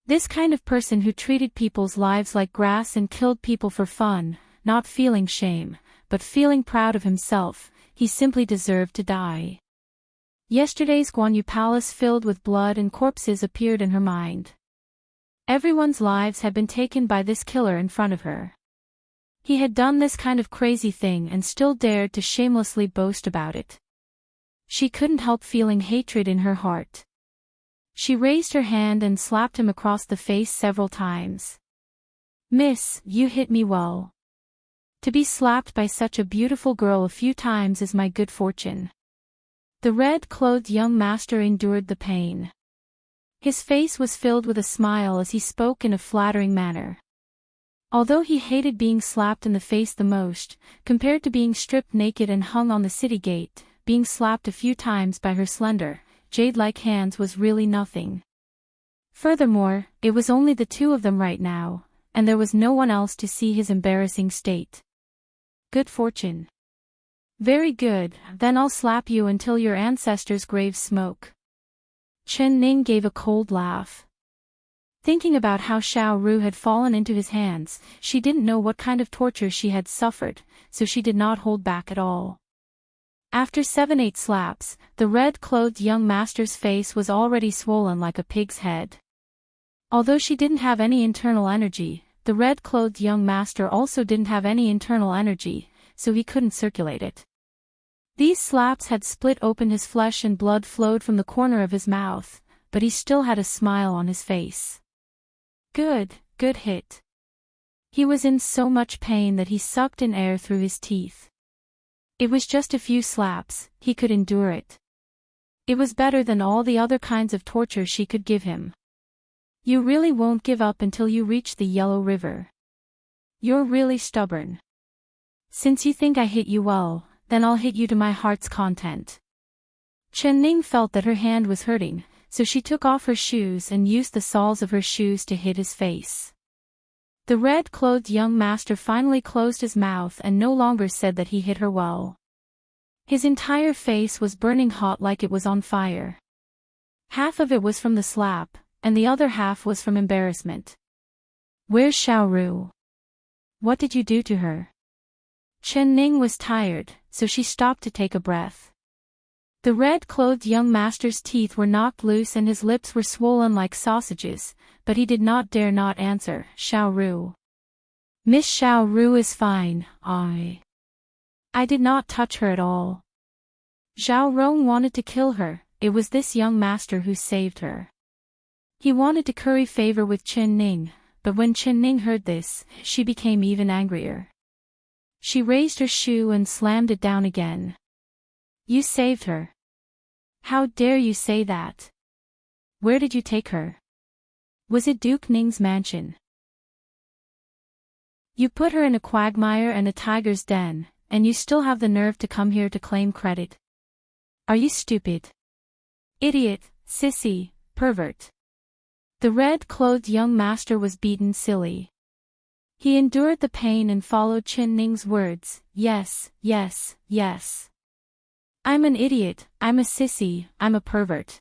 This kind of person who treated people's lives like grass and killed people for fun, not feeling shame, but feeling proud of himself, he simply deserved to die. Yesterday's Guanyu palace filled with blood and corpses appeared in her mind. Everyone's lives had been taken by this killer in front of her. He had done this kind of crazy thing and still dared to shamelessly boast about it. She couldn't help feeling hatred in her heart. She raised her hand and slapped him across the face several times. Miss, you hit me well. To be slapped by such a beautiful girl a few times is my good fortune. The red-clothed young master endured the pain. His face was filled with a smile as he spoke in a flattering manner. Although he hated being slapped in the face the most, compared to being stripped naked and hung on the city gate, being slapped a few times by her slender, jade-like hands was really nothing. Furthermore, it was only the two of them right now, and there was no one else to see his embarrassing state. Good fortune. Very good, then I'll slap you until your ancestors' graves smoke. Chen Ning gave a cold laugh. Thinking about how Xiao Ru had fallen into his hands, she didn't know what kind of torture she had suffered, so she did not hold back at all. After 7-8 slaps, the red-clothed young master's face was already swollen like a pig's head. Although she didn't have any internal energy, the red-clothed young master also didn't have any internal energy, so he couldn't circulate it. These slaps had split open his flesh and blood flowed from the corner of his mouth, but he still had a smile on his face. Good hit. He was in so much pain that he sucked in air through his teeth. It was just a few slaps, he could endure it. It was better than all the other kinds of torture she could give him. You really won't give up until you reach the Yellow River. You're really stubborn. Since you think I hit you well, then I'll hit you to my heart's content. Chen Ning felt that her hand was hurting, so she took off her shoes and used the soles of her shoes to hit his face. The red-clothed young master finally closed his mouth and no longer said that he hit her well. His entire face was burning hot like it was on fire. Half of it was from the slap, and the other half was from embarrassment. Where's Xiao Ru? What did you do to her? Chen Ning was tired, so she stopped to take a breath. The red-clothed young master's teeth were knocked loose and his lips were swollen like sausages, but he did not dare not answer. Xiao Ru. Miss Xiao Ru is fine, I did not touch her at all. Zhao Rong wanted to kill her, it was this young master who saved her. He wanted to curry favor with Chen Ning, but when Chen Ning heard this, she became even angrier. She raised her shoe and slammed it down again. You saved her. How dare you say that? Where did you take her? Was it Duke Ning's mansion? You put her in a quagmire and a tiger's den, and you still have the nerve to come here to claim credit. Are you stupid? Idiot, sissy, pervert. The red-clothed young master was beaten silly. He endured the pain and followed Chen Ning's words, yes, yes, yes. I'm an idiot, I'm a sissy, I'm a pervert.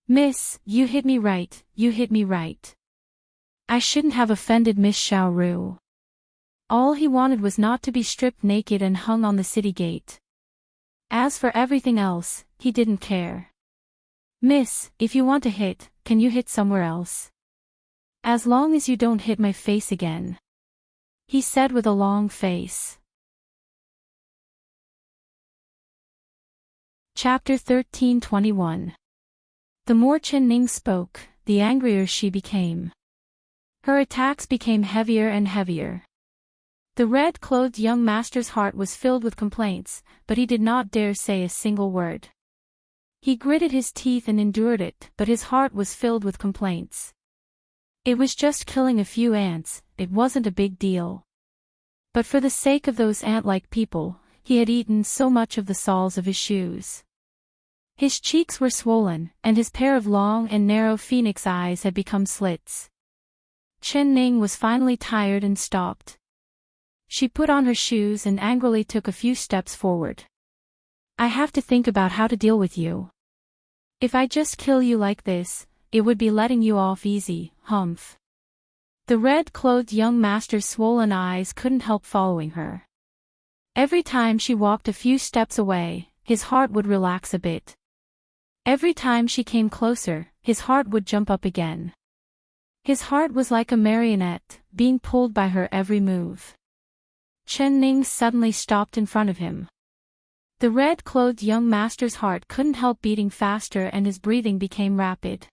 Miss, you hit me right, you hit me right. I shouldn't have offended Miss Xiao Ru. All he wanted was not to be stripped naked and hung on the city gate. As for everything else, he didn't care. Miss, if you want to hit, can you hit somewhere else? As long as you don't hit my face again. He said with a long face. Chapter 13:21. The more Chen Ning spoke, the angrier she became. Her attacks became heavier and heavier. The red-clothed young master's heart was filled with complaints, but he did not dare say a single word. He gritted his teeth and endured it, but his heart was filled with complaints. It was just killing a few ants, it wasn't a big deal. But for the sake of those ant-like people, he had eaten so much of the soles of his shoes. His cheeks were swollen, and his pair of long and narrow phoenix eyes had become slits. Chen Ning was finally tired and stopped. She put on her shoes and angrily took a few steps forward. I have to think about how to deal with you. If I just kill you like this, it would be letting you off easy, humph. The red-clothed young master's swollen eyes couldn't help following her. Every time she walked a few steps away, his heart would relax a bit. Every time she came closer, his heart would jump up again. His heart was like a marionette, being pulled by her every move. Chen Ning suddenly stopped in front of him. The red-clothed young master's heart couldn't help beating faster and his breathing became rapid.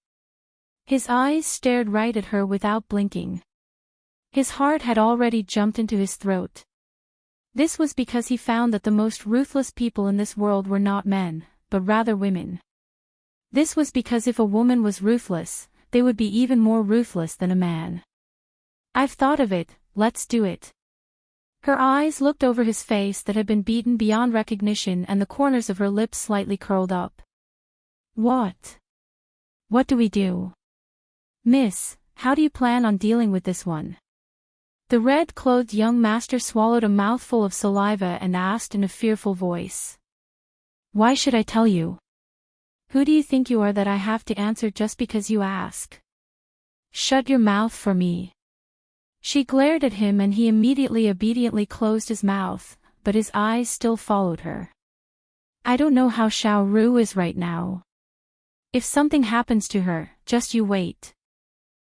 His eyes stared right at her without blinking. His heart had already jumped into his throat. This was because he found that the most ruthless people in this world were not men, but rather women. This was because if a woman was ruthless, they would be even more ruthless than a man. I've thought of it, let's do it. Her eyes looked over his face that had been beaten beyond recognition and the corners of her lips slightly curled up. What? What do we do? Miss, how do you plan on dealing with this one? The red-clothed young master swallowed a mouthful of saliva and asked in a fearful voice. Why should I tell you? Who do you think you are that I have to answer just because you ask? Shut your mouth for me. She glared at him and he immediately obediently closed his mouth, but his eyes still followed her. I don't know how Xiao Ru is right now. If something happens to her, just you wait.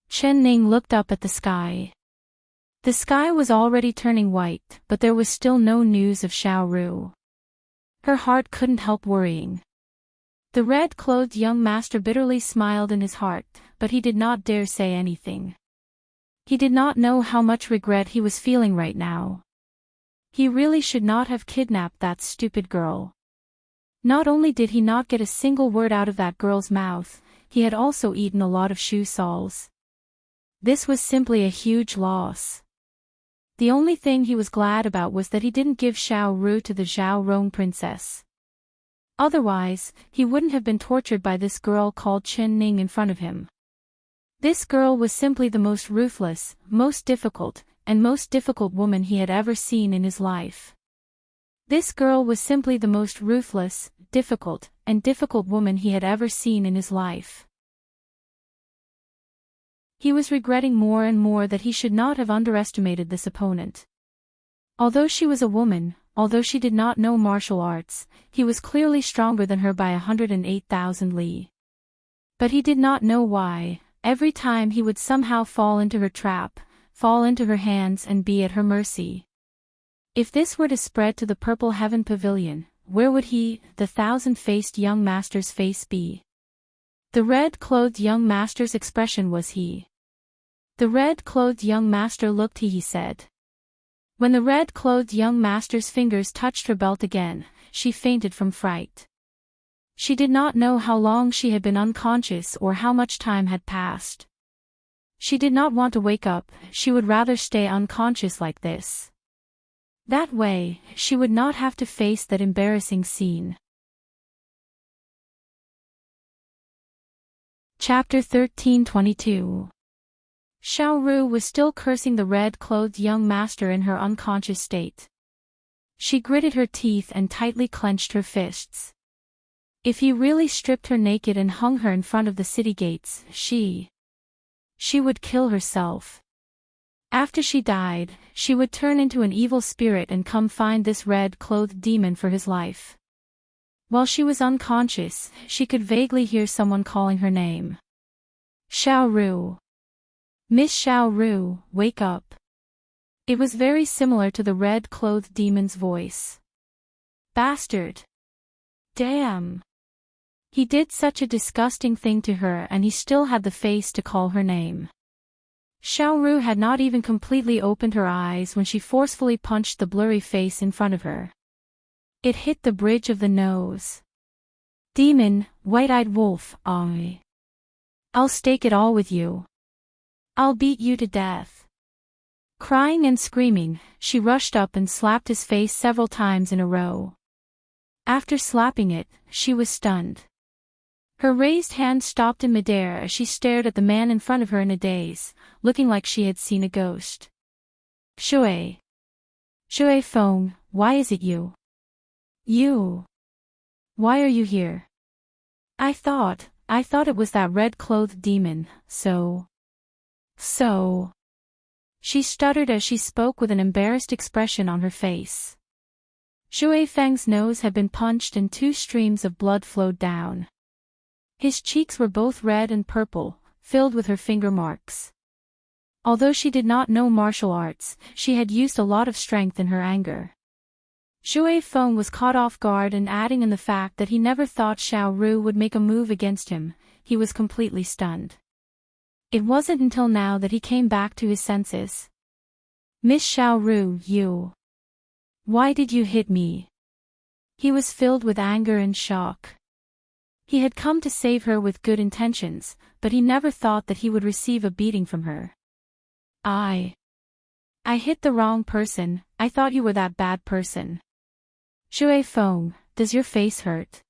Chen Ning looked up at the sky. The sky was already turning white, but there was still no news of Xiao Ru. Her heart couldn't help worrying. The red-clothed young master bitterly smiled in his heart, but he did not dare say anything. He did not know how much regret he was feeling right now. He really should not have kidnapped that stupid girl. Not only did he not get a single word out of that girl's mouth, he had also eaten a lot of shoe soles. This was simply a huge loss. The only thing he was glad about was that he didn't give Xiao Ru to the Zhao Rong princess. Otherwise, he wouldn't have been tortured by this girl called Chen Ning in front of him. This girl was simply the most ruthless, most difficult woman he had ever seen in his life. This girl was simply the most ruthless, difficult woman he had ever seen in his life. He was regretting more and more that he should not have underestimated this opponent. Although she was a woman, although she did not know martial arts, he was clearly stronger than her by 108,000 li. But he did not know why. Every time he would somehow fall into her trap, fall into her hands and be at her mercy. If this were to spread to the Purple Heaven Pavilion, where would he, the thousand-faced young master's face be? The red-clothed young master's expression was he. The red-clothed young master looked he said. When the red-clothed young master's fingers touched her belt again, she fainted from fright. She did not know how long she had been unconscious or how much time had passed. She did not want to wake up, she would rather stay unconscious like this. That way, she would not have to face that embarrassing scene. Chapter 13:22. Xiao Ru was still cursing the red-clothed young master in her unconscious state. She gritted her teeth and tightly clenched her fists. If he really stripped her naked and hung her in front of the city gates, she would kill herself. After she died, she would turn into an evil spirit and come find this red-clothed demon for his life. While she was unconscious, she could vaguely hear someone calling her name. Xiao Ru. Miss Xiao Ru, wake up. It was very similar to the red-clothed demon's voice. Bastard. Damn. He did such a disgusting thing to her and he still had the face to call her name. Xiao Ru had not even completely opened her eyes when she forcefully punched the blurry face in front of her. It hit the bridge of the nose. Demon, white-eyed wolf, I'll stake it all with you. I'll beat you to death. Crying and screaming, she rushed up and slapped his face several times in a row. After slapping it, she was stunned. Her raised hand stopped in midair as she stared at the man in front of her in a daze, looking like she had seen a ghost. Shui. Shui Feng, why is it you? You. Why are you here? I thought it was that red-clothed demon, so. She stuttered as she spoke with an embarrassed expression on her face. Shui Feng's nose had been punched and 2 streams of blood flowed down. His cheeks were both red and purple, filled with her finger marks. Although she did not know martial arts, she had used a lot of strength in her anger. Shui Feng was caught off guard and adding in the fact that he never thought Xiao Ru would make a move against him, he was completely stunned. It wasn't until now that he came back to his senses. Miss Xiao Ru, you. Why did you hit me? He was filled with anger and shock. He had come to save her with good intentions, but he never thought that he would receive a beating from her. I hit the wrong person, I thought you were that bad person. Shui Feng, does your face hurt?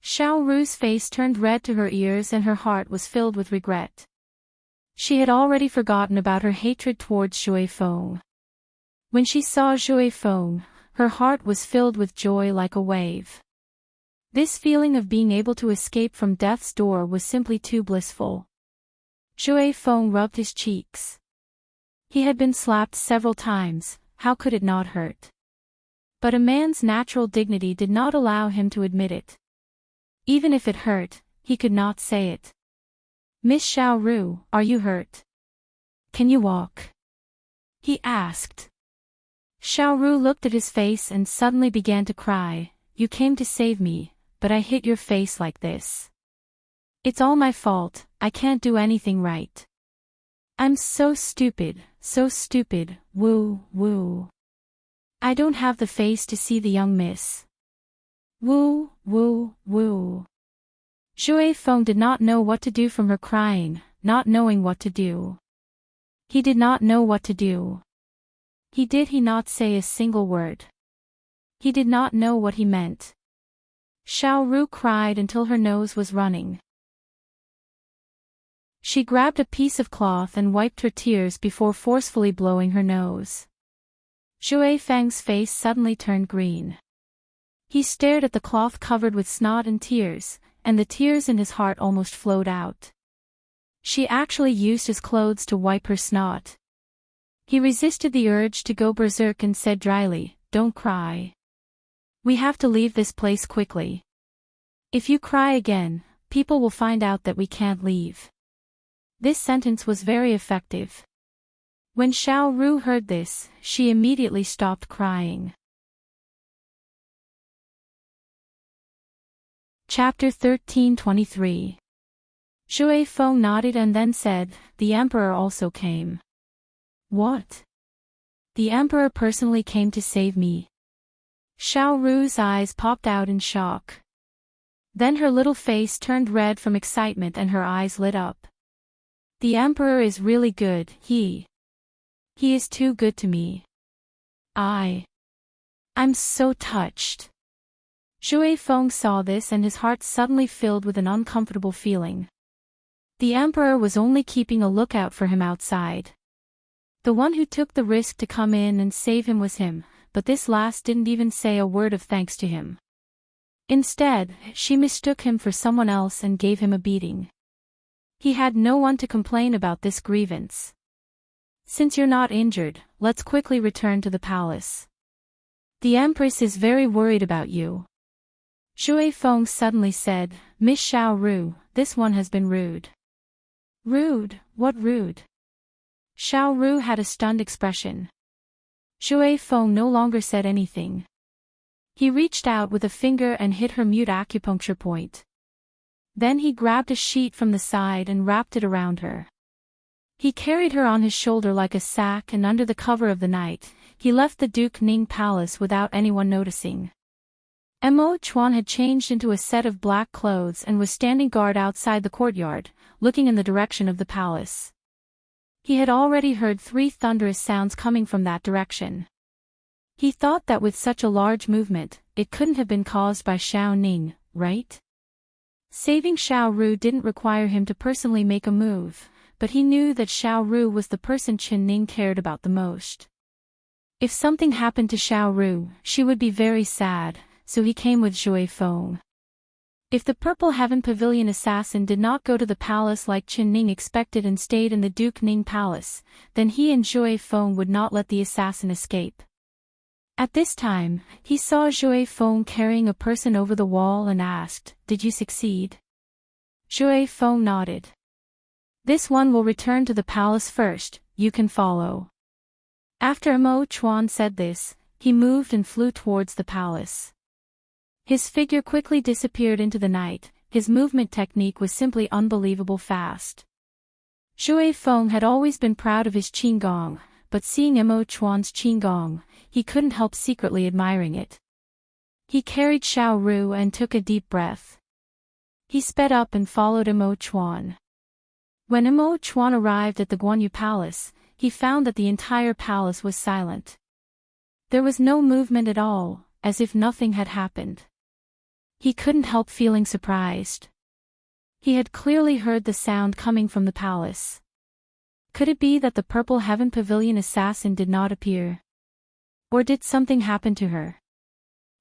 Xiao Ru's face turned red to her ears and her heart was filled with regret. She had already forgotten about her hatred towards Shui Feng. When she saw Shui Feng, her heart was filled with joy like a wave. This feeling of being able to escape from death's door was simply too blissful. Shui Feng rubbed his cheeks. He had been slapped several times, how could it not hurt? But a man's natural dignity did not allow him to admit it. Even if it hurt, he could not say it. Miss Xiao Ru, are you hurt? Can you walk? He asked. Xiao Ru looked at his face and suddenly began to cry. You came to save me, but I hit your face like this. It's all my fault, I can't do anything right. I'm so stupid, woo, woo. I don't have the face to see the young miss. Woo, woo, woo. Shui Feng did not know what to do from her crying, not knowing what to do. He did not know what to do. He not say a single word. He did not know what he meant. Xiao Ru cried until her nose was running. She grabbed a piece of cloth and wiped her tears before forcefully blowing her nose. Shui Feng's face suddenly turned green. He stared at the cloth covered with snot and tears, and the tears in his heart almost flowed out. She actually used his clothes to wipe her snot. He resisted the urge to go berserk and said dryly, "Don't cry. We have to leave this place quickly. If you cry again, people will find out that we can't leave." This sentence was very effective. When Xiao Ru heard this, she immediately stopped crying. Chapter 13:23. Shui Feng nodded and then said, "The Emperor also came." "What?" "The Emperor personally came to save me." Xiao Ru's eyes popped out in shock. Then her little face turned red from excitement and her eyes lit up. "The Emperor is really good, he is too good to me. I'm so touched." Shui Feng saw this and his heart suddenly filled with an uncomfortable feeling. The Emperor was only keeping a lookout for him outside. The one who took the risk to come in and save him was him, but this last didn't even say a word of thanks to him. Instead, she mistook him for someone else and gave him a beating. He had no one to complain about this grievance. "Since you're not injured, let's quickly return to the palace. The Empress is very worried about you." Shui Feng suddenly said, "Miss Xiao Ru, this one has been rude." "Rude? What rude?" Xiao Ru had a stunned expression. Shui Feng no longer said anything. He reached out with a finger and hit her mute acupuncture point. Then he grabbed a sheet from the side and wrapped it around her. He carried her on his shoulder like a sack and under the cover of the night, he left the Duke Ning Palace without anyone noticing. Mo Chuan had changed into a set of black clothes and was standing guard outside the courtyard, looking in the direction of the palace. He had already heard 3 thunderous sounds coming from that direction. He thought that with such a large movement, it couldn't have been caused by Xiao Ning, right? Saving Xiao Ru didn't require him to personally make a move, but he knew that Xiao Ru was the person Qin Ning cared about the most. If something happened to Xiao Ru, she would be very sad, so he came with Shui Feng. If the Purple Heaven Pavilion assassin did not go to the palace like Qin Ning expected and stayed in the Duke Ning Palace, then he and Shui Feng would not let the assassin escape. At this time, he saw Shui Feng carrying a person over the wall and asked, "Did you succeed?" Shui Feng nodded. "This one will return to the palace first, you can follow." After Mo Chuan said this, he moved and flew towards the palace. His figure quickly disappeared into the night, his movement technique was simply unbelievable fast. Shui Feng had always been proud of his qigong, but seeing Mo Chuan's qigong, he couldn't help secretly admiring it. He carried Xiao Ru and took a deep breath. He sped up and followed Mo Chuan. When Mo Chuan arrived at the Guanyu Palace, he found that the entire palace was silent. There was no movement at all, as if nothing had happened. He couldn't help feeling surprised. He had clearly heard the sound coming from the palace. Could it be that the Purple Heaven Pavilion assassin did not appear? Or did something happen to her?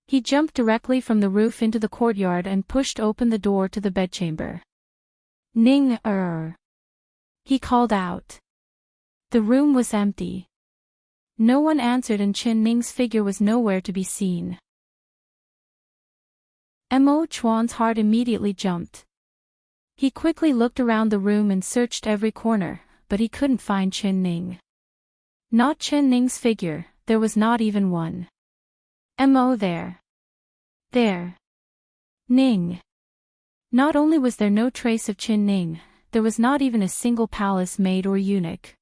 He jumped directly from the roof into the courtyard and pushed open the door to the bedchamber. "Ning er." He called out. The room was empty. No one answered and Qin Ning's figure was nowhere to be seen. Mo Chuan's heart immediately jumped. He quickly looked around the room and searched every corner, but he couldn't find Qin Ning. Not Qin Ning's figure, there was not even one. Mo there. There. Ning. Not only was there no trace of Qin Ning, there was not even a single palace maid or eunuch.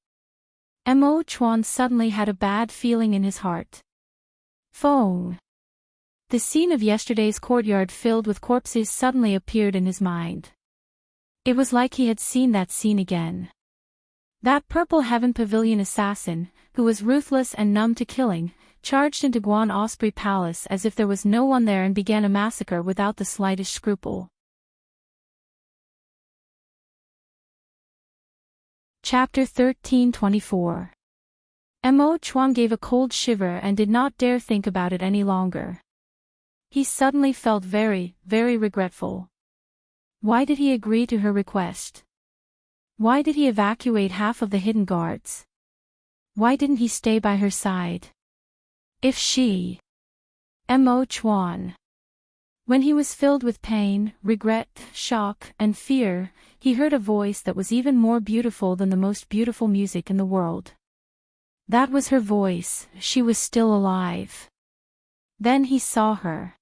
Mo Chuan suddenly had a bad feeling in his heart. Feng. The scene of yesterday's courtyard filled with corpses suddenly appeared in his mind. It was like he had seen that scene again. That Purple Heaven Pavilion assassin, who was ruthless and numb to killing, charged into Guan Osprey Palace as if there was no one there and began a massacre without the slightest scruple. Chapter 13:24. Mo Chuan gave a cold shiver and did not dare think about it any longer. He suddenly felt very, very regretful. Why did he agree to her request? Why did he evacuate half of the hidden guards? Why didn't he stay by her side? If she... Mo Chuan. When he was filled with pain, regret, shock, and fear, he heard a voice that was even more beautiful than the most beautiful music in the world. That was her voice, she was still alive. Then he saw her.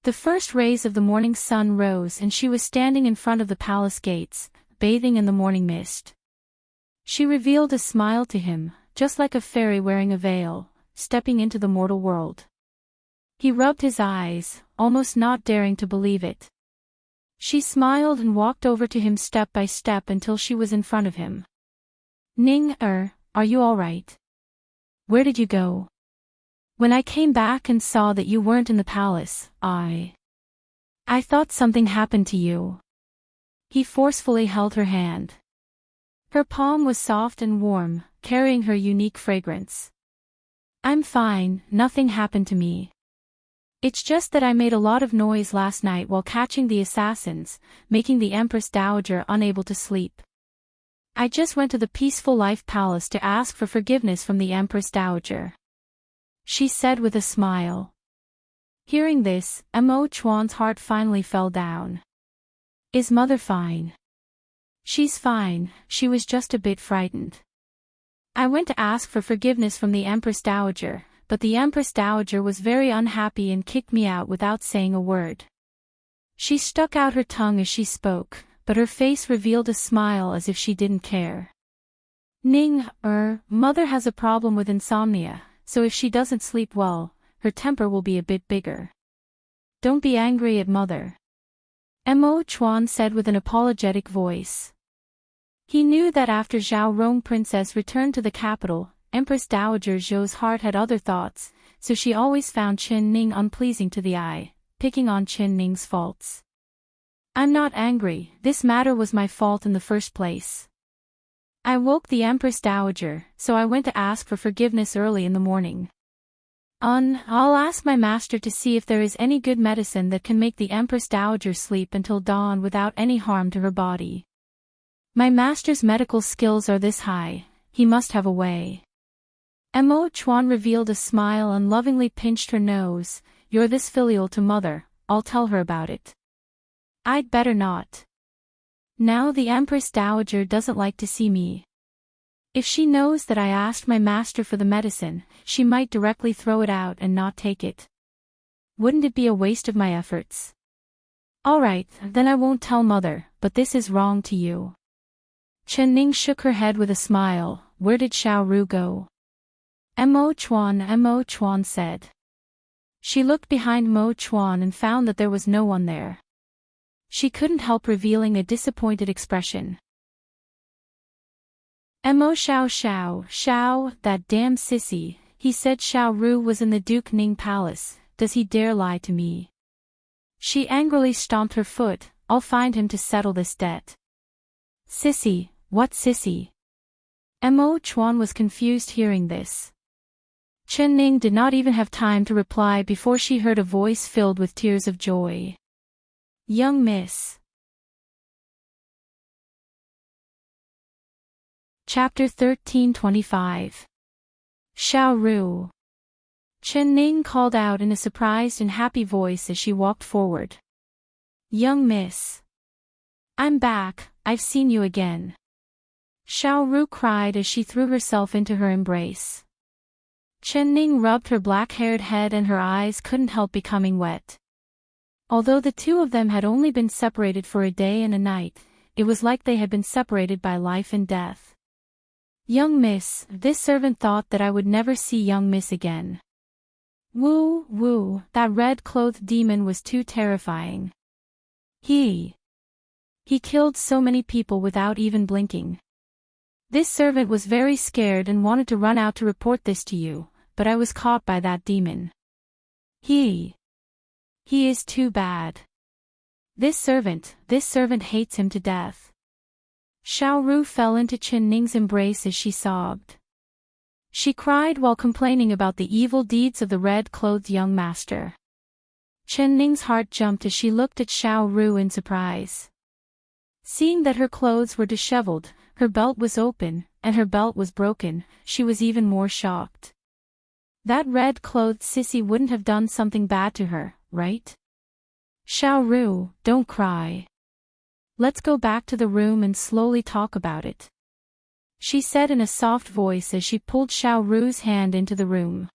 The first rays of the morning sun rose and she was standing in front of the palace gates, bathing in the morning mist. She revealed a smile to him, just like a fairy wearing a veil, stepping into the mortal world. He rubbed his eyes, almost not daring to believe it. She smiled and walked over to him step by step until she was in front of him. Ning, are you all right? Where did you go? When I came back and saw that you weren't in the palace, I thought something happened to you. He forcefully held her hand. Her palm was soft and warm, carrying her unique fragrance. I'm fine, nothing happened to me. It's just that I made a lot of noise last night while catching the assassins, making the Empress Dowager unable to sleep. I just went to the Peaceful Life Palace to ask for forgiveness from the Empress Dowager. She said with a smile. Hearing this, Mo Chuan's heart finally fell down. Is mother fine? She's fine, she was just a bit frightened. I went to ask for forgiveness from the Empress Dowager, but the Empress Dowager was very unhappy and kicked me out without saying a word. She stuck out her tongue as she spoke, but her face revealed a smile as if she didn't care. Ning, mother has a problem with insomnia, so if she doesn't sleep well, her temper will be a bit bigger. Don't be angry at mother. Mo Chuan said with an apologetic voice. He knew that after Zhao Rong Princess returned to the capital, Empress Dowager Zhou's heart had other thoughts, so she always found Qin Ning unpleasing to the eye, picking on Qin Ning's faults. I'm not angry, this matter was my fault in the first place. I woke the Empress Dowager, so I went to ask for forgiveness early in the morning. I'll ask my master to see if there is any good medicine that can make the Empress Dowager sleep until dawn without any harm to her body. My master's medical skills are this high, he must have a way. Mo Chuan revealed a smile and lovingly pinched her nose. You're this filial to mother, I'll tell her about it. I'd better not. Now the Empress Dowager doesn't like to see me. If she knows that I asked my master for the medicine, she might directly throw it out and not take it. Wouldn't it be a waste of my efforts? Alright, then I won't tell mother, but this is wrong to you. Chen Ning shook her head with a smile. Where did Xiao Ru go? Mo Chuan said. She looked behind Mo Chuan and found that there was no one there. She couldn't help revealing a disappointed expression. Mo Xiao, that damn sissy, he said Xiao Ru was in the Duke Ning Palace, does he dare lie to me? She angrily stomped her foot, I'll find him to settle this debt. Sissy, what sissy? Mo Chuan was confused hearing this. Chen Ning did not even have time to reply before she heard a voice filled with tears of joy. Young miss. Chapter 1325. Xiao Ru. Chen Ning called out in a surprised and happy voice as she walked forward. Young miss. I'm back, I've seen you again. Xiao Ru cried as she threw herself into her embrace. Chen Ning rubbed her black-haired head and her eyes couldn't help becoming wet. Although the two of them had only been separated for a day and a night, it was like they had been separated by life and death. Young miss, this servant thought that I would never see young miss again. Woo, that red-clothed demon was too terrifying. He killed so many people without even blinking. This servant was very scared and wanted to run out to report this to you, but I was caught by that demon. He is too bad. This servant hates him to death. Xiao Ru fell into Chen Ning's embrace as she sobbed. She cried while complaining about the evil deeds of the red-clothed young master. Chen Ning's heart jumped as she looked at Xiao Ru in surprise. Seeing that her clothes were disheveled, her belt was open, and her belt was broken, she was even more shocked. That red-clothed sissy wouldn't have done something bad to her, right? Xiaoru, don't cry. Let's go back to the room and slowly talk about it, she said in a soft voice as she pulled Xiaoru's hand into the room.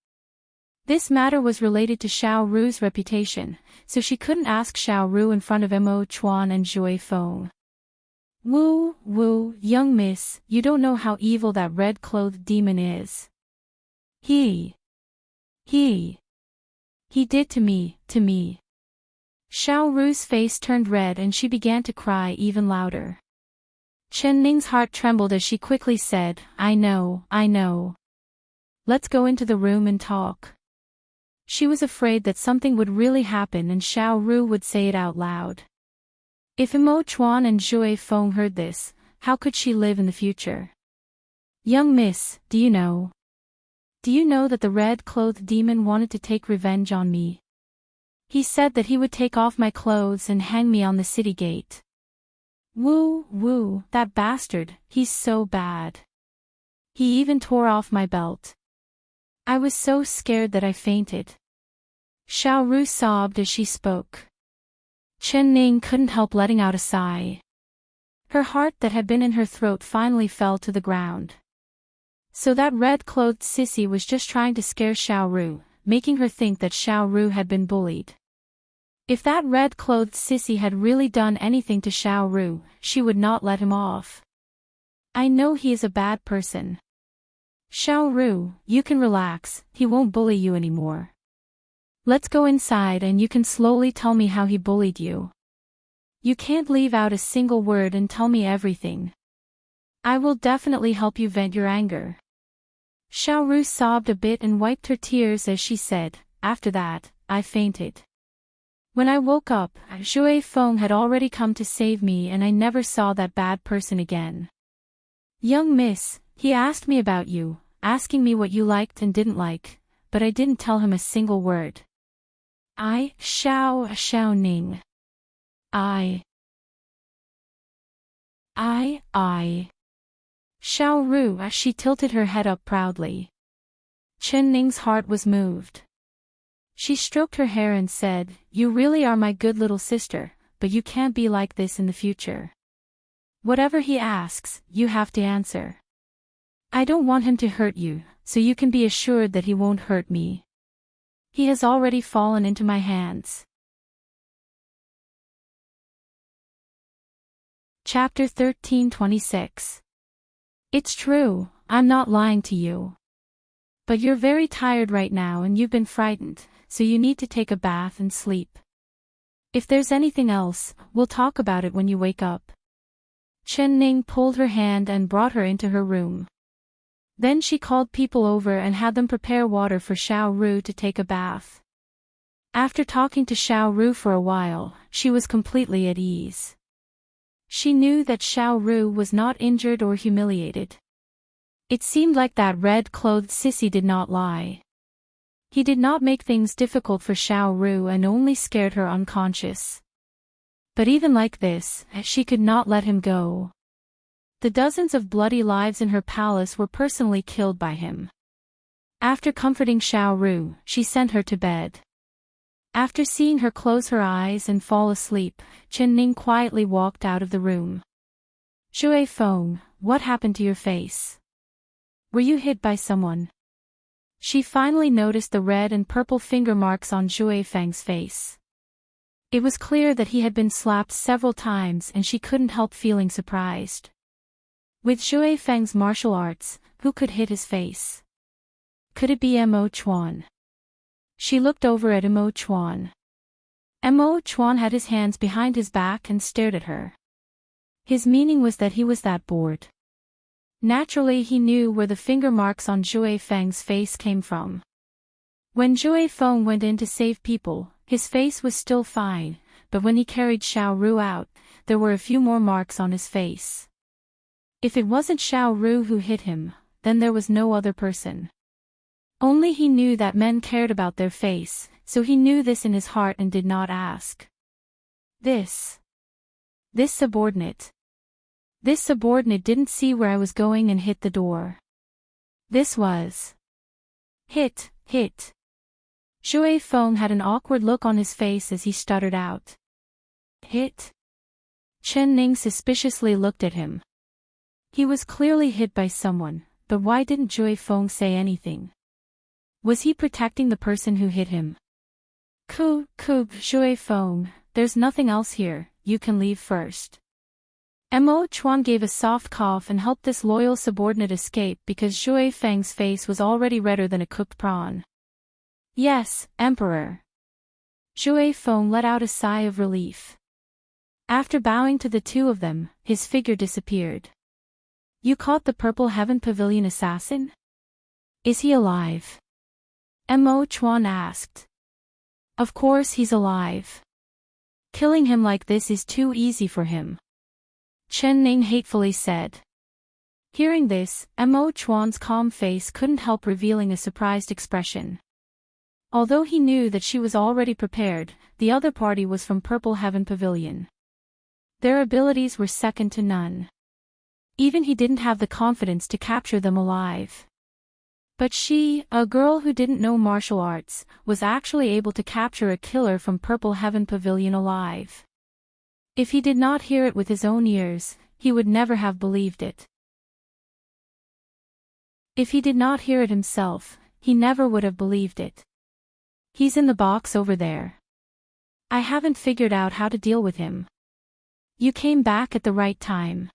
This matter was related to Xiaoru's reputation, so she couldn't ask Xiaoru in front of Mo Chuan and Jue Feng. Woo, young miss, you don't know how evil that red-clothed demon is. He did to me. Xiaoru's face turned red and she began to cry even louder. Chen Ning's heart trembled as she quickly said, I know. Let's go into the room and talk. She was afraid that something would really happen and Xiaoru would say it out loud. If Mo Chuan and Jue Feng heard this, how could she live in the future? Young miss, do you know that the red-clothed demon wanted to take revenge on me? He said that he would take off my clothes and hang me on the city gate. Woo, that bastard, he's so bad. He even tore off my belt. I was so scared that I fainted. Xiaoru sobbed as she spoke. Chen Ning couldn't help letting out a sigh. Her heart that had been in her throat finally fell to the ground. So that red-clothed sissy was just trying to scare Xiaoru, making her think that Xiaoru had been bullied. If that red-clothed sissy had really done anything to Xiaoru, she would not let him off. I know he is a bad person. Xiaoru, you can relax, he won't bully you anymore. Let's go inside and you can slowly tell me how he bullied you. You can't leave out a single word and tell me everything. I will definitely help you vent your anger. Xiaoru sobbed a bit and wiped her tears as she said, after that, I fainted. When I woke up, Jue Feng had already come to save me and I never saw that bad person again. Young miss, he asked me about you, asking me what you liked and didn't like, but I didn't tell him a single word. Xiao Ning. Xiaoru, she tilted her head up proudly. Chen Ning's heart was moved. She stroked her hair and said, you really are my good little sister, but you can't be like this in the future. Whatever he asks, you have to answer. I don't want him to hurt you, so you can be assured that he won't hurt me. He has already fallen into my hands. Chapter 13:26. It's true, I'm not lying to you. But you're very tired right now and you've been frightened, so you need to take a bath and sleep. If there's anything else, we'll talk about it when you wake up. Chen Ning pulled her hand and brought her into her room. Then she called people over and had them prepare water for Xiaoru to take a bath. After talking to Xiaoru for a while, she was completely at ease. She knew that Xiaoru was not injured or humiliated. It seemed like that red-clothed sissy did not lie. He did not make things difficult for Xiaoru and only scared her unconscious. But even like this, she could not let him go. The dozens of bloody lives in her palace were personally killed by him. After comforting Xiaoru, she sent her to bed. After seeing her close her eyes and fall asleep, Chen Ning quietly walked out of the room. Jue Feng, what happened to your face? Were you hit by someone? She finally noticed the red and purple finger marks on Jue Feng's face. It was clear that he had been slapped several times and she couldn't help feeling surprised. With Jue Feng's martial arts, who could hit his face? Could it be Mo Chuan? She looked over at Mo Chuan. Mo Chuan had his hands behind his back and stared at her. His meaning was that he was that bored. Naturally he knew where the finger marks on Jue Feng's face came from. When Jue Feng went in to save people, his face was still fine, but when he carried Xiaoru out, there were a few more marks on his face. If it wasn't Xiaoru who hit him, then there was no other person. Only he knew that men cared about their face, so he knew this in his heart and did not ask. This subordinate. This subordinate didn't see where I was going and hit the door. This was... Hit. Shui Feng had an awkward look on his face as he stuttered out. Hit? Chen Ning suspiciously looked at him. He was clearly hit by someone, but why didn't Shui Feng say anything? Was he protecting the person who hit him? Shui Feng, there's nothing else here, you can leave first. Mo Chuan gave a soft cough and helped this loyal subordinate escape because Shui Feng's face was already redder than a cooked prawn. Yes, Emperor. Shui Feng let out a sigh of relief. After bowing to the two of them, his figure disappeared. You caught the Purple Heaven Pavilion assassin? Is he alive? Mo Chuan asked. Of course he's alive. Killing him like this is too easy for him. Chen Ning hatefully said. Hearing this, Mo Chuan's calm face couldn't help revealing a surprised expression. Although he knew that she was already prepared, the other party was from Purple Heaven Pavilion. Their abilities were second to none. Even he didn't have the confidence to capture them alive. But she, a girl who didn't know martial arts, was actually able to capture a killer from Purple Heaven Pavilion alive. If he did not hear it with his own ears, he would never have believed it. If he did not hear it himself, he never would have believed it. He's in the box over there. I haven't figured out how to deal with him. You came back at the right time.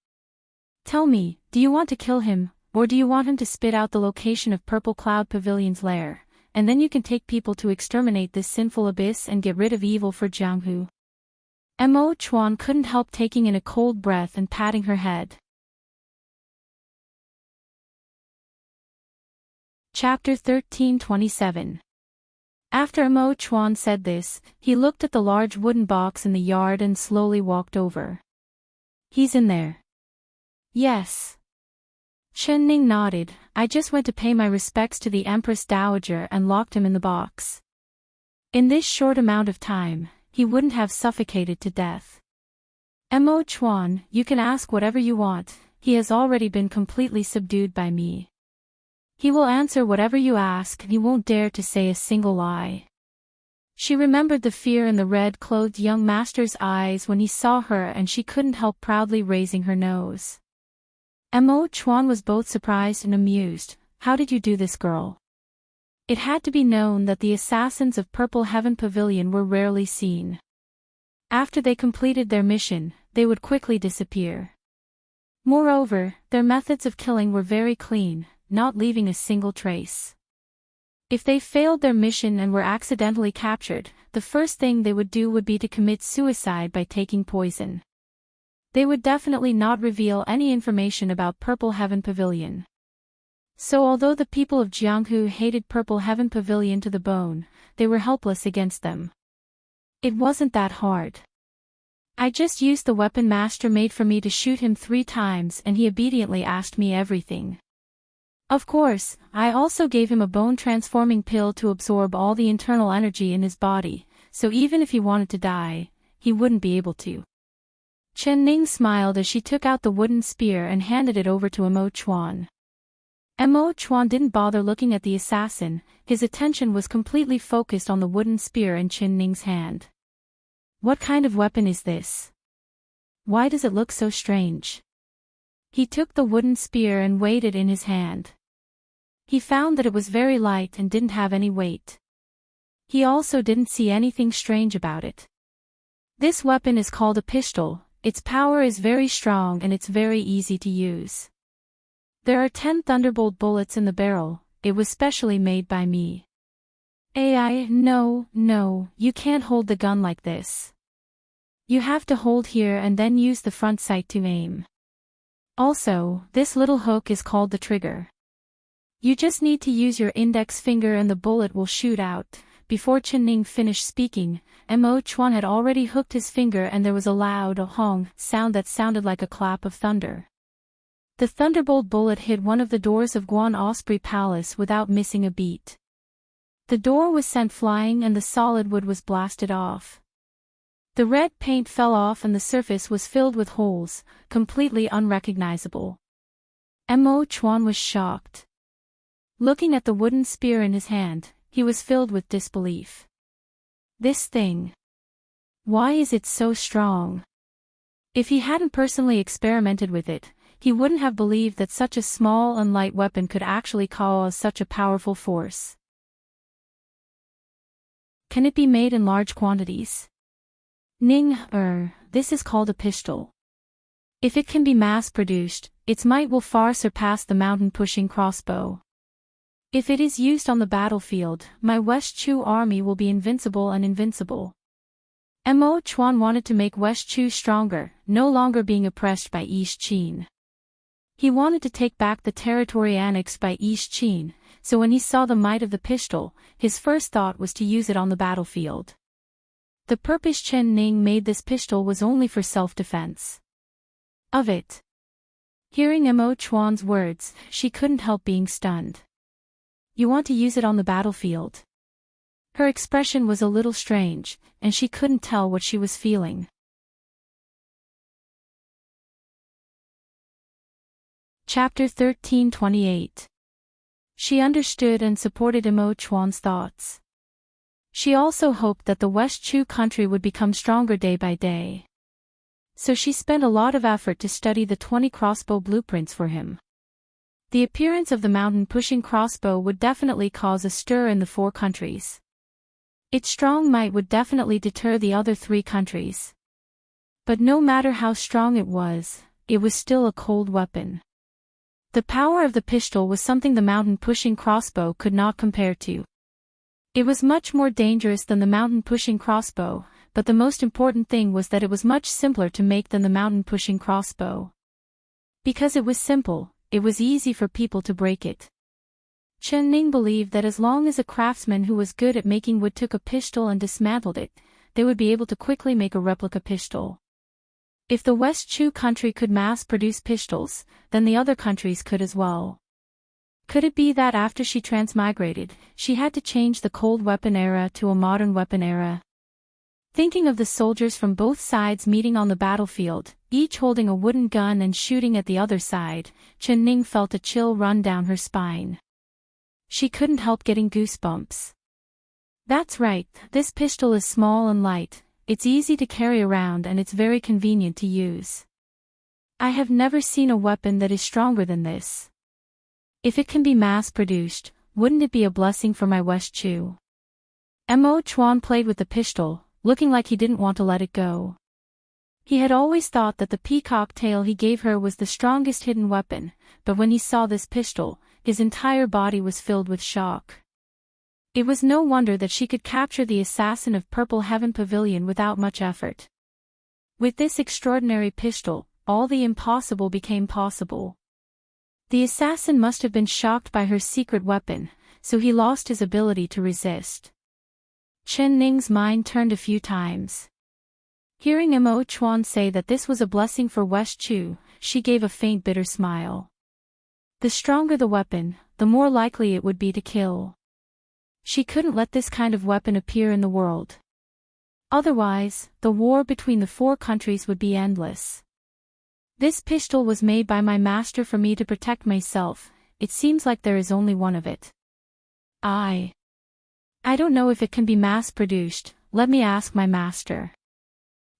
Tell me, do you want to kill him, or do you want him to spit out the location of Purple Cloud Pavilion's lair, and then you can take people to exterminate this sinful abyss and get rid of evil for Jianghu? Mo Chuan couldn't help taking in a cold breath and patting her head. Chapter 13:27. After Mo Chuan said this, he looked at the large wooden box in the yard and slowly walked over. He's in there. Yes. Chen Ning nodded. I just went to pay my respects to the Empress Dowager and locked him in the box. In this short amount of time, he wouldn't have suffocated to death. Mo Chuan, you can ask whatever you want, he has already been completely subdued by me. He will answer whatever you ask and he won't dare to say a single lie. She remembered the fear in the red-clothed young master's eyes when he saw her and she couldn't help proudly raising her nose. Mo Chuan was both surprised and amused. How did you do this, girl? It had to be known that the assassins of Purple Heaven Pavilion were rarely seen. After they completed their mission, they would quickly disappear. Moreover, their methods of killing were very clean, not leaving a single trace. If they failed their mission and were accidentally captured, the first thing they would do would be to commit suicide by taking poison. They would definitely not reveal any information about Purple Heaven Pavilion. So although the people of Jianghu hated Purple Heaven Pavilion to the bone, they were helpless against them. It wasn't that hard. I just used the weapon Master made for me to shoot him 3 times and he obediently asked me everything. Of course, I also gave him a bone-transforming pill to absorb all the internal energy in his body, so even if he wanted to die, he wouldn't be able to. Chen Ning smiled as she took out the wooden spear and handed it over to Mo Chuan. Mo Chuan didn't bother looking at the assassin, his attention was completely focused on the wooden spear in Chen Ning's hand. What kind of weapon is this? Why does it look so strange? He took the wooden spear and weighed it in his hand. He found that it was very light and didn't have any weight. He also didn't see anything strange about it. This weapon is called a pistol, its power is very strong and it's very easy to use. There are 10 thunderbolt bullets in the barrel, it was specially made by me. No, you can't hold the gun like this. You have to hold here and then use the front sight to aim. Also, this little hook is called the trigger. You just need to use your index finger and the bullet will shoot out. Before Chen Ning finished speaking, Mo Chuan had already hooked his finger and there was a loud "hong" sound that sounded like a clap of thunder. The thunderbolt bullet hit one of the doors of Guan Osprey Palace without missing a beat. The door was sent flying and the solid wood was blasted off. The red paint fell off and the surface was filled with holes, completely unrecognizable. Mo Chuan was shocked. Looking at the wooden spear in his hand, he was filled with disbelief. This thing. Why is it so strong? If he hadn't personally experimented with it, he wouldn't have believed that such a small and light weapon could actually cause such a powerful force. Can it be made in large quantities? This is called a pistol. If it can be mass-produced, its might will far surpass the mountain-pushing crossbow. If it is used on the battlefield, my West Chu army will be invincible and invincible. Mo Chuan wanted to make West Chu stronger, no longer being oppressed by East Qin. He wanted to take back the territory annexed by East Qin, so when he saw the might of the pistol, his first thought was to use it on the battlefield. The purpose Chen Ning made this pistol was only for self-defense. Of it. Hearing Mo Chuan's words, she couldn't help being stunned. You want to use it on the battlefield? Her expression was a little strange, and she couldn't tell what she was feeling. Chapter 13:28. She understood and supported Mo Chuan's thoughts. She also hoped that the West Chu country would become stronger day by day. So she spent a lot of effort to study the 20 crossbow blueprints for him. The appearance of the mountain-pushing crossbow would definitely cause a stir in the 4 countries. Its strong might would definitely deter the other 3 countries. But no matter how strong it was still a cold weapon. The power of the pistol was something the mountain-pushing crossbow could not compare to. It was much more dangerous than the mountain-pushing crossbow, but the most important thing was that it was much simpler to make than the mountain-pushing crossbow. Because it was simple, it was easy for people to break it. Chen Ning believed that as long as a craftsman who was good at making wood took a pistol and dismantled it, they would be able to quickly make a replica pistol. If the West Chu country could mass-produce pistols, then the other countries could as well. Could it be that after she transmigrated, she had to change the cold weapon era to a modern weapon era? Thinking of the soldiers from both sides meeting on the battlefield, each holding a wooden gun and shooting at the other side, Chen Ning felt a chill run down her spine. She couldn't help getting goosebumps. That's right, this pistol is small and light, it's easy to carry around and it's very convenient to use. I have never seen a weapon that is stronger than this. If it can be mass-produced, wouldn't it be a blessing for my West Chu? Mo Chuan played with the pistol, looking like he didn't want to let it go. He had always thought that the peacock tail he gave her was the strongest hidden weapon, but when he saw this pistol, his entire body was filled with shock. It was no wonder that she could capture the assassin of Purple Heaven Pavilion without much effort. With this extraordinary pistol, all the impossible became possible. The assassin must have been shocked by her secret weapon, so he lost his ability to resist. Chen Ning's mind turned a few times. Hearing Mo Chuan say that this was a blessing for West Chu, she gave a faint bitter smile. The stronger the weapon, the more likely it would be to kill. She couldn't let this kind of weapon appear in the world. Otherwise, the war between the 4 countries would be endless. This pistol was made by my master for me to protect myself, it seems like there is only one of it. I don't know if it can be mass-produced, let me ask my master.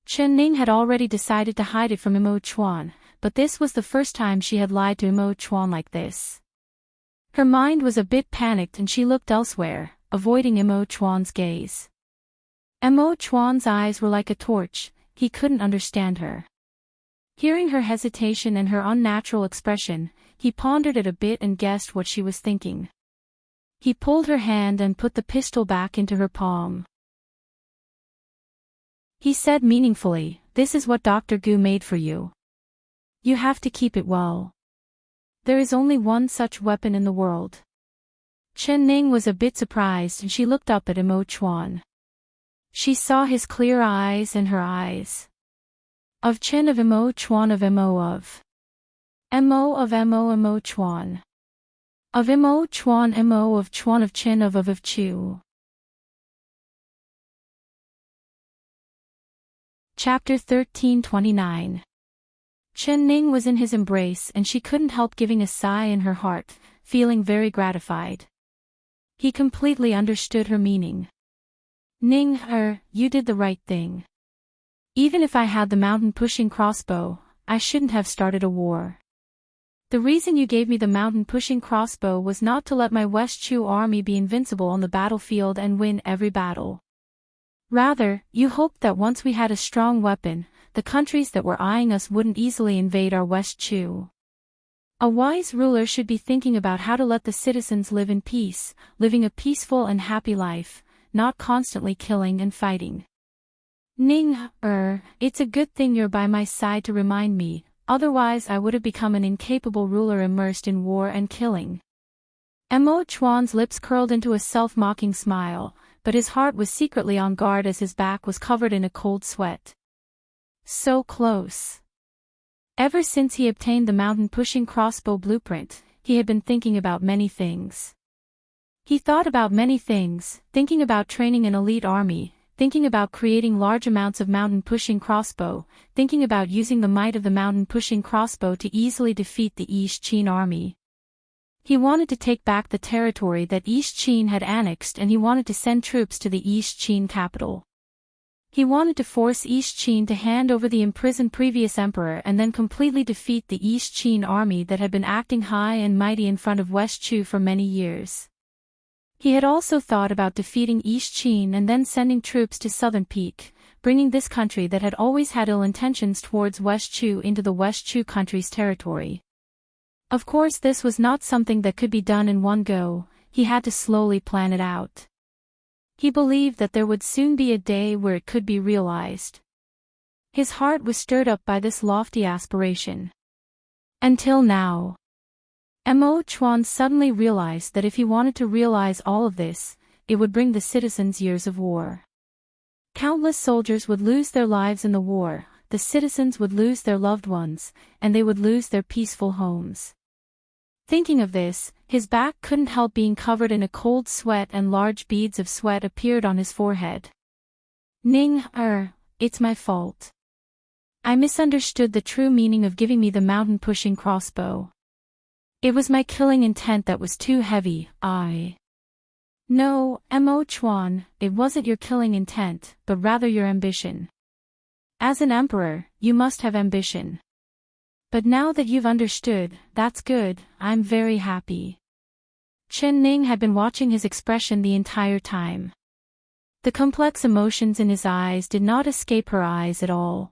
Chen Ning had already decided to hide it from Mo Chuan, but this was the first time she had lied to Mo Chuan like this. Her mind was a bit panicked and she looked elsewhere, avoiding Mo Chuan's gaze. Mo Chuan's eyes were like a torch, he couldn't understand her. Hearing her hesitation and her unnatural expression, he pondered it a bit and guessed what she was thinking. He pulled her hand and put the pistol back into her palm. He said meaningfully, "This is what Dr. Gu made for you. You have to keep it well. There is only one such weapon in the world." Chen Ning was a bit surprised and she looked up at Mo Chuan. She saw his clear eyes and her eyes. Of Chen of Mo Chuan of Mo of. Mo of Mo Chuan. Of Mo Chuan Mo of Chuan of Chen of Chu. Chapter 1329. Chen Ning was in his embrace and she couldn't help giving a sigh in her heart, feeling very gratified. He completely understood her meaning. Ning, you did the right thing. Even if I had the mountain-pushing crossbow, I shouldn't have started a war. The reason you gave me the mountain-pushing crossbow was not to let my West Chu army be invincible on the battlefield and win every battle. Rather, you hoped that once we had a strong weapon, the countries that were eyeing us wouldn't easily invade our West Chu. A wise ruler should be thinking about how to let the citizens live in peace, living a peaceful and happy life, not constantly killing and fighting. Ning, it's a good thing you're by my side to remind me, otherwise I would have become an incapable ruler immersed in war and killing. Mo Chuan's lips curled into a self-mocking smile, but his heart was secretly on guard as his back was covered in a cold sweat. So close. Ever since he obtained the mountain-pushing crossbow blueprint, he had been thinking about many things. He thought about many things, thinking about training an elite army, thinking about creating large amounts of mountain-pushing crossbow, thinking about using the might of the mountain-pushing crossbow to easily defeat the East Qin army. He wanted to take back the territory that East Qin had annexed and he wanted to send troops to the East Qin capital. He wanted to force East Qin to hand over the imprisoned previous emperor and then completely defeat the East Qin army that had been acting high and mighty in front of West Chu for many years. He had also thought about defeating East Qin and then sending troops to Southern Peak, bringing this country that had always had ill intentions towards West Chu into the West Chu country's territory. Of course this was not something that could be done in one go, he had to slowly plan it out. He believed that there would soon be a day where it could be realized. His heart was stirred up by this lofty aspiration. Until now. Mo Chuan suddenly realized that if he wanted to realize all of this, it would bring the citizens years of war. Countless soldiers would lose their lives in the war, the citizens would lose their loved ones, and they would lose their peaceful homes. Thinking of this, his back couldn't help being covered in a cold sweat and large beads of sweat appeared on his forehead. Ning, it's my fault. I misunderstood the true meaning of giving me the mountain-pushing crossbow. It was my killing intent that was too heavy, No, Mo Chuan, it wasn't your killing intent, but rather your ambition. As an emperor, you must have ambition. But now that you've understood, that's good, I'm very happy. Chen Ning had been watching his expression the entire time. The complex emotions in his eyes did not escape her eyes at all.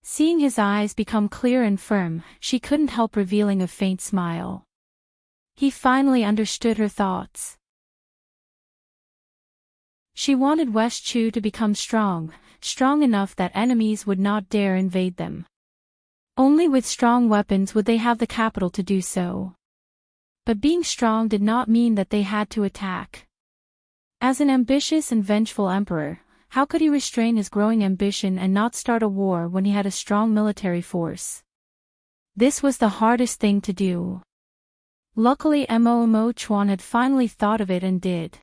Seeing his eyes become clear and firm, she couldn't help revealing a faint smile. He finally understood her thoughts. She wanted West Chu to become strong enough that enemies would not dare invade them. Only with strong weapons would they have the capital to do so. But being strong did not mean that they had to attack. As an ambitious and vengeful emperor, how could he restrain his growing ambition and not start a war when he had a strong military force? This was the hardest thing to do. Luckily Mo Chuan had finally thought of it and did.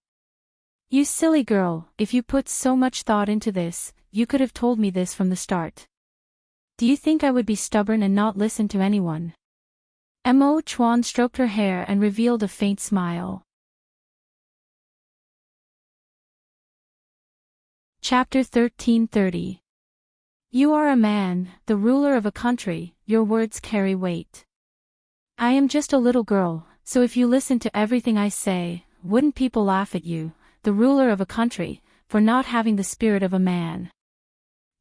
You silly girl, if you put so much thought into this, you could have told me this from the start. Do you think I would be stubborn and not listen to anyone? Mo Chuan stroked her hair and revealed a faint smile. Chapter 1330. You are a man, the ruler of a country, your words carry weight. I am just a little girl, so if you listen to everything I say, wouldn't people laugh at you, the ruler of a country, for not having the spirit of a man?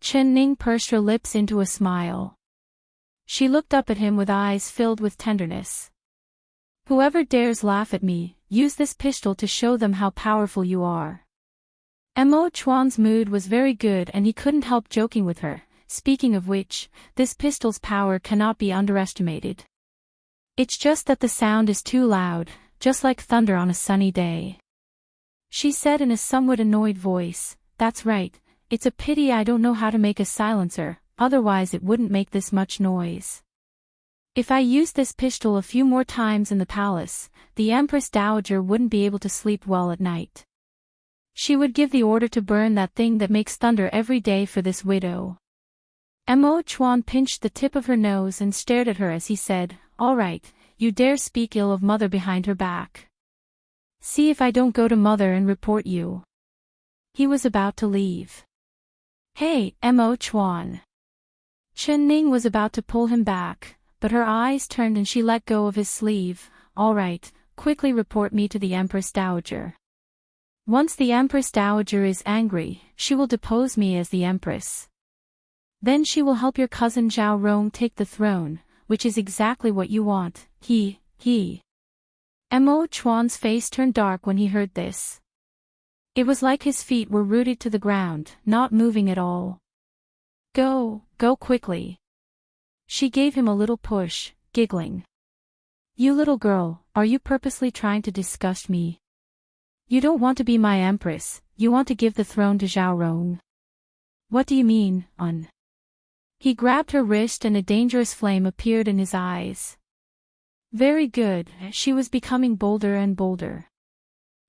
Chen Ning pursed her lips into a smile. She looked up at him with eyes filled with tenderness. Whoever dares laugh at me, use this pistol to show them how powerful you are. Mo Chuan's mood was very good and he couldn't help joking with her, speaking of which, this pistol's power cannot be underestimated. It's just that the sound is too loud, just like thunder on a sunny day. She said in a somewhat annoyed voice, that's right. It's a pity I don't know how to make a silencer, otherwise it wouldn't make this much noise. If I used this pistol a few more times in the palace, the Empress Dowager wouldn't be able to sleep well at night. She would give the order to burn that thing that makes thunder every day for this widow. Mo Chuan pinched the tip of her nose and stared at her as he said, "All right, you dare speak ill of mother behind her back. See if I don't go to mother and report you." He was about to leave. "Hey, Mo Chuan." Chen Ning was about to pull him back, but her eyes turned and she let go of his sleeve. "All right, quickly report me to the Empress Dowager. Once the Empress Dowager is angry, she will depose me as the Empress. Then she will help your cousin Zhao Rong take the throne, which is exactly what you want." Mo Chuan's face turned dark when he heard this. It was like his feet were rooted to the ground, not moving at all. Go quickly." She gave him a little push, giggling. "You little girl, are you purposely trying to disgust me? You don't want to be my empress, you want to give the throne to Zhao Rong. What do you mean, Un?" He grabbed her wrist and a dangerous flame appeared in his eyes. Very good, she was becoming bolder and bolder.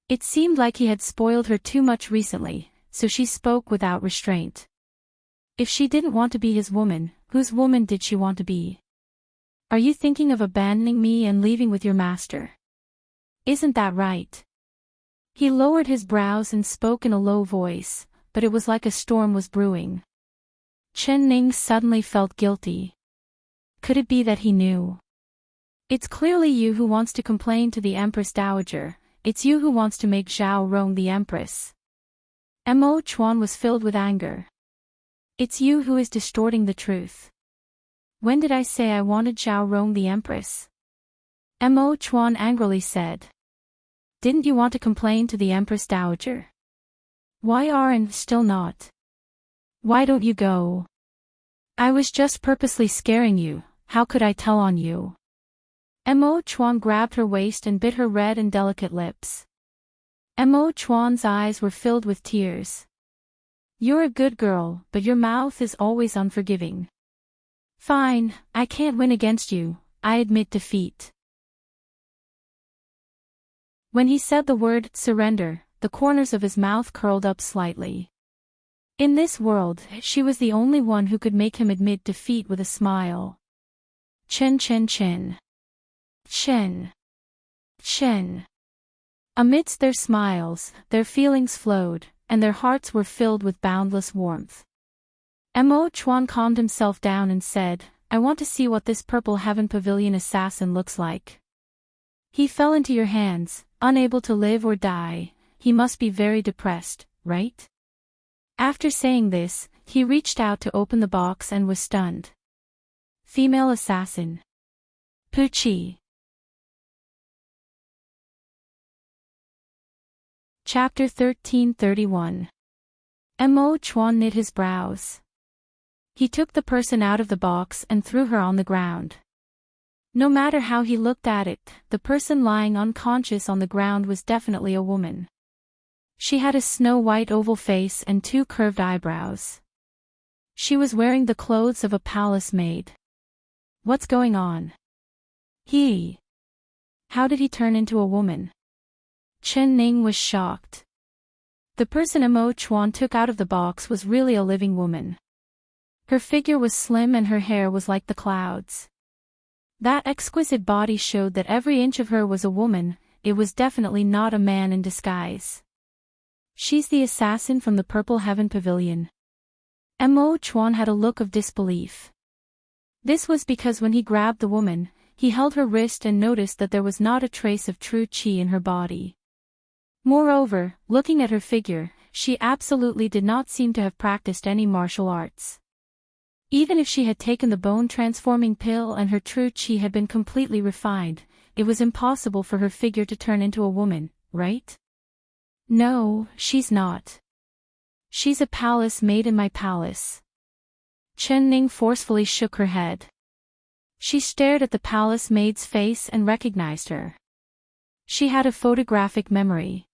It seemed like he had spoiled her too much recently, so she spoke without restraint. If she didn't want to be his woman, whose woman did she want to be? "Are you thinking of abandoning me and leaving with your master? Isn't that right?" He lowered his brows and spoke in a low voice, but it was like a storm was brewing. Chen Ning suddenly felt guilty. Could it be that he knew? "It's clearly you who wants to complain to the Empress Dowager, it's you who wants to make Zhao Rong the Empress." Mo Chuan was filled with anger. "It's you who is distorting the truth. When did I say I wanted Zhao Rong the Empress?" Mo Chuan angrily said. "Didn't you want to complain to the Empress Dowager? Why aren't still not? Why don't you go?" "I was just purposely scaring you, how could I tell on you?" Mo Chuan grabbed her waist and bit her red and delicate lips. Mo Chuan's eyes were filled with tears. "You're a good girl, but your mouth is always unforgiving. Fine, I can't win against you, I admit defeat." When he said the word surrender, the corners of his mouth curled up slightly. In this world, she was the only one who could make him admit defeat with a smile. Chen. Amidst their smiles, their feelings flowed, and their hearts were filled with boundless warmth. Mo Chuan calmed himself down and said, "I want to see what this Purple Heaven Pavilion assassin looks like. He fell into your hands, unable to live or die, he must be very depressed, right?" After saying this, he reached out to open the box and was stunned. Female assassin. Pucci. Chapter 1331. Mo Chuan knit his brows. He took the person out of the box and threw her on the ground. No matter how he looked at it, the person lying unconscious on the ground was definitely a woman. She had a snow-white oval face and 2 curved eyebrows. She was wearing the clothes of a palace maid. What's going on? How did he turn into a woman? Chen Ning was shocked. The person Mo Chuan took out of the box was really a living woman. Her figure was slim and her hair was like the clouds. That exquisite body showed that every inch of her was a woman, it was definitely not a man in disguise. She's the assassin from the Purple Heaven Pavilion. Mo Chuan had a look of disbelief. This was because when he grabbed the woman, he held her wrist and noticed that there was not a trace of true qi in her body. Moreover, looking at her figure, she absolutely did not seem to have practiced any martial arts. Even if she had taken the bone-transforming pill and her true qi had been completely refined, it was impossible for her figure to turn into a woman, right? No, she's not. She's a palace maid in my palace. Chen Ning forcefully shook her head. She stared at the palace maid's face and recognized her. She had a photographic memory.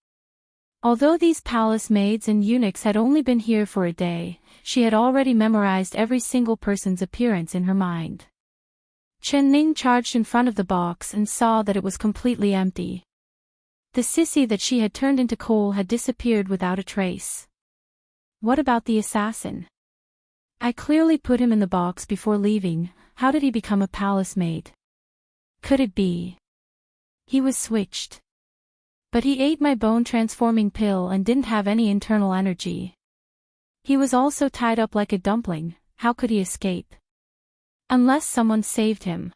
Although these palace maids and eunuchs had only been here for a day, she had already memorized every single person's appearance in her mind. Chen Ning charged in front of the box and saw that it was completely empty. The sissy that she had turned into coal had disappeared without a trace. What about the assassin? I clearly put him in the box before leaving. How did he become a palace maid? Could it be he was switched? But he ate my bone-transforming pill and didn't have any internal energy. He was also tied up like a dumpling. How could he escape? Unless someone saved him.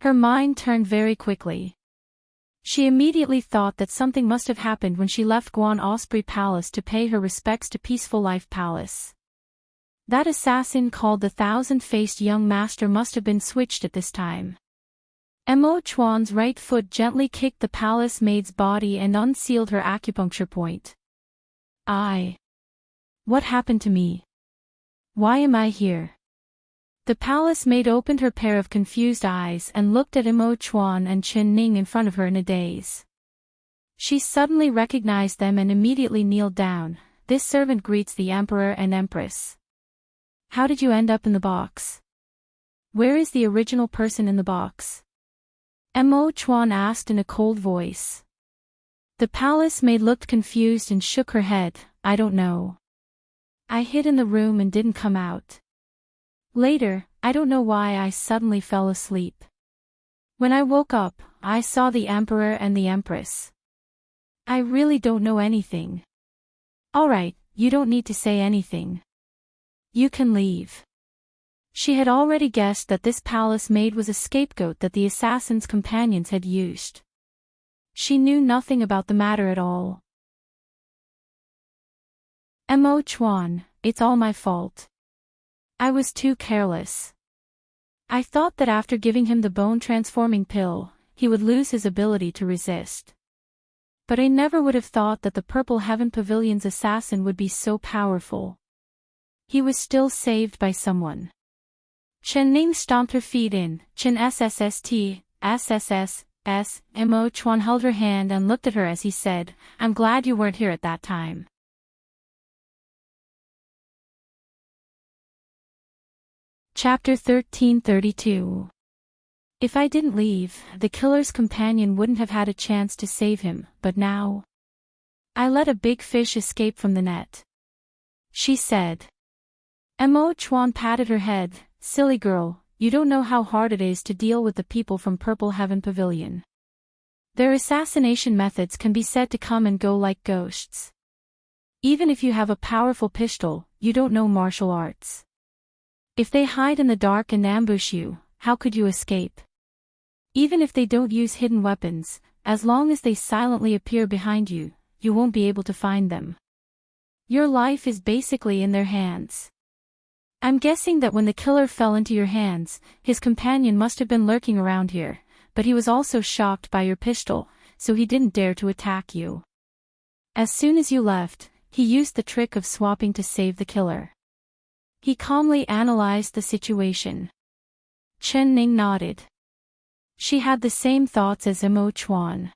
Her mind turned very quickly. She immediately thought that something must have happened when she left Guan Osprey Palace to pay her respects to Peaceful Life Palace. That assassin called the Thousand-Faced Young Master must have been switched at this time. Mo Chuan's right foot gently kicked the palace maid's body and unsealed her acupuncture point. What happened to me? Why am I here? The palace maid opened her pair of confused eyes and looked at Mo Chuan and Chen Ning in front of her in a daze. She suddenly recognized them and immediately kneeled down. This servant greets the Emperor and Empress. How did you end up in the box? Where is the original person in the box? Mo Chuan asked in a cold voice. The palace maid looked confused and shook her head. I don't know. I hid in the room and didn't come out. Later, I don't know why I suddenly fell asleep. When I woke up, I saw the Emperor and the Empress. I really don't know anything. Alright, you don't need to say anything. You can leave. She had already guessed that this palace maid was a scapegoat that the assassin's companions had used. She knew nothing about the matter at all. Mo Chuan, it's all my fault. I was too careless. I thought that after giving him the bone-transforming pill, he would lose his ability to resist. But I never would have thought that the Purple Heaven Pavilion's assassin would be so powerful. He was still saved by someone. Chen Ning stomped her feet in, Chen SSST, SSS, S. Mo Chuan held her hand and looked at her as he said, I'm glad you weren't here at that time. Chapter 1332. If I didn't leave, the killer's companion wouldn't have had a chance to save him, but now I let a big fish escape from the net. She said. Mo Chuan patted her head, silly girl, you don't know how hard it is to deal with the people from Purple Heaven Pavilion. Their assassination methods can be said to come and go like ghosts. Even if you have a powerful pistol, you don't know martial arts. If they hide in the dark and ambush you, how could you escape? Even if they don't use hidden weapons, as long as they silently appear behind you, you won't be able to find them. Your life is basically in their hands. I'm guessing that when the killer fell into your hands, his companion must have been lurking around here, but he was also shocked by your pistol, so he didn't dare to attack you. As soon as you left, he used the trick of swapping to save the killer. He calmly analyzed the situation. Chen Ning nodded. She had the same thoughts as Mo Chuan.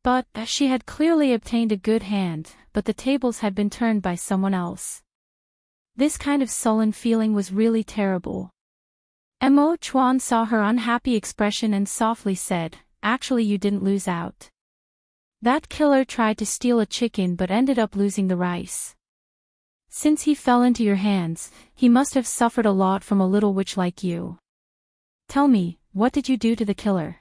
But, she had clearly obtained a good hand, but the tables had been turned by someone else. This kind of sullen feeling was really terrible. Mo Chuan saw her unhappy expression and softly said, actually you didn't lose out. That killer tried to steal a chicken but ended up losing the rice. Since he fell into your hands, he must have suffered a lot from a little witch like you. Tell me, what did you do to the killer?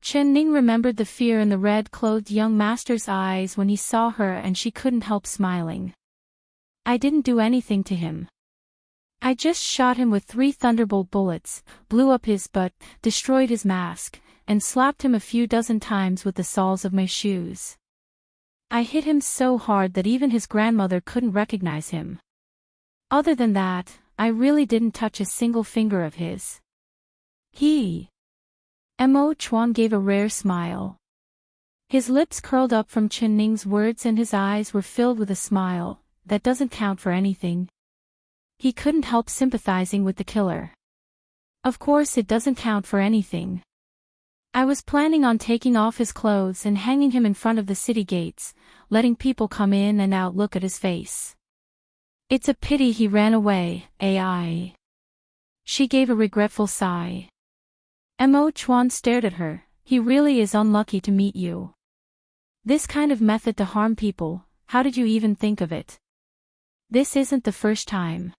Chen Ning remembered the fear in the red-clothed young master's eyes when he saw her and she couldn't help smiling. I didn't do anything to him. I just shot him with 3 thunderbolt bullets, blew up his butt, destroyed his mask, and slapped him a few dozen times with the soles of my shoes. I hit him so hard that even his grandmother couldn't recognize him. Other than that, I really didn't touch a single finger of his. Mo Chuan gave a rare smile. His lips curled up from Chen Ning's words and his eyes were filled with a smile. That doesn't count for anything. He couldn't help sympathizing with the killer. Of course it doesn't count for anything. I was planning on taking off his clothes and hanging him in front of the city gates, letting people come in and out look at his face. It's a pity he ran away, AI. She gave a regretful sigh. Mo Chuan stared at her. He really is unlucky to meet you. This kind of method to harm people, how did you even think of it? This isn't the first time.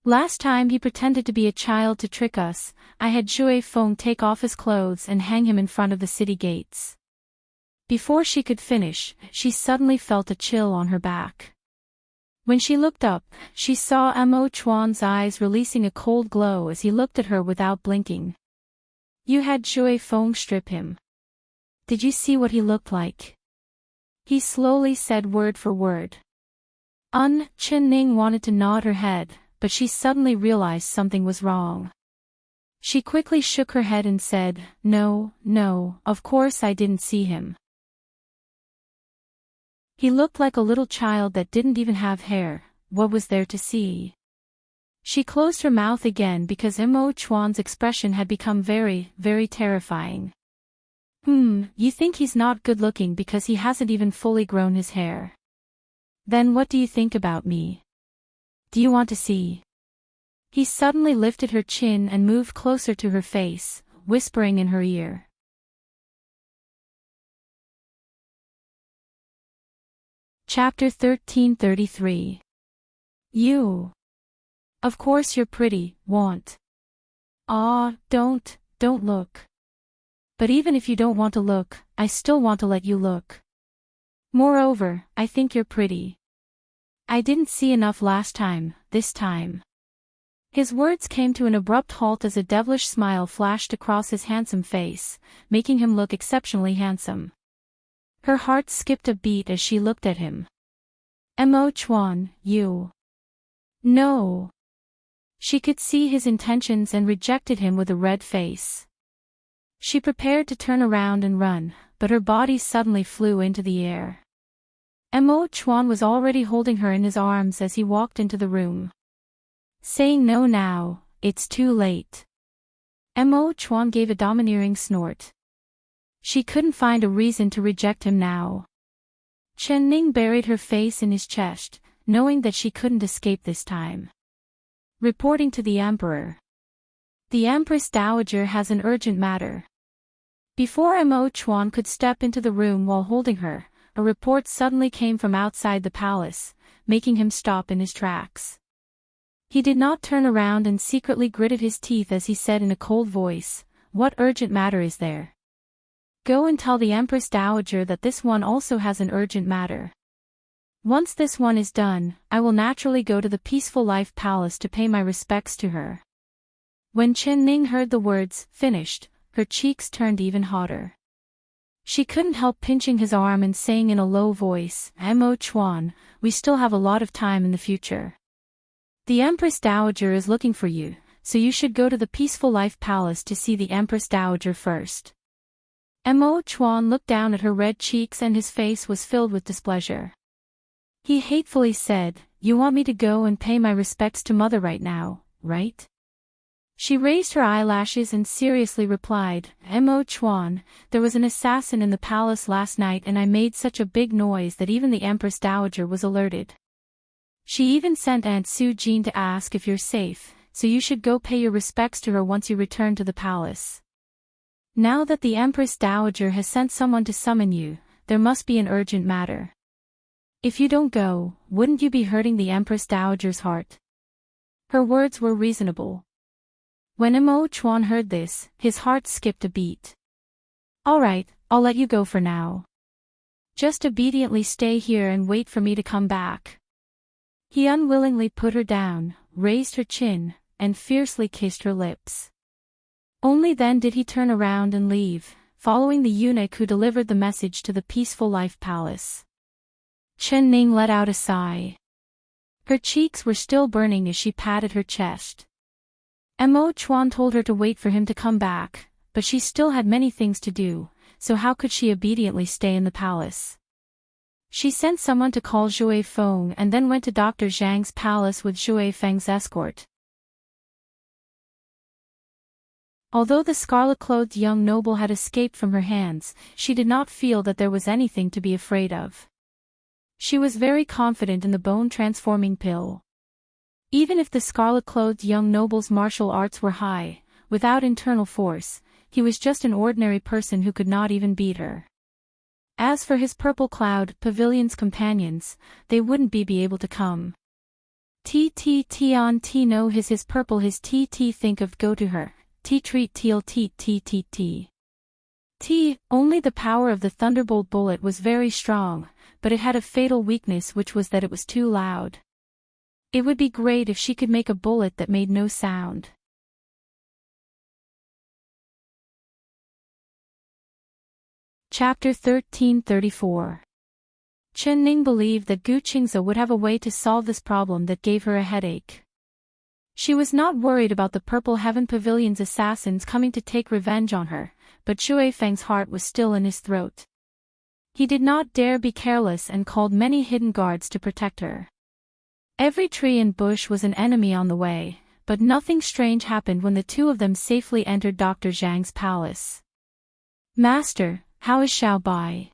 Last time he pretended to be a child to trick us. I had Shui Feng take off his clothes and hang him in front of the city gates. Before she could finish, she suddenly felt a chill on her back. When she looked up, she saw Mo Chuan's eyes releasing a cold glow as he looked at her without blinking. You had Shui Feng strip him. Did you see what he looked like? He slowly said word for word. Chen Ning wanted to nod her head, but she suddenly realized something was wrong. She quickly shook her head and said, No, of course I didn't see him. He looked like a little child that didn't even have hair. What was there to see? She closed her mouth again because Mo Chuan's expression had become very, very terrifying. You think he's not good looking because he hasn't even fully grown his hair. Then what do you think about me? Do you want to see? He suddenly lifted her chin and moved closer to her face, whispering in her ear. Chapter 1333. You. Of course you're pretty, won't. Don't look. But even if you don't want to look, I still want to let you look. Moreover, I think you're pretty. I didn't see enough last time, this time. His words came to an abrupt halt as a devilish smile flashed across his handsome face, making him look exceptionally handsome. Her heart skipped a beat as she looked at him. Mo Chuan, you. No. She could see his intentions and rejected him with a red face. She prepared to turn around and run, but her body suddenly flew into the air. Mo Chuan was already holding her in his arms as he walked into the room. Saying no now, it's too late. Mo Chuan gave a domineering snort. She couldn't find a reason to reject him now. Chen Ning buried her face in his chest, knowing that she couldn't escape this time. Reporting to the Emperor. The Empress Dowager has an urgent matter. Before Mo Chuan could step into the room while holding her, a report suddenly came from outside the palace, making him stop in his tracks. He did not turn around and secretly gritted his teeth as he said in a cold voice, What urgent matter is there? Go and tell the Empress Dowager that this one also has an urgent matter. Once this one is done, I will naturally go to the Peaceful Life Palace to pay my respects to her. When Chen Ning heard the words, finished, her cheeks turned even hotter. She couldn't help pinching his arm and saying in a low voice, Mo Chuan, we still have a lot of time in the future. The Empress Dowager is looking for you, so you should go to the Peaceful Life Palace to see the Empress Dowager first. Mo Chuan looked down at her red cheeks and his face was filled with displeasure. He hatefully said, You want me to go and pay my respects to Mother right now, right? She raised her eyelashes and seriously replied, Mo Chuan, there was an assassin in the palace last night and I made such a big noise that even the Empress Dowager was alerted. She even sent Aunt Su Jin to ask if you're safe, so you should go pay your respects to her once you return to the palace. Now that the Empress Dowager has sent someone to summon you, there must be an urgent matter. If you don't go, wouldn't you be hurting the Empress Dowager's heart? Her words were reasonable. When Mo Chuan heard this, his heart skipped a beat. All right, I'll let you go for now. Just obediently stay here and wait for me to come back. He unwillingly put her down, raised her chin, and fiercely kissed her lips. Only then did he turn around and leave, following the eunuch who delivered the message to the Peaceful Life Palace. Chen Ning let out a sigh. Her cheeks were still burning as she patted her chest. Mo Chuan told her to wait for him to come back, but she still had many things to do, so how could she obediently stay in the palace? She sent someone to call Shui Feng and then went to Dr. Zhang's palace with Shui Feng's escort. Although the scarlet-clothed young noble had escaped from her hands, she did not feel that there was anything to be afraid of. She was very confident in the bone-transforming pill. Even if the scarlet-clothed young noble's martial arts were high, without internal force, he was just an ordinary person who could not even beat her. As for his purple cloud pavilion's companions, they wouldn't be able to come. On T no his purple his T think of go to her, T treat teal T. Only the power of the thunderbolt bullet was very strong, but it had a fatal weakness, which was that it was too loud. It would be great if she could make a bullet that made no sound. Chapter 1334. Chen Ning believed that Gu Qingze would have a way to solve this problem that gave her a headache. She was not worried about the Purple Heaven Pavilion's assassins coming to take revenge on her, but Shui Feng's heart was still in his throat. He did not dare be careless and called many hidden guards to protect her. Every tree and bush was an enemy on the way, but nothing strange happened when the two of them safely entered Dr. Zhang's palace. "Master, how is Xiao Bai?"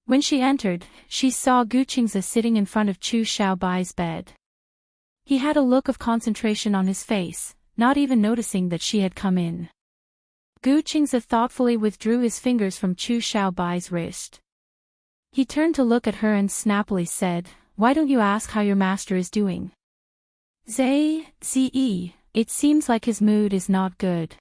When she entered, she saw Gu Qingze sitting in front of Chu Xiao Bai's bed. He had a look of concentration on his face, not even noticing that she had come in. Gu Qingze thoughtfully withdrew his fingers from Chu Xiao Bai's wrist. He turned to look at her and snappily said, "Why don't you ask how your master is doing?" Ziyi, it seems like his mood is not good."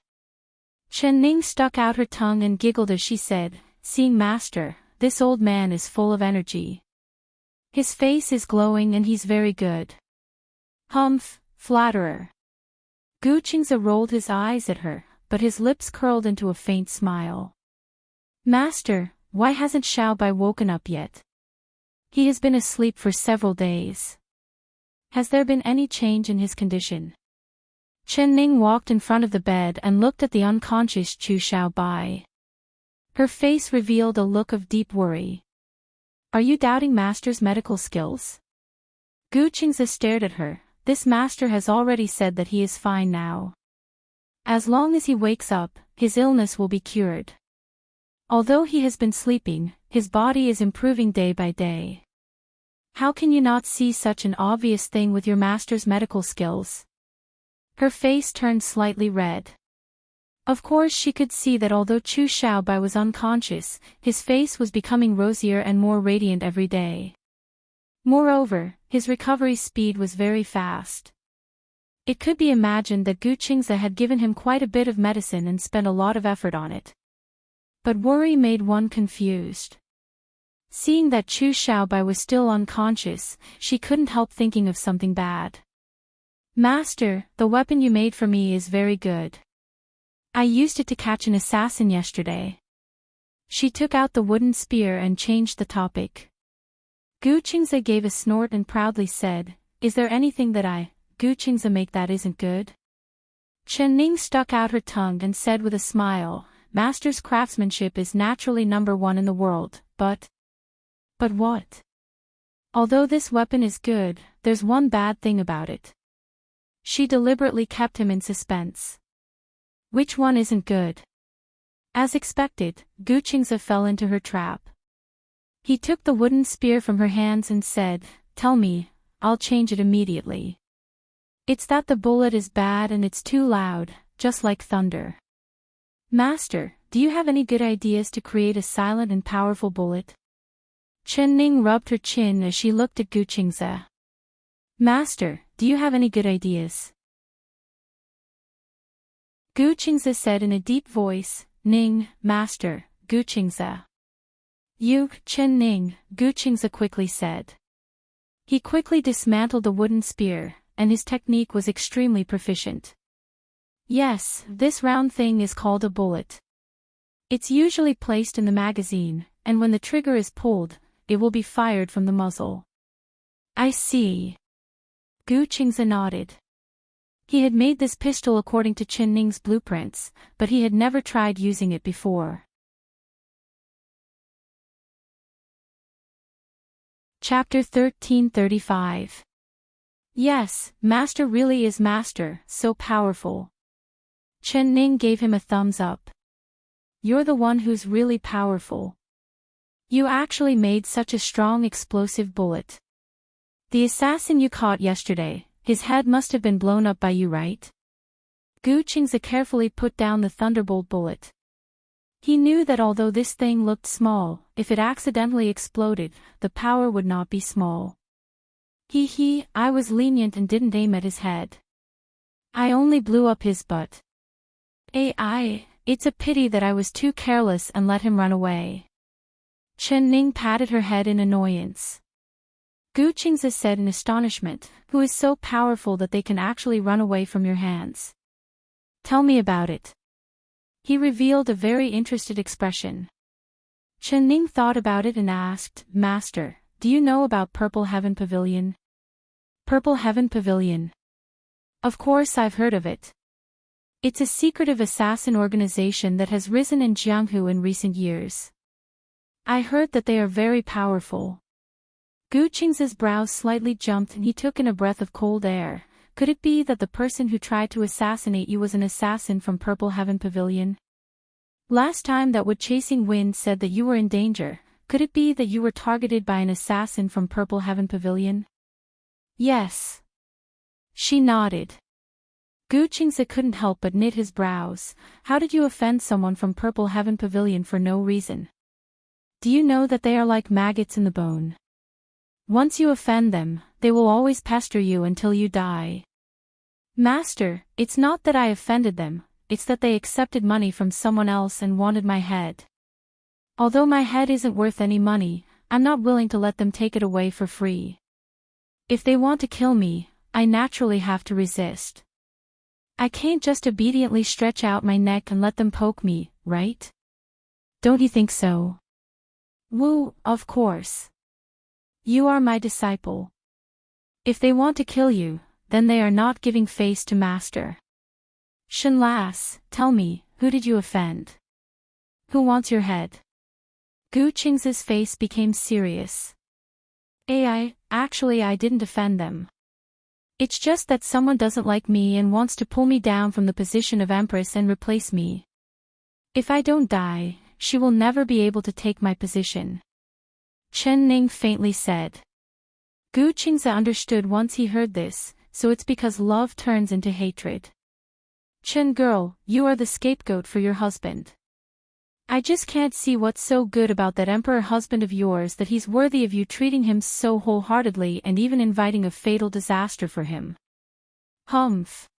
Chen Ning stuck out her tongue and giggled as she said, "Seeing master, this old man is full of energy. His face is glowing and he's very good." "Humph, flatterer." Gu Qingze rolled his eyes at her, but his lips curled into a faint smile. "Master, why hasn't Xiao Bai woken up yet? He has been asleep for several days. Has there been any change in his condition?" Chen Ning walked in front of the bed and looked at the unconscious Chu Xiao Bai. Her face revealed a look of deep worry. "Are you doubting master's medical skills?" Gu Qingze stared at her. This master has already said that he is fine now. As long as he wakes up, his illness will be cured. Although he has been sleeping, his body is improving day by day. How can you not see such an obvious thing with your master's medical skills? Her face turned slightly red. Of course she could see that although Chu Xiao Bai was unconscious, his face was becoming rosier and more radiant every day. Moreover, his recovery speed was very fast. It could be imagined that Gu Qingze had given him quite a bit of medicine and spent a lot of effort on it. But worry made one confused. Seeing that Chu Xiao Bai was still unconscious, she couldn't help thinking of something bad. "Master, the weapon you made for me is very good. I used it to catch an assassin yesterday." She took out the wooden spear and changed the topic. Gu Qingze gave a snort and proudly said, "Is there anything that Gu Qingze make that isn't good?" Chen Ning stuck out her tongue and said with a smile, "Master's craftsmanship is naturally #1 in the world, but what? Although this weapon is good, there's one bad thing about it." She deliberately kept him in suspense. "Which one isn't good?" As expected, Gu Qingze fell into her trap. He took the wooden spear from her hands and said, "Tell me, I'll change it immediately. It's that the bullet is bad and it's too loud, just like thunder." "Master, do you have any good ideas to create a silent and powerful bullet?" Chen Ning rubbed her chin as she looked at Gu Qingze. "Master, do you have any good ideas?" Gu Qingze said in a deep voice, "Ning, master, Gu Qingze." "You, Chen Ning," Gu Qingze quickly said. He quickly dismantled the wooden spear, and his technique was extremely proficient. "Yes, this round thing is called a bullet. It's usually placed in the magazine, and when the trigger is pulled, it will be fired from the muzzle." "I see." Gu Qingze nodded. He had made this pistol according to Chen Ning's blueprints, but he had never tried using it before. Chapter 1335. Yes, master really is master, so powerful. Chen Ning gave him a thumbs up. "You're the one who's really powerful. You actually made such a strong explosive bullet. The assassin you caught yesterday, his head must have been blown up by you, right?" Gu Qingze carefully put down the thunderbolt bullet. He knew that although this thing looked small, if it accidentally exploded, the power would not be small. I was lenient and didn't aim at his head. I only blew up his butt. It's a pity that I was too careless and let him run away. Chen Ning patted her head in annoyance. Gu Qingzi said in astonishment, who is so powerful that they can actually run away from your hands? Tell me about it. He revealed a very interested expression. Chen Ning thought about it and asked, Master, do you know about Purple Heaven Pavilion? Purple Heaven Pavilion. Of course I've heard of it. It's a secretive assassin organization that has risen in Jianghu in recent years. I heard that they are very powerful. Gu Qingzi's brows slightly jumped and he took in a breath of cold air. Could it be that the person who tried to assassinate you was an assassin from Purple Heaven Pavilion? Last time that Wood Chasing Wind said that you were in danger, could it be that you were targeted by an assassin from Purple Heaven Pavilion? Yes. She nodded. Gu Qingzi couldn't help but knit his brows. How did you offend someone from Purple Heaven Pavilion for no reason? Do you know that they are like maggots in the bone? Once you offend them, they will always pester you until you die. Master, it's not that I offended them, it's that they accepted money from someone else and wanted my head. Although my head isn't worth any money, I'm not willing to let them take it away for free. If they want to kill me, I naturally have to resist. I can't just obediently stretch out my neck and let them poke me, right? Don't you think so? Wu, of course. You are my disciple. If they want to kill you, then they are not giving face to Master. Shenlas, tell me, who did you offend? Who wants your head? Gu Qingzi's face became serious. Actually I didn't offend them. It's just that someone doesn't like me and wants to pull me down from the position of Empress and replace me. If I don't die, she will never be able to take my position. Chen Ning faintly said. Gu Qingzi understood once he heard this, so it's because love turns into hatred. Chen girl, you are the scapegoat for your husband. I just can't see what's so good about that emperor husband of yours that he's worthy of you treating him so wholeheartedly and even inviting a fatal disaster for him. Humph.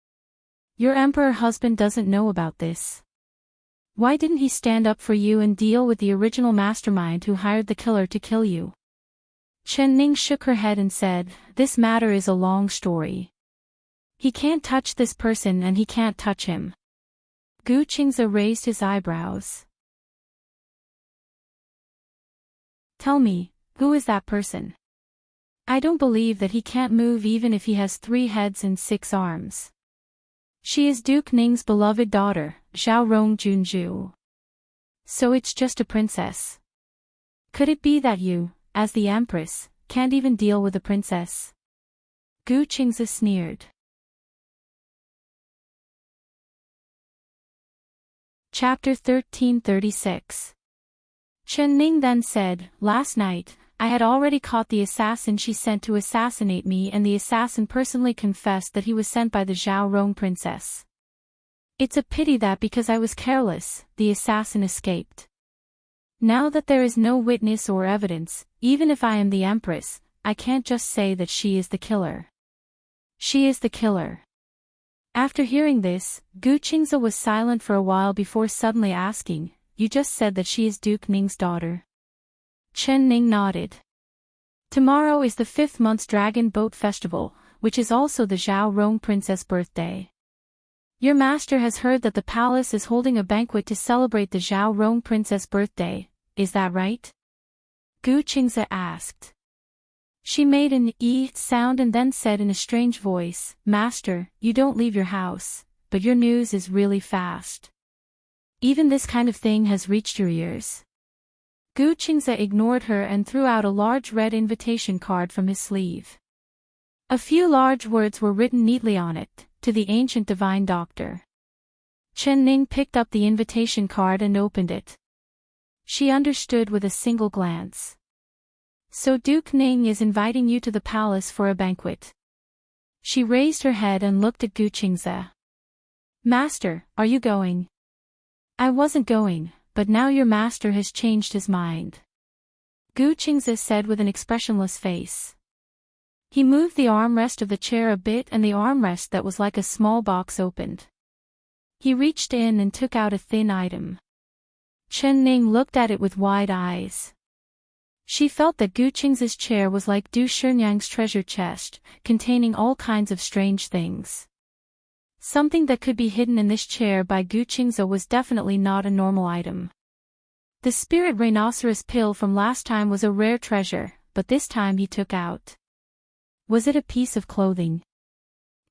Your emperor husband doesn't know about this. Why didn't he stand up for you and deal with the original mastermind who hired the killer to kill you? Chen Ning shook her head and said, this matter is a long story. He can't touch this person and he can't touch him. Gu Qingzi raised his eyebrows. Tell me, who is that person? I don't believe that he can't move even if he has 3 heads and 6 arms. She is Duke Ning's beloved daughter, Zhao Rong Junju. So it's just a princess. Could it be that you, as the Empress, can't even deal with a princess? Gu Qingzi sneered. Chapter 1336. Chen Ning then said, last night, I had already caught the assassin she sent to assassinate me and the assassin personally confessed that he was sent by the Zhao Rong princess. It's a pity that because I was careless, the assassin escaped. Now that there is no witness or evidence, even if I am the Empress, I can't just say that she is the killer. She is the killer. After hearing this, Gu Qingzi was silent for a while before suddenly asking, you just said that she is Duke Ning's daughter? Chen Ning nodded. Tomorrow is the 5th month's Dragon Boat Festival, which is also the Zhao Rong princess' birthday. Your master has heard that the palace is holding a banquet to celebrate the Zhao Rong princess' birthday, is that right? Gu Qingzi asked. She made an "ee" sound and then said in a strange voice, Master, you don't leave your house, but your news is really fast. Even this kind of thing has reached your ears. Gu Qingzi ignored her and threw out a large red invitation card from his sleeve. A few large words were written neatly on it, to the ancient divine doctor. Chen Ning picked up the invitation card and opened it. She understood with a single glance. So Duke Ning is inviting you to the palace for a banquet. She raised her head and looked at Gu Qingzi. Master, are you going? I wasn't going, but now your master has changed his mind. Gu Qingze said with an expressionless face. He moved the armrest of the chair a bit and the armrest that was like a small box opened. He reached in and took out a thin item. Chen Ning looked at it with wide eyes. She felt that Gu Qingze's chair was like Du Shenyang's treasure chest, containing all kinds of strange things. Something that could be hidden in this chair by Gu Qingze was definitely not a normal item. The spirit rhinoceros pill from last time was a rare treasure, but this time he took out. Was it a piece of clothing?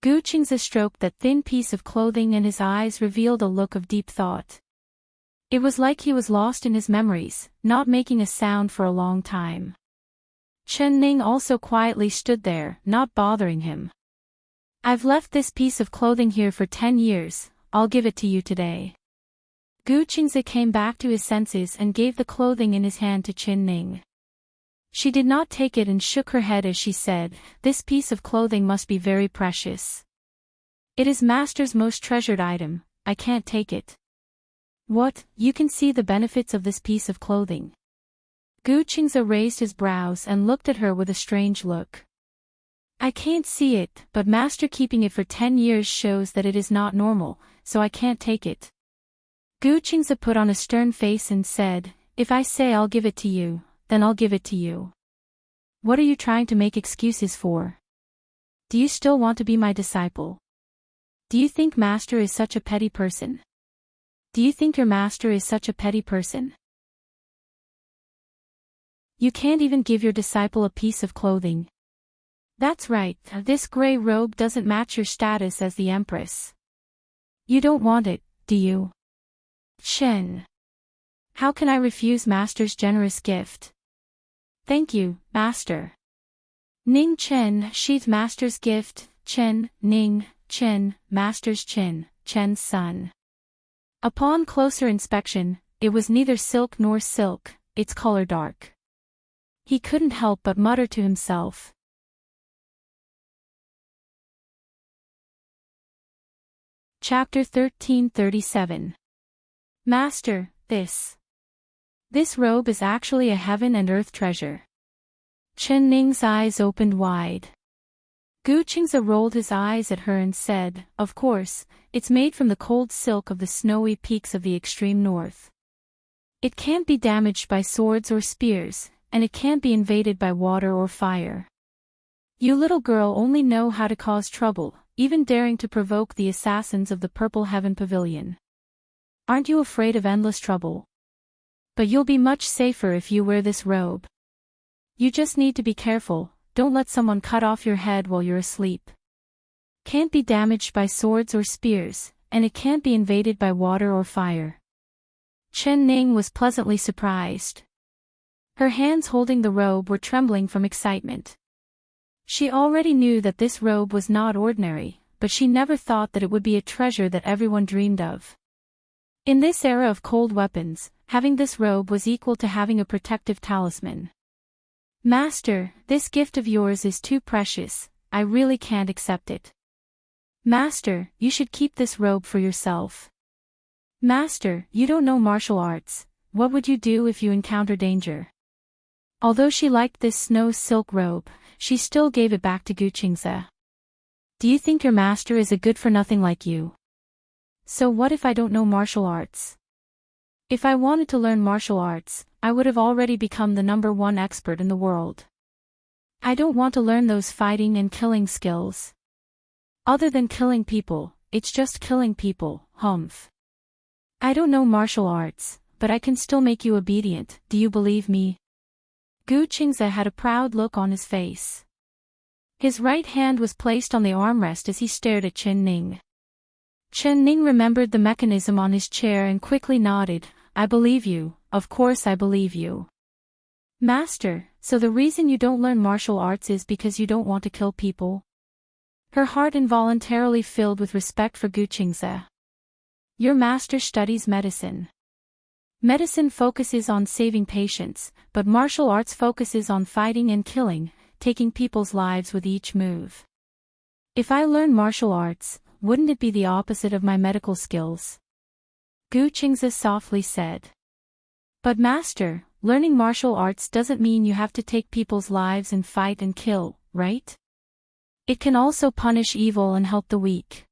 Gu Qingze stroked that thin piece of clothing and his eyes revealed a look of deep thought. It was like he was lost in his memories, not making a sound for a long time. Chen Ning also quietly stood there, not bothering him. I've left this piece of clothing here for 10 years, I'll give it to you today. Gu Qingze came back to his senses and gave the clothing in his hand to Chen Ning. She did not take it and shook her head as she said, this piece of clothing must be very precious. It is master's most treasured item, I can't take it. What, you can see the benefits of this piece of clothing? Gu Qingze raised his brows and looked at her with a strange look. I can't see it, but master keeping it for 10 years shows that it is not normal, so I can't take it. Gu Qingze put on a stern face and said, if I say I'll give it to you, then I'll give it to you. What are you trying to make excuses for? Do you still want to be my disciple? Do you think master is such a petty person? Do you think your master is such a petty person? You can't even give your disciple a piece of clothing. That's right, this gray robe doesn't match your status as the Empress. You don't want it, do you? Chen. How can I refuse master's generous gift? Thank you, master. Ning Chen sheathed master's gift, Chen, Ning, Chen, master's Chen, Chen's son. Upon closer inspection, it was neither silk nor silk, its color dark. He couldn't help but mutter to himself. Chapter 1337. Master, this robe is actually a heaven and earth treasure. Chen Ning's eyes opened wide. Gu Qingze rolled his eyes at her and said, of course, it's made from the cold silk of the snowy peaks of the extreme north. It can't be damaged by swords or spears, and it can't be invaded by water or fire. You little girl only know how to cause trouble, even daring to provoke the assassins of the Purple Heaven Pavilion. Aren't you afraid of endless trouble? But you'll be much safer if you wear this robe. You just need to be careful, don't let someone cut off your head while you're asleep. Can't be damaged by swords or spears, and it can't be invaded by water or fire. Chen Ning was pleasantly surprised. Her hands holding the robe were trembling from excitement. She already knew that this robe was not ordinary, but she never thought that it would be a treasure that everyone dreamed of. In this era of cold weapons, having this robe was equal to having a protective talisman. Master, this gift of yours is too precious, I really can't accept it. Master, you should keep this robe for yourself. Master, you don't know martial arts, what would you do if you encounter danger? Although she liked this snow silk robe, she still gave it back to Gu Qingze. Do you think your master is a good-for-nothing like you? So what if I don't know martial arts? If I wanted to learn martial arts, I would have already become the #1 expert in the world. I don't want to learn those fighting and killing skills. Other than killing people, it's just killing people, humph. I don't know martial arts, but I can still make you obedient, do you believe me? Gu Qingze had a proud look on his face. His right hand was placed on the armrest as he stared at Chen Ning. Chen Ning remembered the mechanism on his chair and quickly nodded, I believe you, of course I believe you. Master, so the reason you don't learn martial arts is because you don't want to kill people? Her heart involuntarily filled with respect for Gu Qingze. Your master studies medicine. Medicine focuses on saving patients, but martial arts focuses on fighting and killing, taking people's lives with each move. If I learn martial arts, wouldn't it be the opposite of my medical skills? Gu Qingze softly said. But master, learning martial arts doesn't mean you have to take people's lives and fight and kill, right? It can also punish evil and help the weak.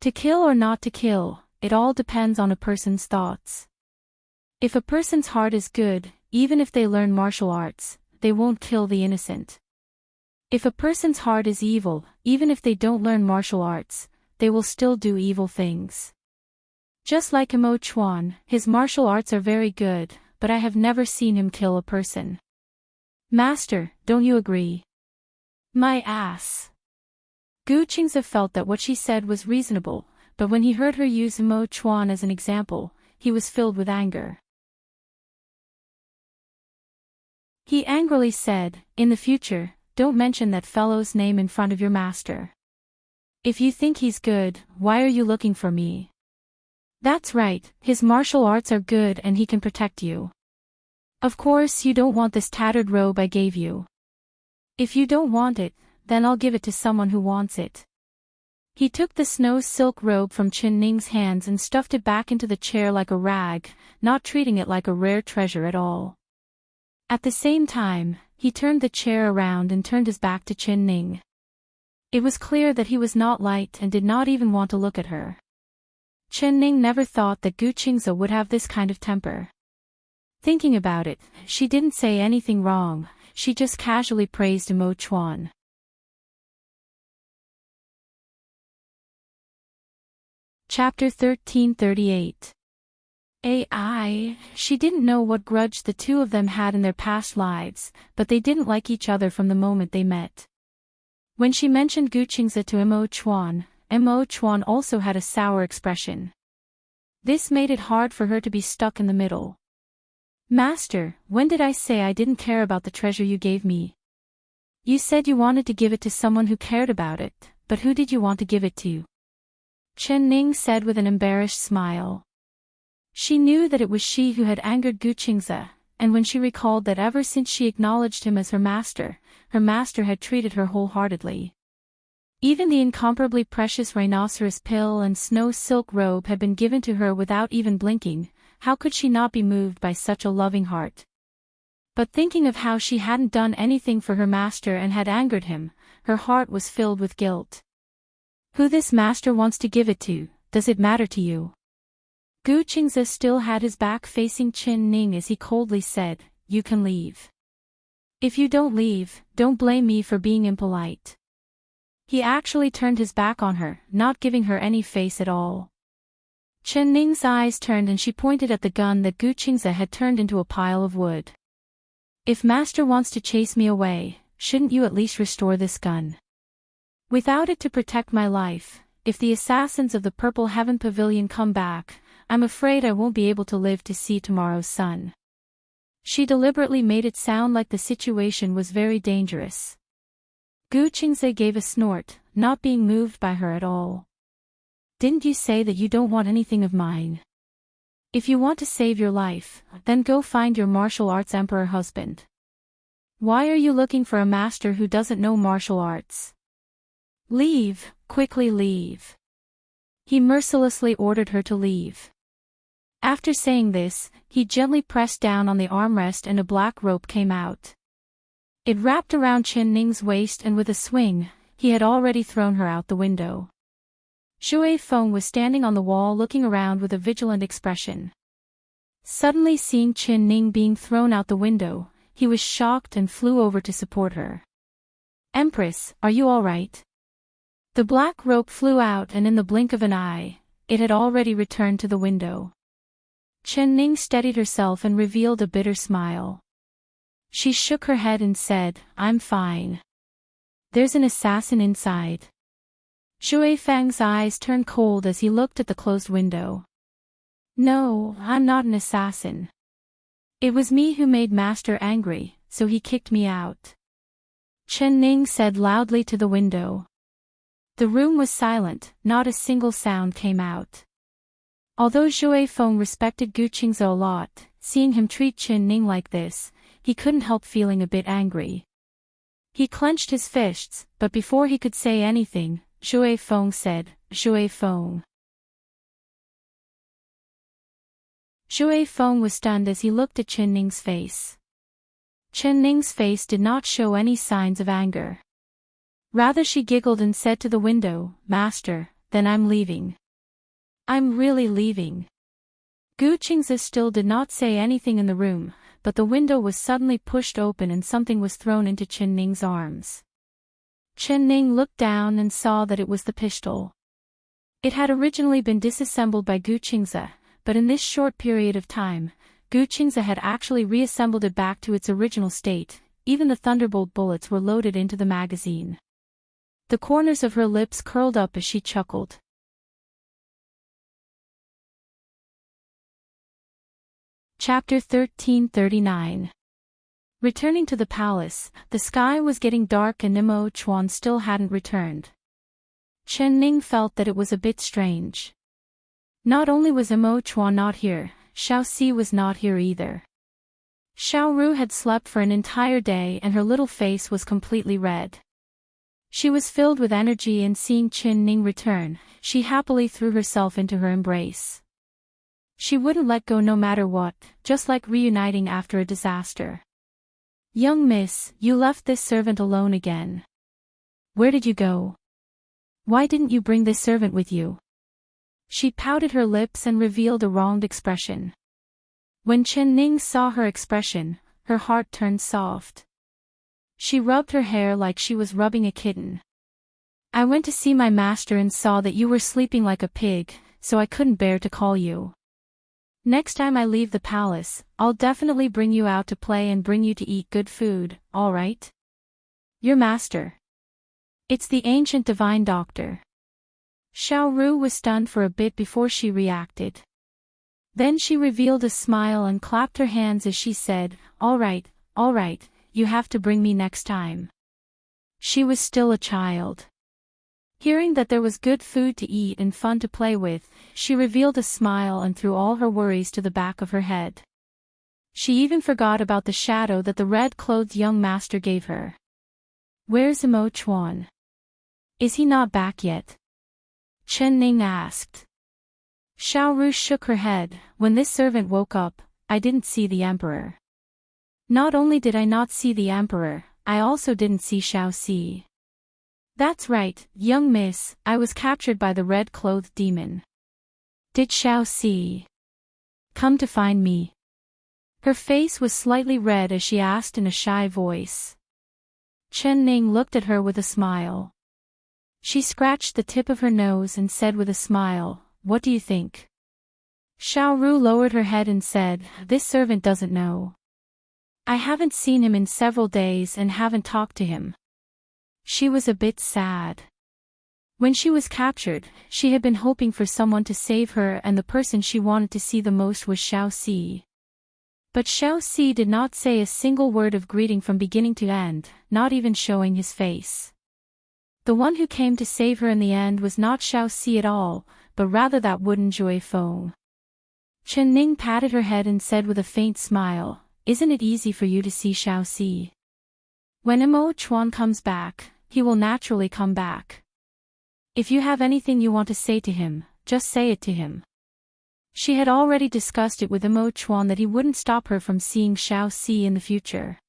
To kill or not to kill, it all depends on a person's thoughts. If a person's heart is good, even if they learn martial arts, they won't kill the innocent. If a person's heart is evil, even if they don't learn martial arts, they will still do evil things. Just like Imo Chuan, his martial arts are very good, but I have never seen him kill a person. Master, don't you agree? My ass. Gu Qingze felt that what she said was reasonable, but when he heard her use Imo Chuan as an example, he was filled with anger. He angrily said, "In the future, don't mention that fellow's name in front of your master. If you think he's good, why are you looking for me?" That's right, his martial arts are good and he can protect you. Of course you don't want this tattered robe I gave you. If you don't want it, then I'll give it to someone who wants it. He took the snow silk robe from Qin Ning's hands and stuffed it back into the chair like a rag, not treating it like a rare treasure at all. At the same time, he turned the chair around and turned his back to Qin Ning. It was clear that he was not liked and did not even want to look at her. Qin Ning never thought that Gu Qingze would have this kind of temper. Thinking about it, she didn't say anything wrong, she just casually praised Imo Chuan. Chapter 1338. She didn't know what grudge the two of them had in their past lives, but they didn't like each other from the moment they met. When she mentioned Gu Qingze to Imo Chuan also had a sour expression. This made it hard for her to be stuck in the middle. Master, when did I say I didn't care about the treasure you gave me? You said you wanted to give it to someone who cared about it, but who did you want to give it to? Qin Ning said with an embarrassed smile. She knew that it was she who had angered Gu Qingze, and when she recalled that ever since she acknowledged him as her master had treated her wholeheartedly. Even the incomparably precious rhinoceros pill and snow silk robe had been given to her without even blinking. How could she not be moved by such a loving heart? But thinking of how she hadn't done anything for her master and had angered him, her heart was filled with guilt. Who this master wants to give it to, does it matter to you? Gu Qingze still had his back facing Qin Ning as he coldly said, "You can leave. If you don't leave, don't blame me for being impolite." He actually turned his back on her, not giving her any face at all. Qin Ning's eyes turned and she pointed at the gun that Gu Qingze had turned into a pile of wood. "If master wants to chase me away, shouldn't you at least restore this gun? Without it to protect my life, if the assassins of the Purple Heaven Pavilion come back, I'm afraid I won't be able to live to see tomorrow's sun." She deliberately made it sound like the situation was very dangerous. Gu Qingze gave a snort, not being moved by her at all. "Didn't you say that you don't want anything of mine? If you want to save your life, then go find your martial arts emperor husband. Why are you looking for a master who doesn't know martial arts? Leave, quickly leave." He mercilessly ordered her to leave. After saying this, he gently pressed down on the armrest and a black rope came out. It wrapped around Qin Ning's waist and with a swing, he had already thrown her out the window. Zhui Feng was standing on the wall looking around with a vigilant expression. Suddenly seeing Qin Ning being thrown out the window, he was shocked and flew over to support her. "Empress, are you all right?" The black rope flew out and in the blink of an eye, it had already returned to the window. Qin Ning steadied herself and revealed a bitter smile. She shook her head and said, "I'm fine. There's an assassin inside." Zhui Feng's eyes turned cold as he looked at the closed window. "No, I'm not an assassin. It was me who made Master angry, so he kicked me out," Qin Ning said loudly to the window. The room was silent, not a single sound came out. Although Zhui Feng respected Gu Qingze a lot, seeing him treat Qin Ning like this, he couldn't help feeling a bit angry. He clenched his fists, but before he could say anything, Zhui Feng said, "Zhui Feng. Shui Feng was stunned as he looked at Chen Ning's face. Chen Ning's face did not show any signs of anger. Rather she giggled and said to the window, "Master, then I'm leaving." "I'm really leaving." Gu Qingzi still did not say anything in the room, but the window was suddenly pushed open and something was thrown into Chen Ning's arms. Chen Ning looked down and saw that it was the pistol. It had originally been disassembled by Gu Qingzi, but in this short period of time, Gu Qingzi had actually reassembled it back to its original state. Even the thunderbolt bullets were loaded into the magazine. The corners of her lips curled up as she chuckled. Chapter 1339. Returning to the palace, the sky was getting dark and Nemo Chuan still hadn't returned. Chen Ning felt that it was a bit strange. Not only was Nemo Chuan not here, Xiao Si was not here either. Xiao Ru had slept for an entire day and her little face was completely red. She was filled with energy and seeing Chen Ning return, she happily threw herself into her embrace. She wouldn't let go no matter what, just like reuniting after a disaster. "Young miss, you left this servant alone again. Where did you go? Why didn't you bring this servant with you?" She pouted her lips and revealed a wronged expression. When Chen Ning saw her expression, her heart turned soft. She rubbed her hair like she was rubbing a kitten. "I went to see my master and saw that you were sleeping like a pig, so I couldn't bear to call you. Next time I leave the palace, I'll definitely bring you out to play and bring you to eat good food, all right?" "Your master? It's the ancient divine doctor." Xiao Ru was stunned for a bit before she reacted. Then she revealed a smile and clapped her hands as she said, all right, you have to bring me next time." She was still a child. Hearing that there was good food to eat and fun to play with, she revealed a smile and threw all her worries to the back of her head. She even forgot about the shadow that the red-clothed young master gave her. "Where's Mo Chuan? Is he not back yet?" Chen Ning asked. Xiao Ru shook her head. "When this servant woke up, I didn't see the emperor. Not only did I not see the emperor, I also didn't see Xiao Si." "That's right, young miss, I was captured by the red-clothed demon." "Did Xiao Si come to find me?" Her face was slightly red as she asked in a shy voice. Chen Ning looked at her with a smile. She scratched the tip of her nose and said with a smile, "What do you think?" Xiao Ru lowered her head and said, "This servant doesn't know. I haven't seen him in several days and haven't talked to him." She was a bit sad. When she was captured, she had been hoping for someone to save her and the person she wanted to see the most was Xiao Si. But Xiao Si did not say a single word of greeting from beginning to end, not even showing his face. The one who came to save her in the end was not Xiao Si at all, but rather that wooden Shui Feng. Chen Ning patted her head and said with a faint smile, "Isn't it easy for you to see Xiao Si? When Mo Chuan comes back, he will naturally come back. If you have anything you want to say to him, just say it to him." She had already discussed it with Mo Chuan that he wouldn't stop her from seeing Xiao Si in the future.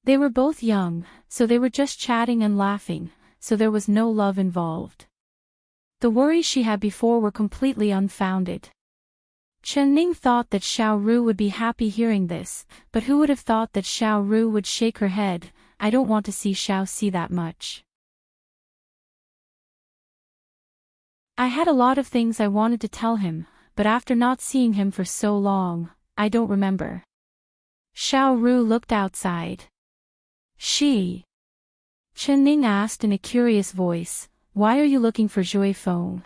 They were both young, so they were just chatting and laughing, so there was no love involved. The worries she had before were completely unfounded. Chen Ning thought that Xiao Ru would be happy hearing this, but who would have thought that Xiao Ru would shake her head? "I don't want to see Xiao Si that much. I had a lot of things I wanted to tell him, but after not seeing him for so long, I don't remember." Xiao Ru looked outside. "She?" Chen Ning asked in a curious voice, "Why are you looking for Shui Feng?"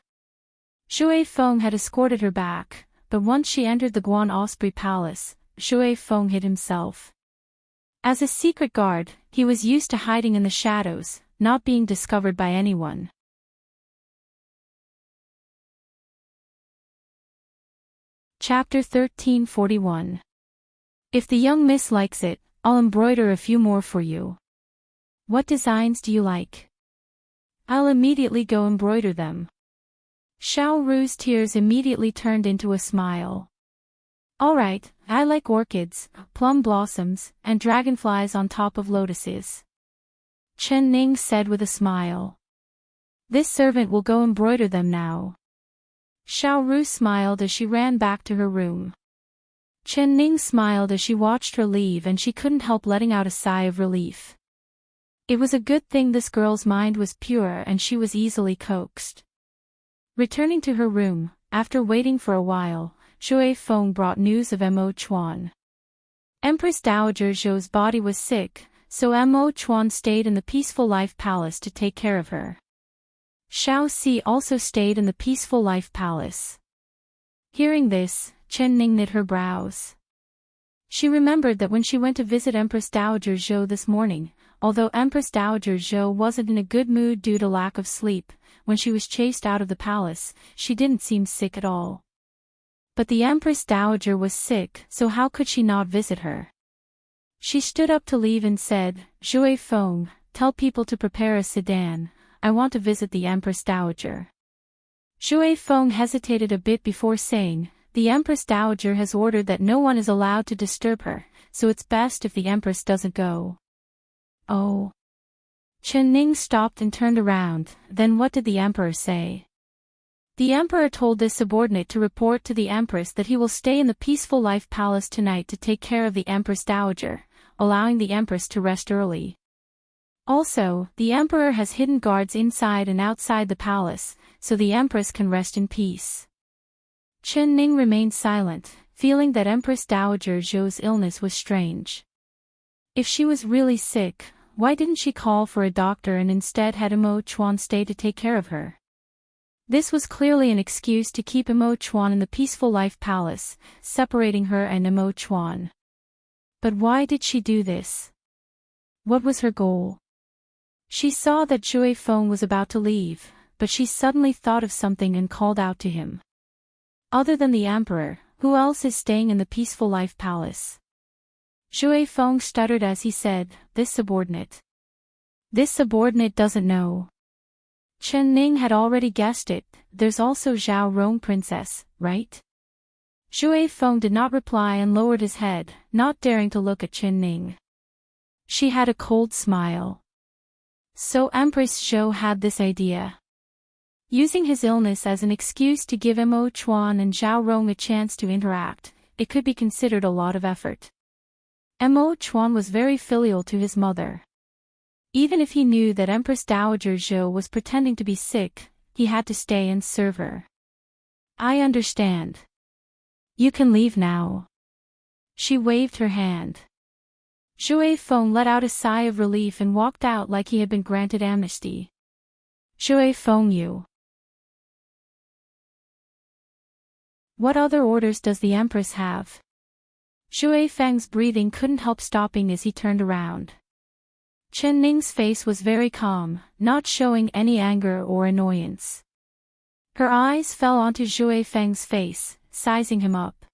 Shui Feng had escorted her back, but once she entered the Guan Osprey Palace, Shui Feng hid himself. As a secret guard, he was used to hiding in the shadows, not being discovered by anyone. Chapter 1341. If the young miss likes it, I'll embroider a few more for you. What designs do you like? I'll immediately go embroider them. Xiao Ru's tears immediately turned into a smile. Alright, I like orchids, plum blossoms, and dragonflies on top of lotuses. Chen Ning said with a smile. This servant will go embroider them now. Xiao Ru smiled as she ran back to her room. Chen Ning smiled as she watched her leave, and she couldn't help letting out a sigh of relief. It was a good thing this girl's mind was pure and she was easily coaxed. Returning to her room, after waiting for a while, Shui Feng brought news of Mo Chuan. Empress Dowager Zhou's body was sick, so Mo Chuan stayed in the Peaceful Life Palace to take care of her. Xiao Si also stayed in the Peaceful Life Palace. Hearing this, Chen Ning knit her brows. She remembered that when she went to visit Empress Dowager Zhou this morning, although Empress Dowager Zhou wasn't in a good mood due to lack of sleep, when she was chased out of the palace, she didn't seem sick at all. But the Empress Dowager was sick, so how could she not visit her? She stood up to leave and said, Shui Feng, tell people to prepare a sedan, I want to visit the Empress Dowager. Shui Feng hesitated a bit before saying, the Empress Dowager has ordered that no one is allowed to disturb her, so it's best if the Empress doesn't go. Oh. Chen Ning stopped and turned around, then what did the Emperor say? The Emperor told this subordinate to report to the Empress that he will stay in the Peaceful Life Palace tonight to take care of the Empress Dowager, allowing the Empress to rest early. Also, the Emperor has hidden guards inside and outside the palace, so the Empress can rest in peace. Chen Ning remained silent, feeling that Empress Dowager Zhou's illness was strange. If she was really sick, why didn't she call for a doctor and instead had Mo Chuan stay to take care of her? This was clearly an excuse to keep Mo Chuan in the Peaceful Life Palace, separating her and Mo Chuan. But why did she do this? What was her goal? She saw that Shui Feng was about to leave, but she suddenly thought of something and called out to him. Other than the Emperor, who else is staying in the Peaceful Life Palace? Shui Feng stuttered as he said, this subordinate. This subordinate doesn't know. Chen Ning had already guessed it, there's also Zhao Rong Princess, right? Shui Feng did not reply and lowered his head, not daring to look at Chen Ning. She had a cold smile. So Empress Zhou had this idea. Using his illness as an excuse to give Mo Chuan and Zhao Rong a chance to interact, it could be considered a lot of effort. Mo Chuan was very filial to his mother. Even if he knew that Empress Dowager Zhou was pretending to be sick, he had to stay and serve her. I understand. You can leave now. She waved her hand. Shui Feng let out a sigh of relief and walked out like he had been granted amnesty. Shui Feng, you. What other orders does the Empress have? Shui Feng's breathing couldn't help stopping as he turned around. Chen Ning's face was very calm, not showing any anger or annoyance. Her eyes fell onto Shui Feng's face, sizing him up.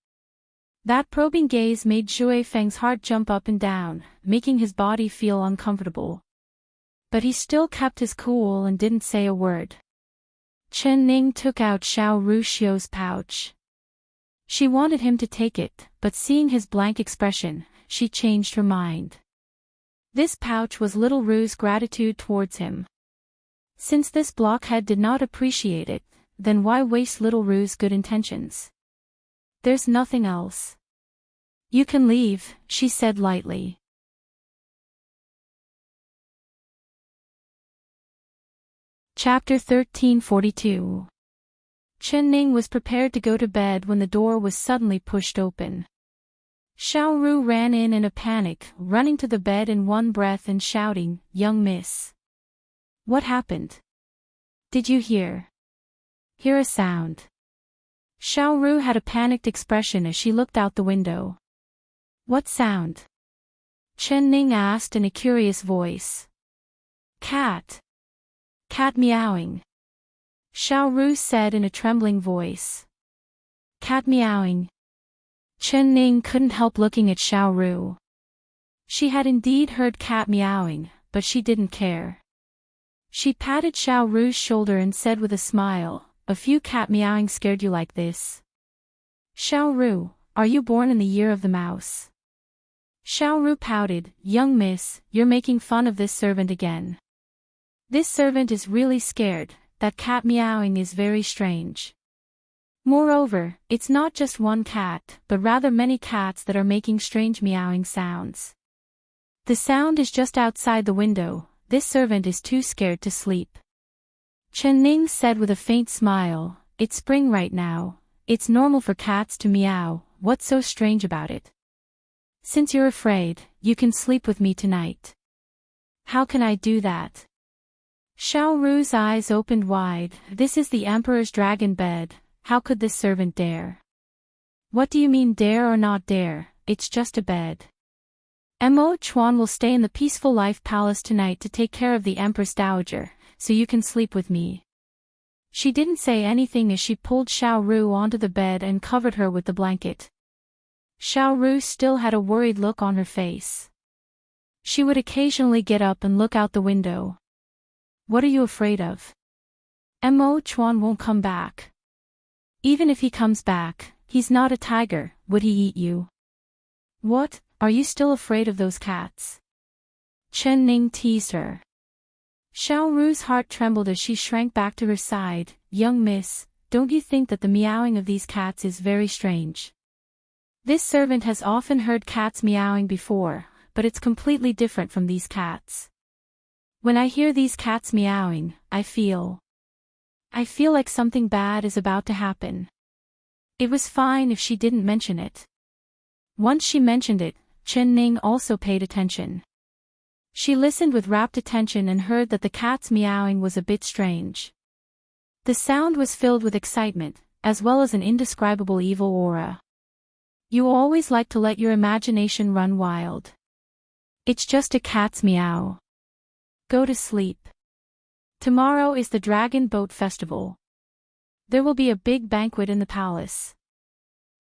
That probing gaze made Shui Feng's heart jump up and down, making his body feel uncomfortable. But he still kept his cool and didn't say a word. Chen Ning took out Xiao Ruxiu's pouch. She wanted him to take it, but seeing his blank expression, she changed her mind. This pouch was Little Ru's gratitude towards him. Since this blockhead did not appreciate it, then why waste Little Ru's good intentions? There's nothing else. You can leave, she said lightly. Chapter 1342. Chen Ning was prepared to go to bed when the door was suddenly pushed open. Xiao Ru ran in a panic, running to the bed in one breath and shouting, "Young miss! What happened? Did you hear a sound?" Xiao Ru had a panicked expression as she looked out the window. What sound? Chen Ning asked in a curious voice. Cat. Cat meowing. Xiao Ru said in a trembling voice. Cat meowing. Chen Ning couldn't help looking at Xiao Ru. She had indeed heard cat meowing, but she didn't care. She patted Xiao Ru's shoulder and said with a smile, "A few cat meowing scared you like this?" Xiao Ru, are you born in the year of the mouse? Xiaoru pouted, young miss, you're making fun of this servant again. This servant is really scared, that cat meowing is very strange. Moreover, it's not just one cat, but rather many cats that are making strange meowing sounds. The sound is just outside the window, this servant is too scared to sleep. Chen Ning said with a faint smile, it's spring right now, it's normal for cats to meow, what's so strange about it? Since you're afraid, you can sleep with me tonight. How can I do that? Xiaoru's eyes opened wide, this is the Emperor's dragon bed, how could this servant dare? What do you mean dare or not dare, it's just a bed. Mo Chuan will stay in the Peaceful Life Palace tonight to take care of the Empress Dowager, so you can sleep with me. She didn't say anything as she pulled Xiaoru onto the bed and covered her with the blanket. Xiaoru still had a worried look on her face. She would occasionally get up and look out the window. What are you afraid of? Mo Chuan won't come back. Even if he comes back, he's not a tiger, would he eat you? What, are you still afraid of those cats? Chen Ning teased her. Xiaoru's heart trembled as she shrank back to her side, young miss, don't you think that the meowing of these cats is very strange? This servant has often heard cats meowing before, but it's completely different from these cats. When I hear these cats meowing, I feel like something bad is about to happen. It was fine if she didn't mention it. Once she mentioned it, Chen Ning also paid attention. She listened with rapt attention and heard that the cat's meowing was a bit strange. The sound was filled with excitement, as well as an indescribable evil aura. You always like to let your imagination run wild. It's just a cat's meow. Go to sleep. Tomorrow is the Dragon Boat Festival. There will be a big banquet in the palace.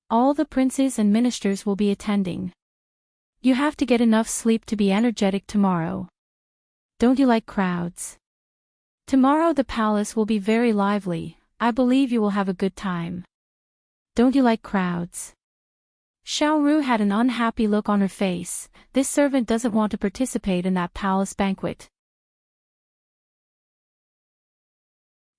All the princes and ministers will be attending. You have to get enough sleep to be energetic tomorrow. Don't you like crowds? Tomorrow the palace will be very lively, I believe you will have a good time. Don't you like crowds? Xiaoru had an unhappy look on her face, this servant doesn't want to participate in that palace banquet.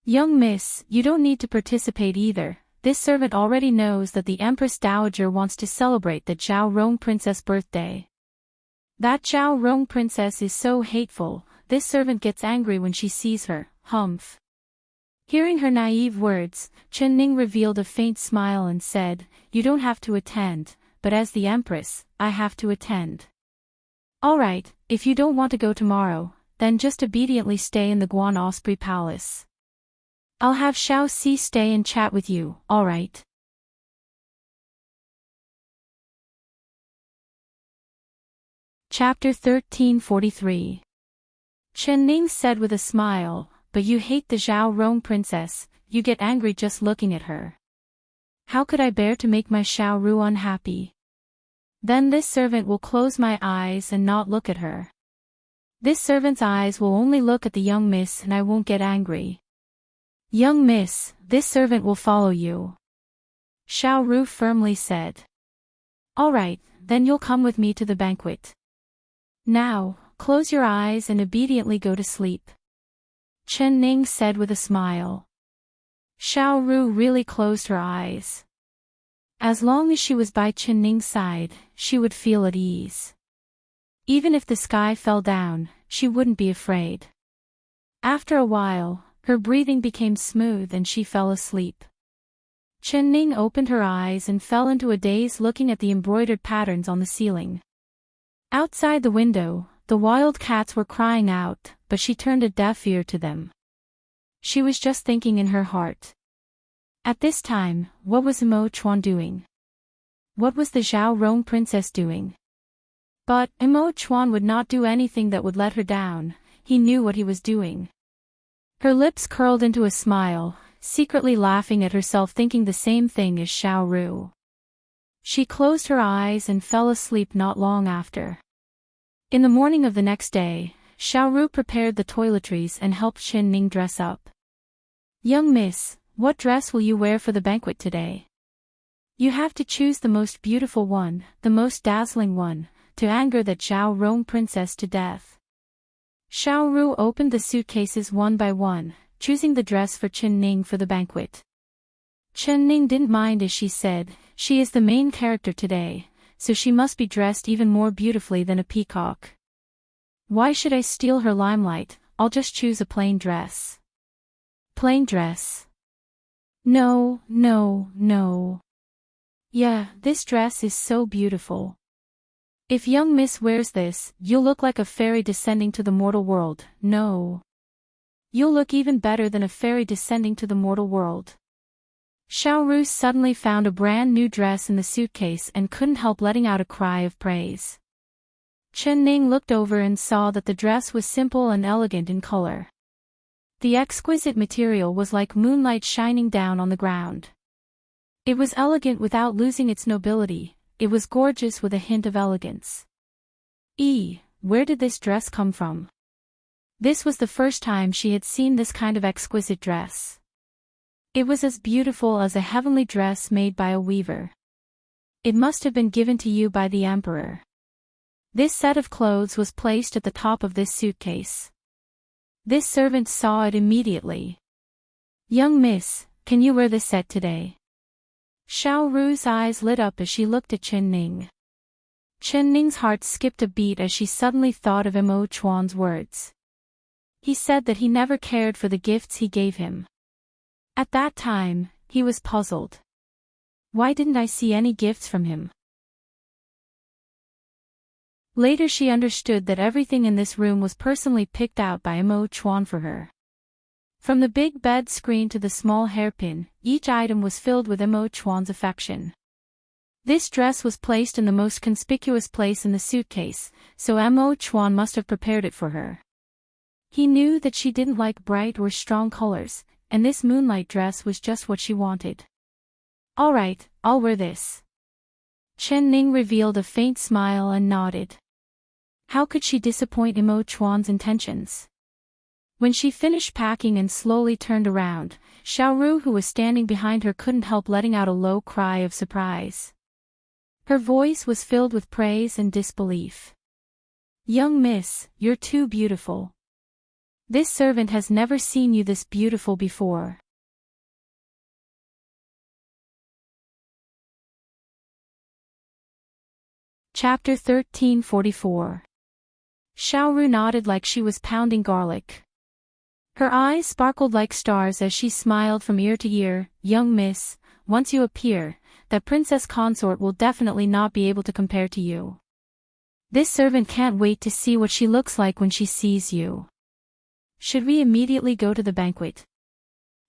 Young miss, you don't need to participate either, this servant already knows that the Empress Dowager wants to celebrate the Zhao Rong Princess' birthday. That Zhao Rong Princess is so hateful, this servant gets angry when she sees her, humph. Hearing her naive words, Chen Ning revealed a faint smile and said, you don't have to attend, but as the Empress, I have to attend. Alright, if you don't want to go tomorrow, then just obediently stay in the Guan Osprey Palace. I'll have Xiao Si stay and chat with you, alright? Chapter 1343. Chen Ning said with a smile, but you hate the Zhao Rong Princess, you get angry just looking at her. How could I bear to make my Xiaoru unhappy? Then this servant will close my eyes and not look at her. This servant's eyes will only look at the young miss and I won't get angry. Young miss, this servant will follow you. Xiaoru firmly said. Alright, then you'll come with me to the banquet. Now, close your eyes and obediently go to sleep. Chen Ning said with a smile. Xiaoru really closed her eyes. As long as she was by Chen Ning's side, she would feel at ease. Even if the sky fell down, she wouldn't be afraid. After a while, her breathing became smooth and she fell asleep. Chen Ning opened her eyes and fell into a daze looking at the embroidered patterns on the ceiling. Outside the window, the wild cats were crying out, but she turned a deaf ear to them. She was just thinking in her heart. At this time, what was Mo Chuan doing? What was the Zhao Rong Princess doing? But Mo Chuan would not do anything that would let her down, he knew what he was doing. Her lips curled into a smile, secretly laughing at herself thinking the same thing as Xiaoru. She closed her eyes and fell asleep not long after. In the morning of the next day, Xiaoru prepared the toiletries and helped Chen Ning dress up. Young miss, what dress will you wear for the banquet today? You have to choose the most beautiful one, the most dazzling one, to anger that Zhao Rong princess to death. Xiao Ru opened the suitcases one by one, choosing the dress for Chen Ning for the banquet. Chen Ning didn't mind as she said, she is the main character today, so she must be dressed even more beautifully than a peacock. Why should I steal her limelight? I'll just choose a plain dress. Plain dress? No, no, no. Yeah, this dress is so beautiful. If young Miss wears this, you'll look like a fairy descending to the mortal world. No. You'll look even better than a fairy descending to the mortal world. Xiao Ru suddenly found a brand new dress in the suitcase and couldn't help letting out a cry of praise. Chen Ning looked over and saw that the dress was simple and elegant in color. The exquisite material was like moonlight shining down on the ground. It was elegant without losing its nobility, it was gorgeous with a hint of elegance. Where did this dress come from? This was the first time she had seen this kind of exquisite dress. It was as beautiful as a heavenly dress made by a weaver. It must have been given to you by the emperor. This set of clothes was placed at the top of this suitcase. This servant saw it immediately. Young miss, can you wear this set today? Xiao Ru's eyes lit up as she looked at Chen Ning. Chen Ning's heart skipped a beat as she suddenly thought of Mo Chuan's words. He said that he never cared for the gifts he gave him. At that time, he was puzzled. Why didn't I see any gifts from him? Later she understood that everything in this room was personally picked out by Mo Chuan for her. From the big bed screen to the small hairpin, each item was filled with Mo Chuan's affection. This dress was placed in the most conspicuous place in the suitcase, so Mo Chuan must have prepared it for her. He knew that she didn't like bright or strong colors, and this moonlight dress was just what she wanted. All right, I'll wear this. Chen Ning revealed a faint smile and nodded. How could she disappoint Mo Chuan's intentions? When she finished packing and slowly turned around, Xiao Ru who was standing behind her couldn't help letting out a low cry of surprise. Her voice was filled with praise and disbelief. Young miss, you're too beautiful. This servant has never seen you this beautiful before. Chapter 1344. Xiao Ru nodded like she was pounding garlic. Her eyes sparkled like stars as she smiled from ear to ear. Young miss, once you appear, that princess consort will definitely not be able to compare to you. This servant can't wait to see what she looks like when she sees you. Should we immediately go to the banquet?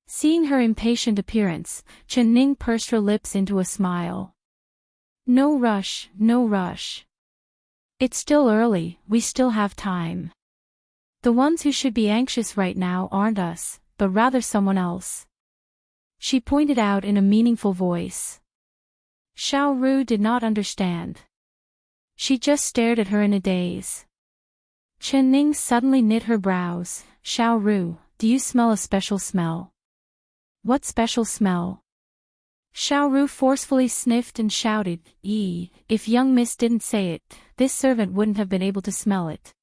Seeing her impatient appearance, Chen Ning pursed her lips into a smile. No rush, no rush. It's still early, we still have time. The ones who should be anxious right now aren't us, but rather someone else. She pointed out in a meaningful voice. Xiao Ru did not understand. She just stared at her in a daze. Chen Ning suddenly knit her brows. Xiao Ru, do you smell a special smell? What special smell? Xiao Ru forcefully sniffed and shouted, if young miss didn't say it, this servant wouldn't have been able to smell it.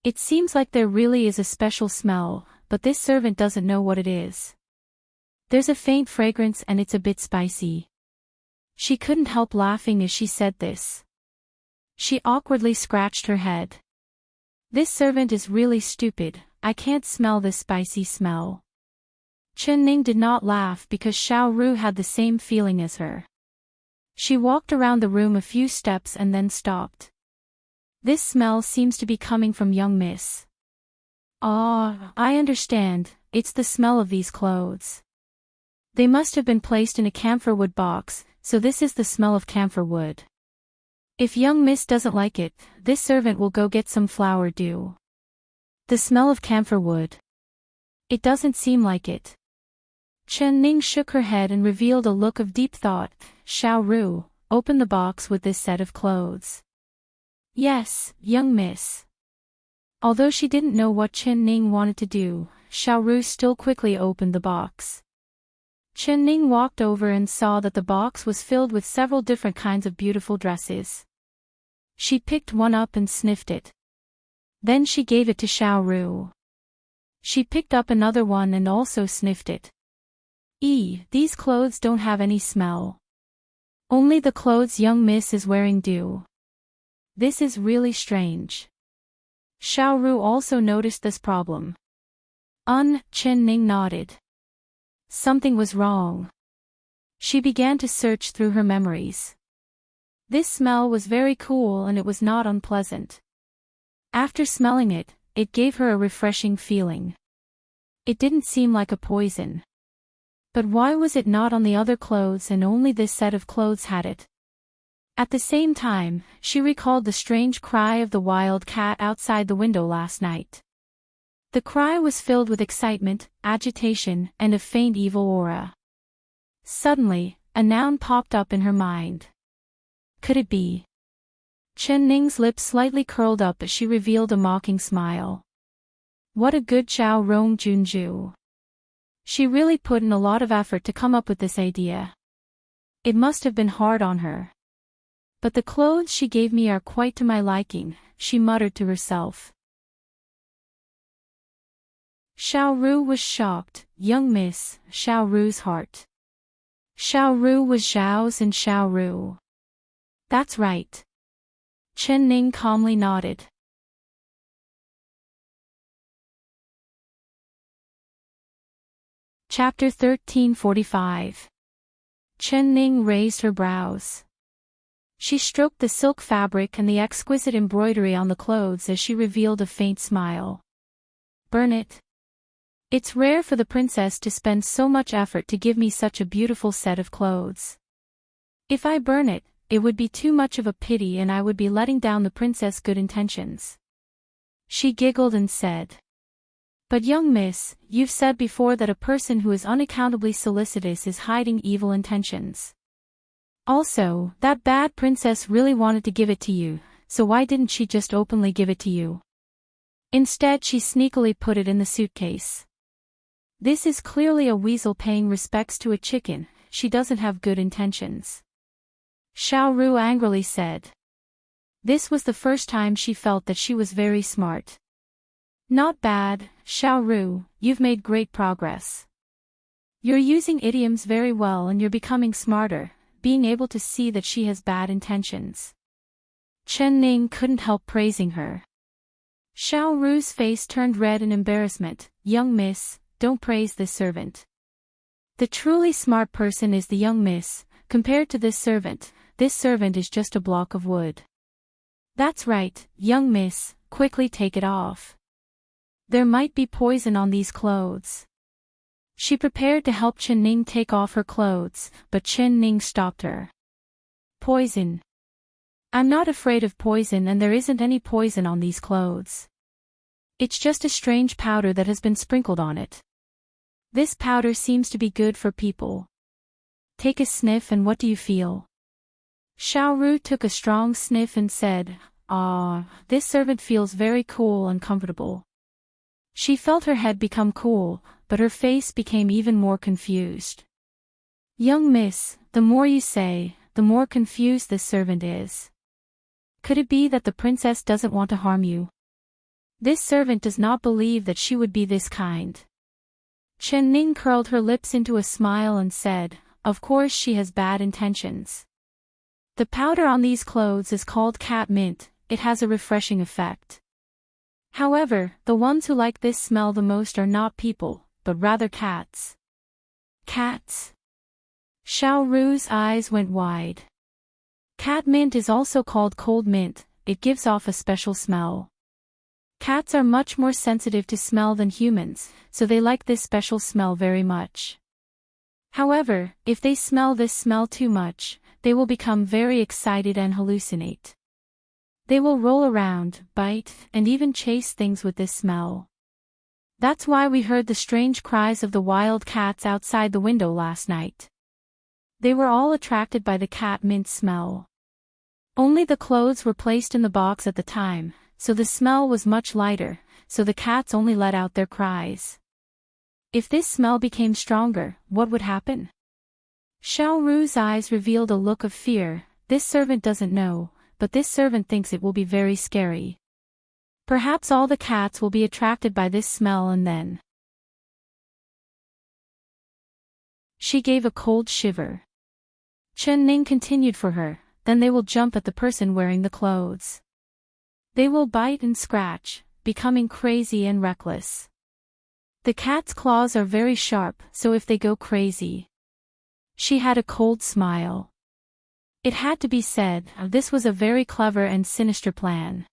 It seems like there really is a special smell, but this servant doesn't know what it is. There's a faint fragrance and it's a bit spicy. She couldn't help laughing as she said this. She awkwardly scratched her head. This servant is really stupid, I can't smell this spicy smell. Chen Ning did not laugh because Xiao Ru had the same feeling as her. She walked around the room a few steps and then stopped. This smell seems to be coming from young miss. Ah, I understand, it's the smell of these clothes. They must have been placed in a camphor wood box, so this is the smell of camphor wood. If young miss doesn't like it, this servant will go get some flower dew. The smell of camphor wood. It doesn't seem like it. Chen Ning shook her head and revealed a look of deep thought. Xiao Ru, open the box with this set of clothes. Yes, young miss. Although she didn't know what Chen Ning wanted to do, Xiao Ru still quickly opened the box. Chen Ning walked over and saw that the box was filled with several different kinds of beautiful dresses. She picked one up and sniffed it. Then she gave it to Xiao Ru. She picked up another one and also sniffed it. These clothes don't have any smell. Only the clothes young miss is wearing do. This is really strange. Xiao Ru also noticed this problem. Chen Ning nodded. Something was wrong. She began to search through her memories. This smell was very cool and it was not unpleasant. After smelling it, it gave her a refreshing feeling. It didn't seem like a poison. But why was it not on the other clothes and only this set of clothes had it? At the same time, she recalled the strange cry of the wild cat outside the window last night. The cry was filled with excitement, agitation, and a faint evil aura. Suddenly, a noun popped up in her mind. Could it be? Chen Ning's lips slightly curled up as she revealed a mocking smile. What a good Xiao Rong Junju. She really put in a lot of effort to come up with this idea. It must have been hard on her. But the clothes she gave me are quite to my liking, she muttered to herself. Xiao Ru was shocked. Young miss, Xiao Ru's heart. Xiao Ru was Xiao's and Xiao Ru. That's right. Chen Ning calmly nodded. Chapter 1345. Chen Ning raised her brows. She stroked the silk fabric and the exquisite embroidery on the clothes as she revealed a faint smile. Burn it. It's rare for the princess to spend so much effort to give me such a beautiful set of clothes. If I burn it, it would be too much of a pity and I would be letting down the princess' good intentions. She giggled and said. But young miss, you've said before that a person who is unaccountably solicitous is hiding evil intentions. Also, that bad princess really wanted to give it to you, so why didn't she just openly give it to you? Instead she sneakily put it in the suitcase. This is clearly a weasel paying respects to a chicken, she doesn't have good intentions. Xiao Ru angrily said. This was the first time she felt that she was very smart. Not bad, Xiao Ru, you've made great progress. You're using idioms very well and you're becoming smarter, being able to see that she has bad intentions. Chen Ning couldn't help praising her. Xiao Ru's face turned red in embarrassment. Young miss, don't praise this servant. The truly smart person is the young miss. Compared to this servant is just a block of wood. That's right, young miss, quickly take it off. There might be poison on these clothes. She prepared to help Chen Ning take off her clothes, but Chen Ning stopped her. Poison. I'm not afraid of poison and there isn't any poison on these clothes. It's just a strange powder that has been sprinkled on it. This powder seems to be good for people. Take a sniff and what do you feel? Xiao Ru took a strong sniff and said, this servant feels very cool and comfortable. She felt her head become cool, but her face became even more confused. Young miss, the more you say, the more confused this servant is. Could it be that the princess doesn't want to harm you? This servant does not believe that she would be this kind. Chen Ning curled her lips into a smile and said, of course she has bad intentions. The powder on these clothes is called cat mint, it has a refreshing effect. However, the ones who like this smell the most are not people, but rather cats. Cats? Xiao Ru's eyes went wide. Cat mint is also called cold mint, it gives off a special smell. Cats are much more sensitive to smell than humans, so they like this special smell very much. However, if they smell this smell too much, they will become very excited and hallucinate. They will roll around, bite, and even chase things with this smell. That's why we heard the strange cries of the wild cats outside the window last night. They were all attracted by the cat mint smell. Only the clothes were placed in the box at the time, so the smell was much lighter, so the cats only let out their cries. If this smell became stronger, what would happen? Xiao Ru's eyes revealed a look of fear. This servant doesn't know, but this servant thinks it will be very scary. Perhaps all the cats will be attracted by this smell and then. She gave a cold shiver. Chen Ning continued for her, then they will jump at the person wearing the clothes. They will bite and scratch, becoming crazy and reckless. The cat's claws are very sharp, so if they go crazy. She had a cold smile. It had to be said, this was a very clever and sinister plan.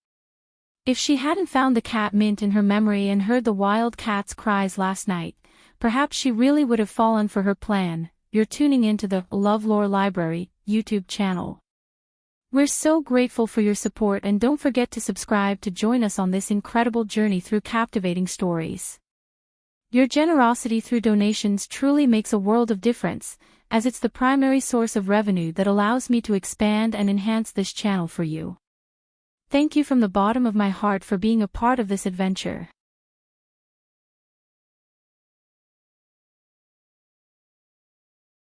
If she hadn't found the cat mint in her memory and heard the wild cat's cries last night, perhaps she really would have fallen for her plan. You're tuning into the LoveLore Library YouTube channel. We're so grateful for your support, and don't forget to subscribe to join us on this incredible journey through captivating stories. Your generosity through donations truly makes a world of difference, as it's the primary source of revenue that allows me to expand and enhance this channel for you. Thank you from the bottom of my heart for being a part of this adventure.